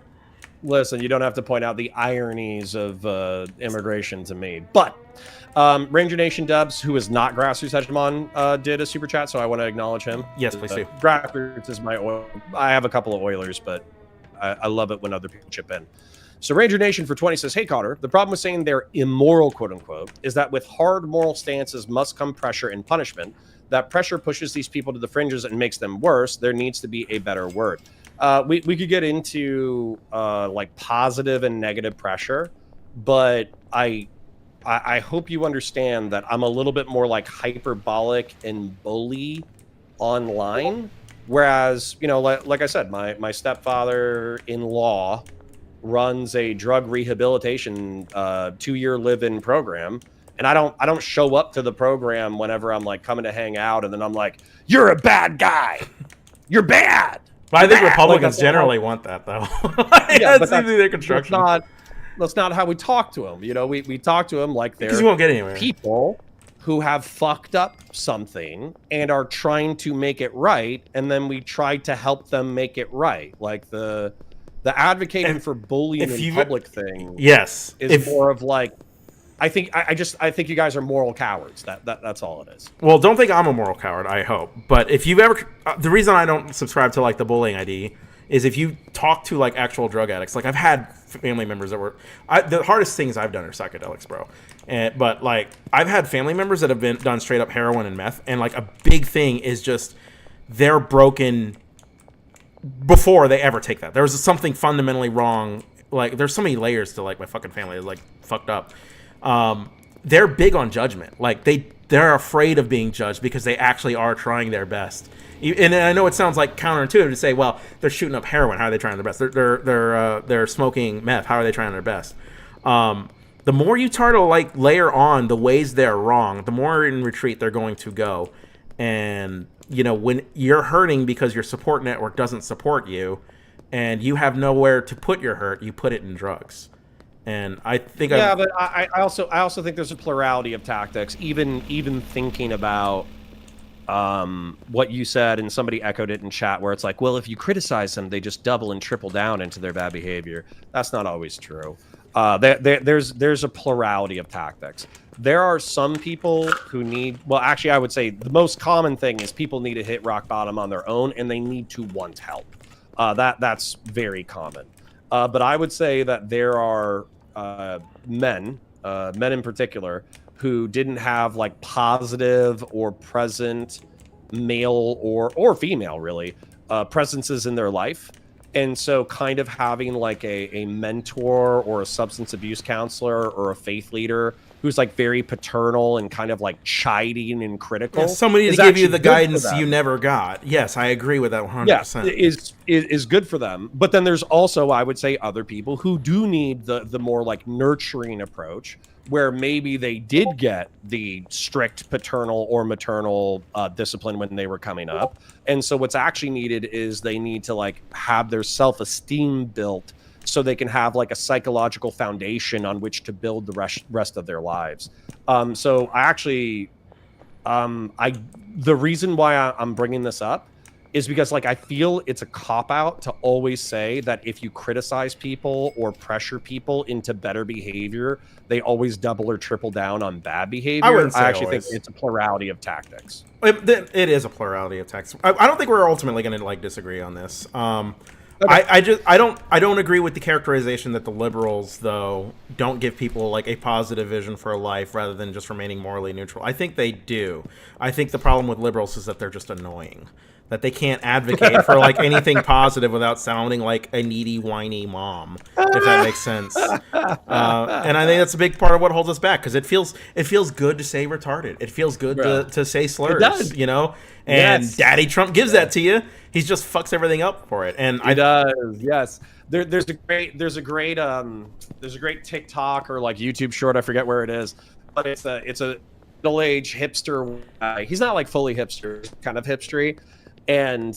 Listen, you don't have to point out the ironies of immigration to me. But Ranger Nation Dubs, who is not Grassroots Hegemon, did a super chat, so I want to acknowledge him. Yes, please do. Grassroots is my oil. I have a couple of Oilers, but I love it when other people chip in. So Ranger Nation for 20 says, "Hey, Connor, the problem with saying they're immoral, quote unquote, is that with hard moral stances must come pressure and punishment. That pressure pushes these people to the fringes and makes them worse. There needs to be a better word." We could get into like positive and negative pressure, but I hope you understand that I'm a little bit more like hyperbolic and bully online. Whereas, like I said, my stepfather-in-law runs a drug rehabilitation 2-year live-in program. And I don't show up to the program whenever I'm like coming to hang out, and then I'm like, "You're a bad guy. You're bad." But I think Republicans generally want that, though. Yeah, that seems to be their construction. That's not how we talk to them. We talk to them like they're because you won't get anywhere. People who have fucked up something and are trying to make it right, and then we try to help them make it right. Like the advocating for bullying in public thing. Yes, is more of like. I think you guys are moral cowards. That's all it is. Well, don't think I'm a moral coward. I hope, but if you've ever, the reason I don't subscribe to like the bullying ID is if you talk to like actual drug addicts. Like I've had family members that were the hardest things I've done are psychedelics, bro. But like I've had family members that have done straight up heroin and meth, and like a big thing is just they're broken before they ever take that. There was something fundamentally wrong. Like there's so many layers to like my fucking family. It's like fucked up. They're big on judgment. Like they're afraid of being judged because they actually are trying their best. And I know it sounds like counterintuitive to say, well, they're shooting up heroin. How are they trying their best? They're smoking meth. How are they trying their best? The more you try to like layer on the ways they're wrong, the more in retreat they're going to go. And when you're hurting because your support network doesn't support you, and you have nowhere to put your hurt, you put it in drugs. And I think but I also think there's a plurality of tactics. Even thinking about what you said, and somebody echoed it in chat, where it's like, well, if you criticize them, they just double and triple down into their bad behavior. That's not always true. There's a plurality of tactics. There are some people who need, well, actually, I would say the most common thing is people need to hit rock bottom on their own, and they need to want help. That's very common. But I would say that there are men in particular, who didn't have like positive or present male or female, really, presences in their life. And so kind of having like a mentor or a substance abuse counselor or a faith leader who's like very paternal and kind of like chiding and critical. Yeah, somebody to give you the guidance you never got. Yes, I agree with that 100%. Yeah, is good for them. But then there's also, I would say, other people who do need the more like nurturing approach, where maybe they did get the strict paternal or maternal discipline when they were coming up. And so what's actually needed is they need to like have their self-esteem built so they can have like a psychological foundation on which to build the rest of their lives. So I actually, the reason why I'm bringing this up is because like I feel it's a cop-out to always say that if you criticize people or pressure people into better behavior, they always double or triple down on bad behavior. I actually think it's a plurality of tactics. It is a plurality of tactics. I don't think we're ultimately going to like disagree on this. Okay. I don't agree with the characterization that the liberals, though, don't give people like a positive vision for life rather than just remaining morally neutral. I think they do. I think the problem with liberals is that they're just annoying. That they can't advocate for like anything positive without sounding like a needy, whiny mom, if that makes sense. And I think that's a big part of what holds us back, because it feels good to say retarded. It feels good to say slurs, you know. And yes. Daddy Trump gives that to you. He just fucks everything up for it. And he does. Yes. There's a great TikTok or like YouTube short. I forget where it is, but it's a middle-aged hipster. He's not like fully hipster, kind of hipstery. And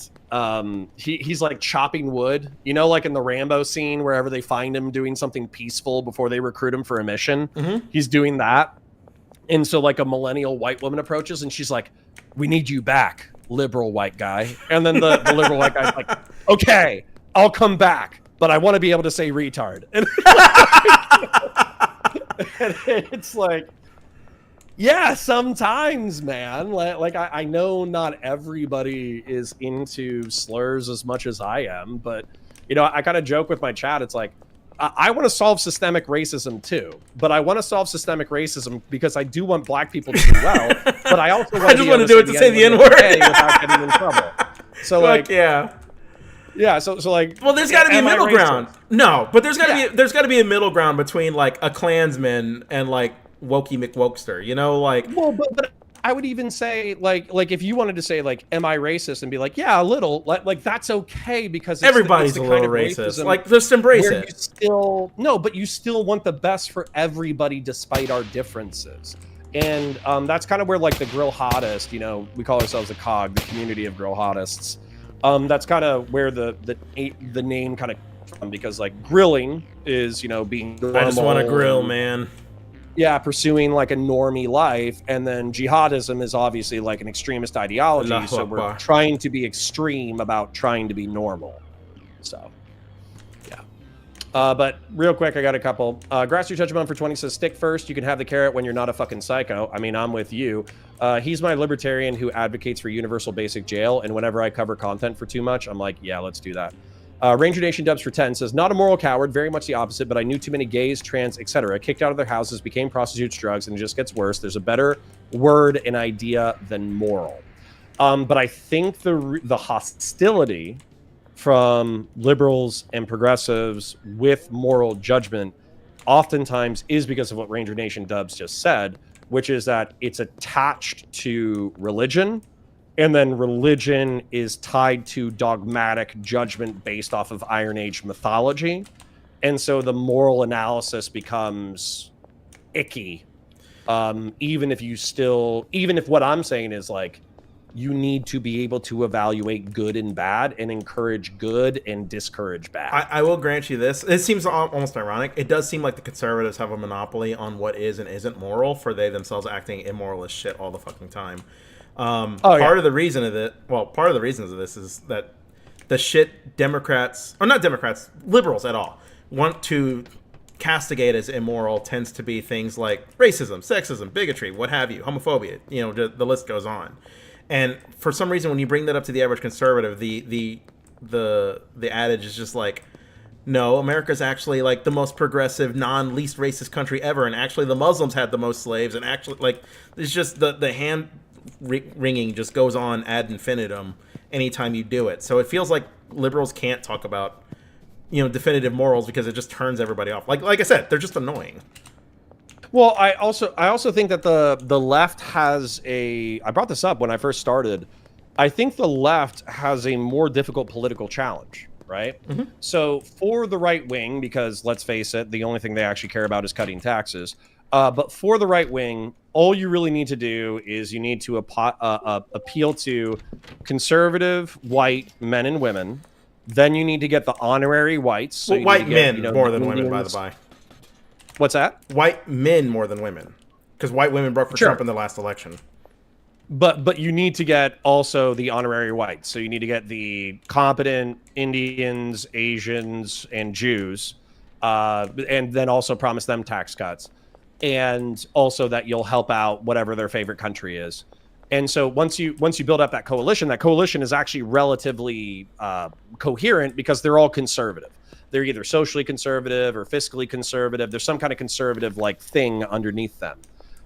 he's like chopping wood, you know, like in the Rambo scene, wherever they find him doing something peaceful before they recruit him for a mission. Mm-hmm. He's doing that. And so like a millennial white woman approaches and she's like, "We need you back, liberal white guy." And then the liberal white guy's like, "Okay, I'll come back, but I want to be able to say retard." And it's like, yeah, sometimes, man. Like I know not everybody is into slurs as much as I am, but you know, I kind of joke with my chat. It's like I want to solve systemic racism too, but I want to solve systemic racism because I do want black people to do well, but I also want to do it to say the N-word without getting in trouble. So like yeah. So like, well, there's got to be a middle ground. No, but there's got to be a middle ground between like a Klansman and like wokey McWokester, you know, like. Well, but I would even say like if you wanted to say like, am I racist, and be like, yeah, a little, like that's okay, because everybody's a little racist. Like, just embrace it. But you still want the best for everybody despite our differences. And that's kind of where like the grill hottest, you know, we call ourselves the COG, the community of grill hottists. That's kind of where the name kind of comes from, because like grilling is, you know, being normal. I just want to grill, man. Yeah, pursuing like a normie life. And then jihadism is obviously like an extremist ideology. So we're trying to be extreme about trying to be normal. So, yeah. But real quick, I got a couple. Grassroots Judgment for 20 says, stick first. You can have the carrot when you're not a fucking psycho. I mean, I'm with you. He's my libertarian who advocates for universal basic jail. And whenever I cover content for too much, I'm like, yeah, let's do that. Ranger Nation Dubs for 10 says, not a moral coward, very much the opposite, but I knew too many gays, trans, etc. kicked out of their houses, became prostitutes, drugs, and it just gets worse. There's a better word and idea than moral. But I think the hostility from liberals and progressives with moral judgment oftentimes is because of what Ranger Nation Dubs just said, which is that it's attached to religion. And then religion is tied to dogmatic judgment based off of Iron Age mythology. And so the moral analysis becomes icky. Even if what I'm saying is like, you need to be able to evaluate good and bad and encourage good and discourage bad. I will grant you this. It seems almost ironic. It does seem like the conservatives have a monopoly on what is and isn't moral, for they themselves acting immoral as shit all the fucking time. Part of the reason of it, part of the reasons of this is that the shit Democrats, or not Democrats, liberals at all, want to castigate as immoral tends to be things like racism, sexism, bigotry, what have you, homophobia. The list goes on. And for some reason, when you bring that up to the average conservative, the adage is just like, no, America's actually like the most progressive, least racist country ever, and actually the Muslims had the most slaves, and actually like it's just the hand wringing just goes on ad infinitum anytime you do it. So it feels like liberals can't talk about definitive morals because it just turns everybody off. Like I said, they're just annoying. Well, I also think that the left has I brought this up when I first started. I think the left has a more difficult political challenge, right? Mm-hmm. So for the right wing, because let's face it, the only thing they actually care about is cutting taxes. But for the right wing, all you really need to do is you need to appeal to conservative white men and women. Then you need to get the honorary whites. So white men more than women, by the by. What's that? White men more than women, because white women broke for Trump in the last election. But you need to get also the honorary whites. So you need to get the competent Indians, Asians, and Jews, and then also promise them tax cuts, and also that you'll help out whatever their favorite country is. And so once you build up that coalition is actually relatively coherent because they're all conservative. They're either socially conservative or fiscally conservative. There's some kind of conservative like thing underneath them.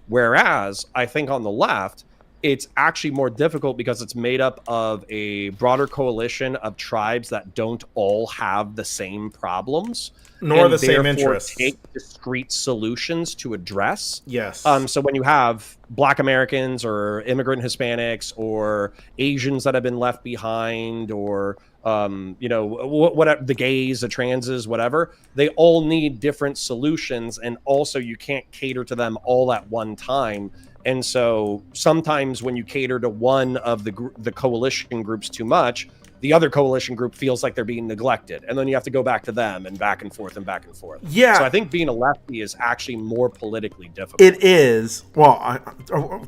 Whereas I think on the left, it's actually more difficult because it's made up of a broader coalition of tribes that don't all have the same problems. Nor the same interests. Take discrete solutions to address. Yes. So when you have Black Americans or immigrant Hispanics or Asians that have been left behind or whatever, the gays, the transes, whatever, they all need different solutions, and also you can't cater to them all at one time. And so sometimes when you cater to one of the coalition groups too much, the other coalition group feels like they're being neglected, and then you have to go back to them and back and forth and back and forth. Yeah. So I think being a lefty is actually more politically difficult. It is. Well,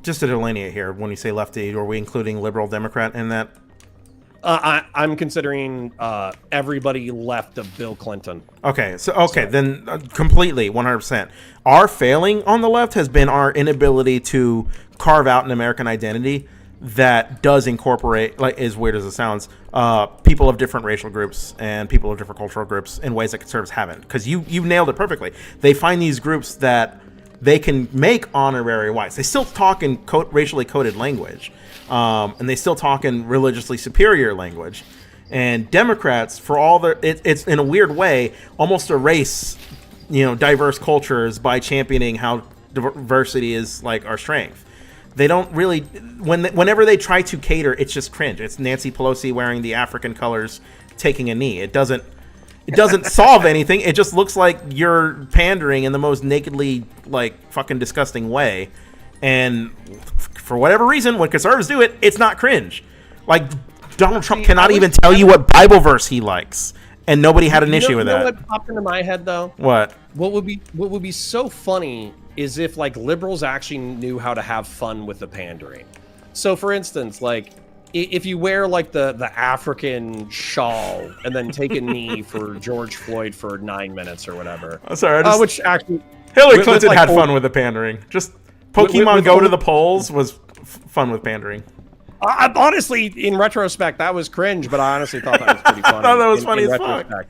just to delineate here, when you say lefty, are we including liberal Democrat in that? I'm considering everybody left of Bill Clinton. Okay, then completely, 100%. Our failing on the left has been our inability to carve out an American identity that does incorporate, like, as weird as it sounds, people of different racial groups and people of different cultural groups in ways that conservatives haven't. Because you nailed it perfectly. They find these groups that they can make honorary whites. They still talk in racially coded language. And they still talk in religiously superior language. And Democrats, for all it's in a weird way, almost erase, diverse cultures by championing how diversity is like our strength. They don't really, whenever they try to cater, it's just cringe. It's Nancy Pelosi wearing the African colors, taking a knee. It doesn't solve anything. It just looks like you're pandering in the most nakedly, like, fucking disgusting way. And for whatever reason, when conservatives do it, it's not cringe. Like, Donald Trump cannot even tell you what Bible verse he likes, and nobody had an issue with that. You know what popped into my head, though? What? What would be so funny is if, like, liberals actually knew how to have fun with the pandering. So, for instance, like, if you wear, like, the African shawl and then take a knee for George Floyd for 9 minutes or whatever. I'm sorry, which actually... Hillary Clinton had fun with the pandering. Just Pokemon Go to the polls was fun with pandering. Honestly, in retrospect, that was cringe, but I honestly thought that was pretty funny. I thought that was funny as fuck.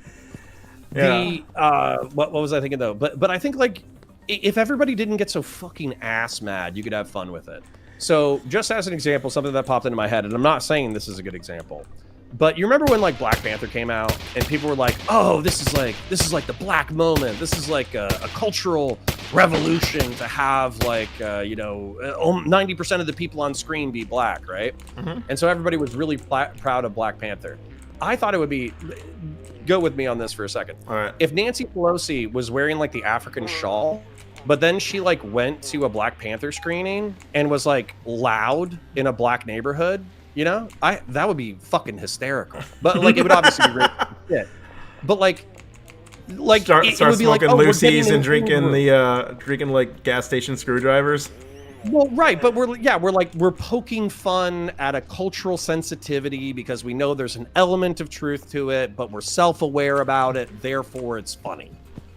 Yeah. What was I thinking, though? But I think, like, if everybody didn't get so fucking ass mad, you could have fun with it. So, just as an example, something that popped into my head, and I'm not saying this is a good example, but you remember when, like, Black Panther came out, and people were like, "Oh, this is like the black moment. This is like a cultural revolution to have, like, 90% of the people on screen be black, right?" Mm-hmm. And so everybody was really proud of Black Panther. I thought it would be. Go with me on this for a second. All right. If Nancy Pelosi was wearing, like, the African shawl, but then she, like, went to a Black Panther screening and was, like, loud in a black neighborhood, You know, that would be fucking hysterical. But like, it would obviously be great. Yeah. But like Start it would be like, smoking oh, Lucy's and drinking like gas station screwdrivers. Well, right, but we're poking fun at a cultural sensitivity because we know there's an element of truth to it, but we're self-aware about it, therefore it's funny.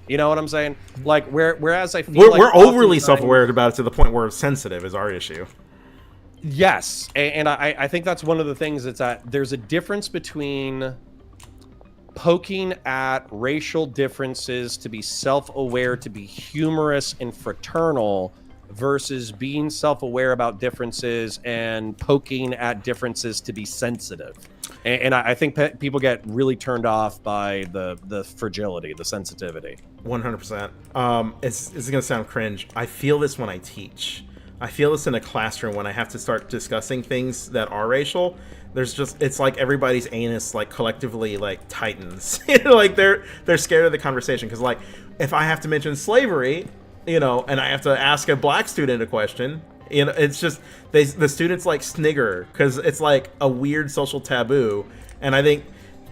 You know what I'm saying? Like, whereas I feel we're overly self-aware about it to the point where sensitive is our issue. Yes, and I think that's one of the things that's that there's a difference between poking at racial differences to be self-aware, to be humorous and fraternal, versus being self-aware about differences and poking at differences to be sensitive. And I think people get really turned off by the fragility, the sensitivity. 100%. It's going to sound cringe. I feel this when I teach. I feel this in a classroom when I have to start discussing things that are racial. It's like everybody's anus like collectively like tightens. Like they're scared of the conversation because like if I have to mention slavery, and I have to ask a black student a question, it's just the students like snigger because it's like a weird social taboo. And I think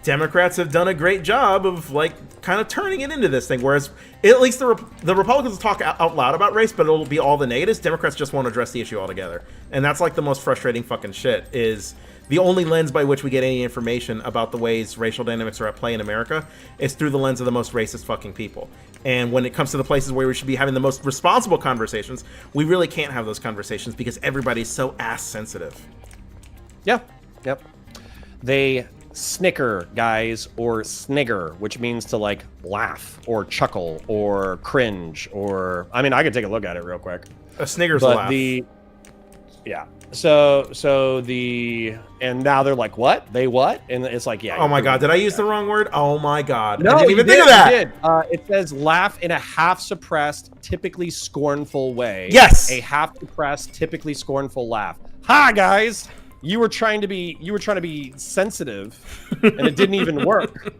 Democrats have done a great job of like kind of turning it into this thing, whereas at least the Republicans will talk out loud about race, but it'll be all the negatives. Democrats just won't address the issue altogether, and that's like the most frustrating fucking shit. Is the only lens by which we get any information about the ways racial dynamics are at play in America is through the lens of the most racist fucking people. And when it comes to the places where we should be having the most responsible conversations, we really can't have those conversations because everybody's so ass sensitive. Yeah. Yep. They snicker, guys, or snigger, which means to like laugh or chuckle or cringe, or I mean, I could take a look at it real quick. A snigger's a laugh. Yeah. So and now they're like, what? They what? And it's like, yeah. Oh my god, did I use the wrong word? Oh my god. No, I didn't even think of that. You did. It says laugh in a half-suppressed, typically scornful way. Yes. A half-suppressed, typically scornful laugh. Hi guys. You were trying to be sensitive, and it didn't even work.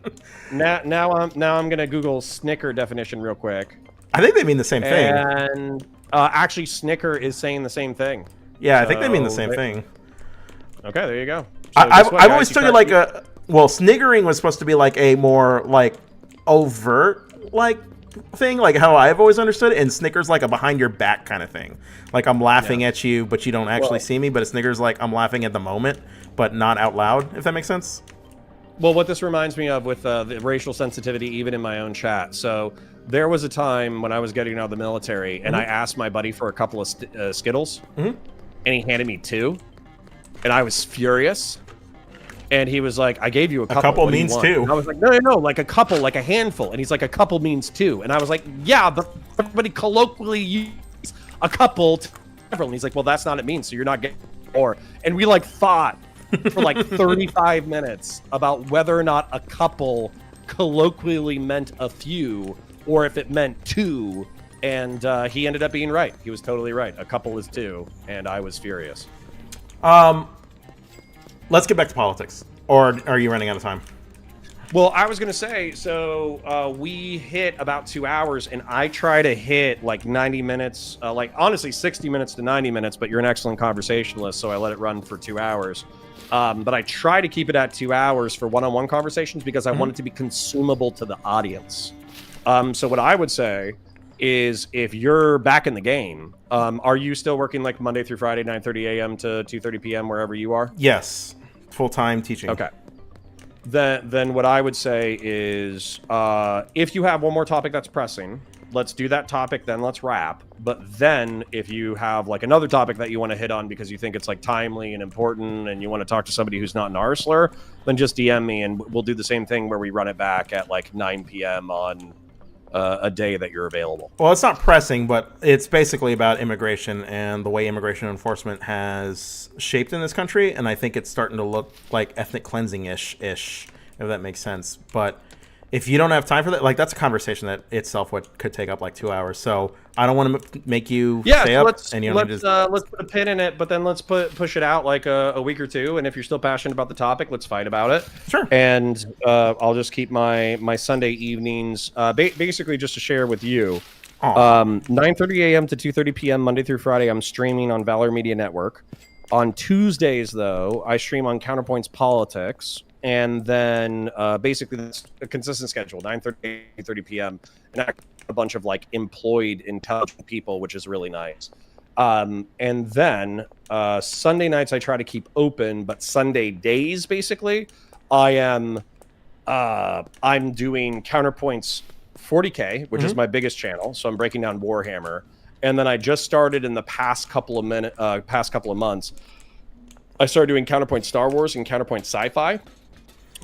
Now I'm gonna Google snicker definition real quick. I think they mean the same thing. And actually, snicker is saying the same thing. Yeah, I think they mean the same thing. Okay, there you go. So I've always took it like sniggering was supposed to be like a more like overt like thing, like how I've always understood it, and snicker's like a behind your back kind of thing. Like I'm laughing at you, but you don't actually see me. But a snicker's like I'm laughing at the moment, but not out loud. If that makes sense. Well, what this reminds me of with the racial sensitivity, even in my own chat. So there was a time when I was getting out of the military, and I asked my buddy for a couple of Skittles, and he handed me 2, and I was furious. And he was like, I gave you a couple. A couple means 2. And I was like, no, like a couple, like a handful. And he's like, a couple means 2. And I was like, yeah, but everybody colloquially uses a couple to several. And he's like, well, that's not what it means, so you're not getting more. And we like fought for like 35 minutes about whether or not a couple colloquially meant a few or if it meant 2. And he ended up being right. He was totally right. A couple is 2, and I was furious. Let's get back to politics. Or are you running out of time? Well, I was going to say, so we hit about 2 hours, and I try to hit like 90 minutes, like honestly 60 minutes to 90 minutes, but you're an excellent conversationalist, so I let it run for 2 hours. But I try to keep it at 2 hours for one-on-one conversations because I want it to be consumable to the audience. So what I would say is if you're back in the game, are you still working like Monday through Friday, 9:30 a.m. to 2:30 p.m. wherever you are? Yes. Full-time teaching. Okay. Then what I would say is if you have one more topic that's pressing, let's do that topic, then let's wrap. But then if you have like another topic that you want to hit on because you think it's like timely and important and you want to talk to somebody who's not an arsler, then just DM me and we'll do the same thing where we run it back at like 9 p.m. on a day that you're available. Well, it's not pressing, but it's basically about immigration and the way immigration enforcement has shaped in this country, and I think it's starting to look like ethnic cleansing-ish, if that makes sense. But if you don't have time for that, like that's a conversation that itself could take up like 2 hours. So I don't want to make you stay up. Let's put a pin in it, but then let's push it out like a week or two. And if you're still passionate about the topic, let's fight about it. Sure. And I'll just keep my Sunday evenings basically just to share with you. 9:30 a.m. to 2:30 p.m. Monday through Friday. I'm streaming on Valor Media Network. On Tuesdays, though, I stream on Counterpoints Politics, and then basically that's a consistent schedule, 9:30, 8:30 p.m., and I have a bunch of like employed, intelligent people, which is really nice. And then Sunday nights I try to keep open, but Sunday days, basically, I'm doing Counterpoints 40K, which is my biggest channel, so I'm breaking down Warhammer. And then I just started in the past couple of months. I started doing Counterpoint Star Wars and Counterpoint Sci-Fi,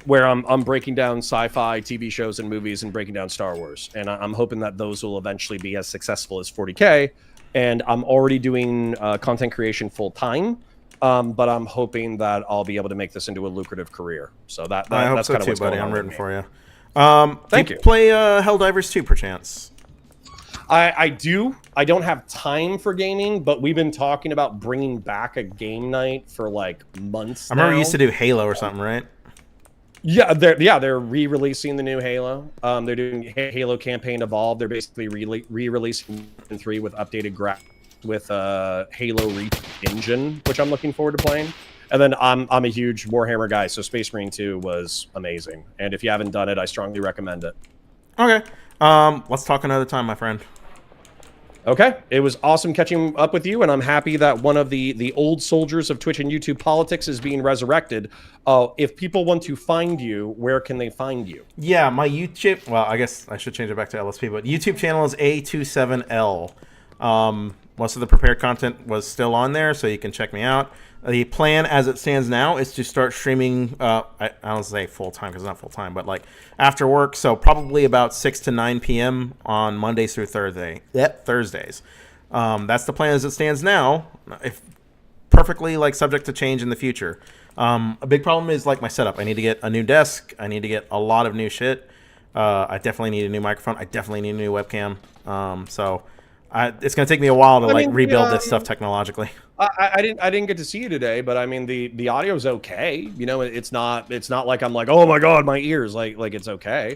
where I'm breaking down sci-fi TV shows and movies and breaking down Star Wars. And I'm hoping that those will eventually be as successful as 40K. And I'm already doing content creation full time, but I'm hoping that I'll be able to make this into a lucrative career. So that's kind of what's going on. Buddy. I'm rooting for you. Thank you. Play Helldivers 2, perchance? I do. I don't have time for gaming, but we've been talking about bringing back a game night for like months. I remember now. you used to do Halo or something, right? Yeah, they're re-releasing the new Halo. They're doing Halo Campaign Evolved. They're basically re-releasing 3 with updated graphics with Halo Engine, which I'm looking forward to playing. And then I'm a huge Warhammer guy, so Space Marine 2 was amazing. And if you haven't done it, I strongly recommend it. Okay. Let's talk another time, my friend. Okay, it was awesome catching up with you, and I'm happy that one of the old soldiers of Twitch and YouTube politics is being resurrected. If people want to find you, where can they find you? Yeah, my YouTube... Well, I guess I should change it back to LSP, but YouTube channel is A27L. Most of the prepared content was still on there, so you can check me out. The plan as it stands now is to start streaming, I don't say full-time because it's not full-time, but like after work, so probably about 6 to 9 p.m. on Mondays through Thursdays. That's the plan as it stands now, if perfectly like subject to change in the future. A big problem is like my setup. I need to get a new desk. I need to get a lot of new shit. I definitely need a new microphone. I definitely need a new webcam. It's going to take me a while to rebuild this stuff technologically. I didn't get to see you today, but I mean the audio's okay. You know, it's not like I'm like, oh my god, my ears, like it's okay.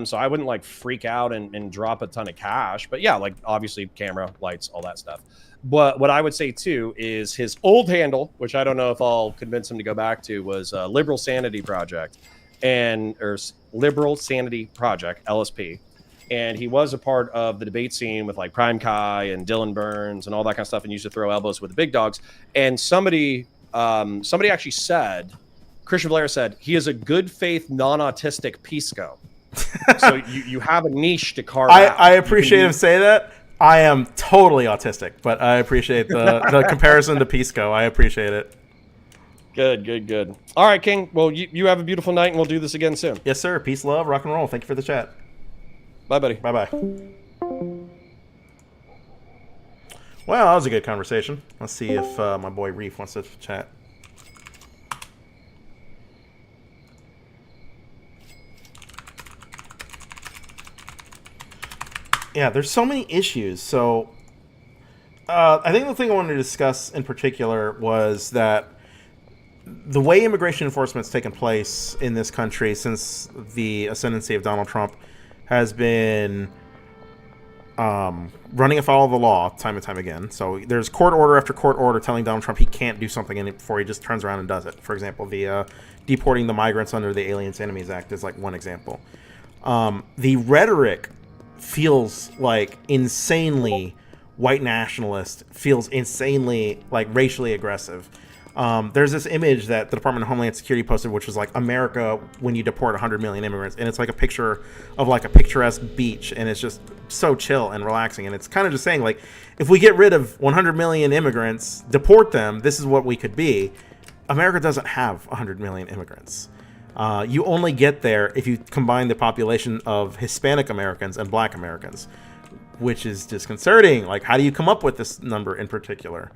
So I wouldn't like freak out and drop a ton of cash. But yeah, like obviously camera, lights, all that stuff. But what I would say too is his old handle, which I don't know if I'll convince him to go back to, was Liberal Sanity Project or Liberal Sanity Project, LSP. And he was a part of the debate scene with like Prime Kai and Dylan Burns and all that kind of stuff, and used to throw elbows with the big dogs. And somebody actually said, Christian Blair said, he is a good faith, non-autistic Pisco. So you have a niche to carve out. I appreciate him saying that. I am totally autistic, but I appreciate the comparison to Pisco. I appreciate it. Good. All right, King. Well, you have a beautiful night, and we'll do this again soon. Yes, sir. Peace, love, rock and roll. Thank you for the chat. Bye, buddy. Bye-bye. Well, that was a good conversation. Let's see if my boy Reef wants to chat. Yeah, there's so many issues. So I think the thing I wanted to discuss in particular was that the way immigration enforcement's taken place in this country since the ascendancy of Donald Trump has been running afoul of the law time and time again. So there's court order after court order telling Donald Trump he can't do something in it before he just turns around and does it. For example, the deporting the migrants under the Aliens Enemies Act is like one example. The rhetoric feels like insanely white nationalist, feels insanely like racially aggressive. There's this image that the Department of Homeland Security posted, which was like America when you deport 100 million immigrants, and it's like a picture of like a picturesque beach, and it's just so chill and relaxing, and it's kind of just saying like, if we get rid of 100 million immigrants, deport them, this is what we could be. America doesn't have 100 million immigrants. You only get there if you combine the population of Hispanic Americans and Black Americans, which is disconcerting. Like, how do you come up with this number in particular?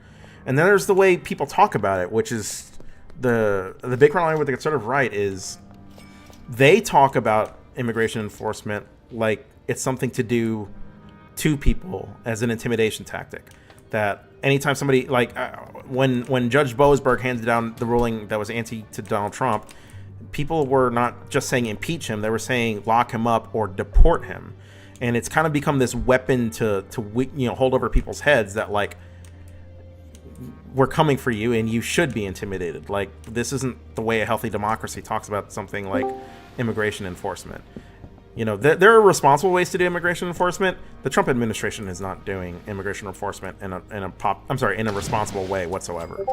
And then there's the way people talk about it, which is the big problem with the conservative right is they talk about immigration enforcement like it's something to do to people as an intimidation tactic. That anytime somebody, like when Judge Boasberg handed down the ruling that was anti to Donald Trump, people were not just saying impeach him, they were saying lock him up or deport him. And it's kind of become this weapon to hold over people's heads that like, we're coming for you, and you should be intimidated. Like, this isn't the way a healthy democracy talks about something like immigration enforcement. You know, there are responsible ways to do immigration enforcement. The Trump administration is not doing immigration enforcement in a responsible way whatsoever.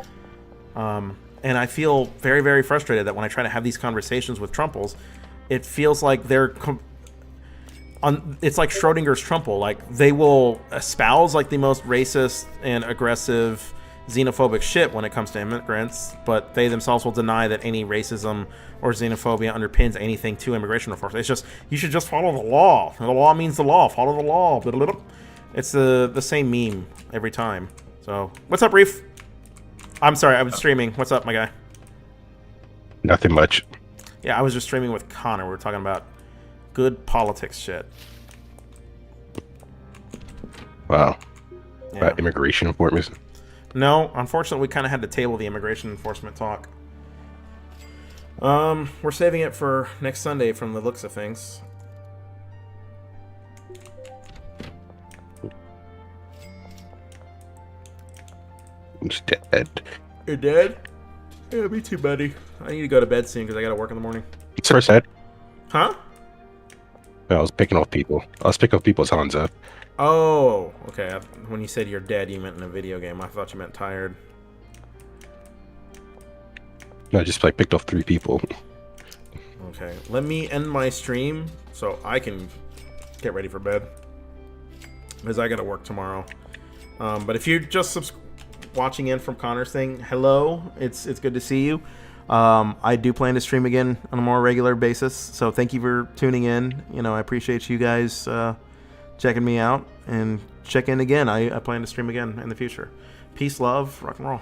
And I feel very, very frustrated that when I try to have these conversations with Trumples, it feels like it's like Schrodinger's Trumple. Like, they will espouse like the most racist and aggressive, xenophobic shit when it comes to immigrants, but they themselves will deny that any racism or xenophobia underpins anything to immigration reform. It's just, you should just follow the law. The law means the law. Follow the law. It's the same meme every time. So, what's up, Reef? I'm sorry, I was streaming. What's up, my guy? Nothing much. Yeah, I was just streaming with Connor. We were talking about good politics shit. Wow. Yeah. About immigration enforcement. No, unfortunately, we kind of had to table the immigration enforcement talk. We're saving it for next Sunday from the looks of things. I'm just dead. You're dead? Yeah, me too, buddy. I need to go to bed soon because I got to work in the morning. It's first head. Huh? I was picking off people. I was picking off people's Hansa. Oh, okay. When you said you're dead, you meant in a video game. I thought you meant tired. No, I just like picked off 3 people. Okay, let me end my stream so I can get ready for bed, because I gotta work tomorrow. But if you're just watching in from Connor's thing, hello, it's good to see you. I do plan to stream again on a more regular basis, so thank you for tuning in. You know, I appreciate you guys checking me out, and check in again. I plan to stream again in the future. Peace, love, rock and roll.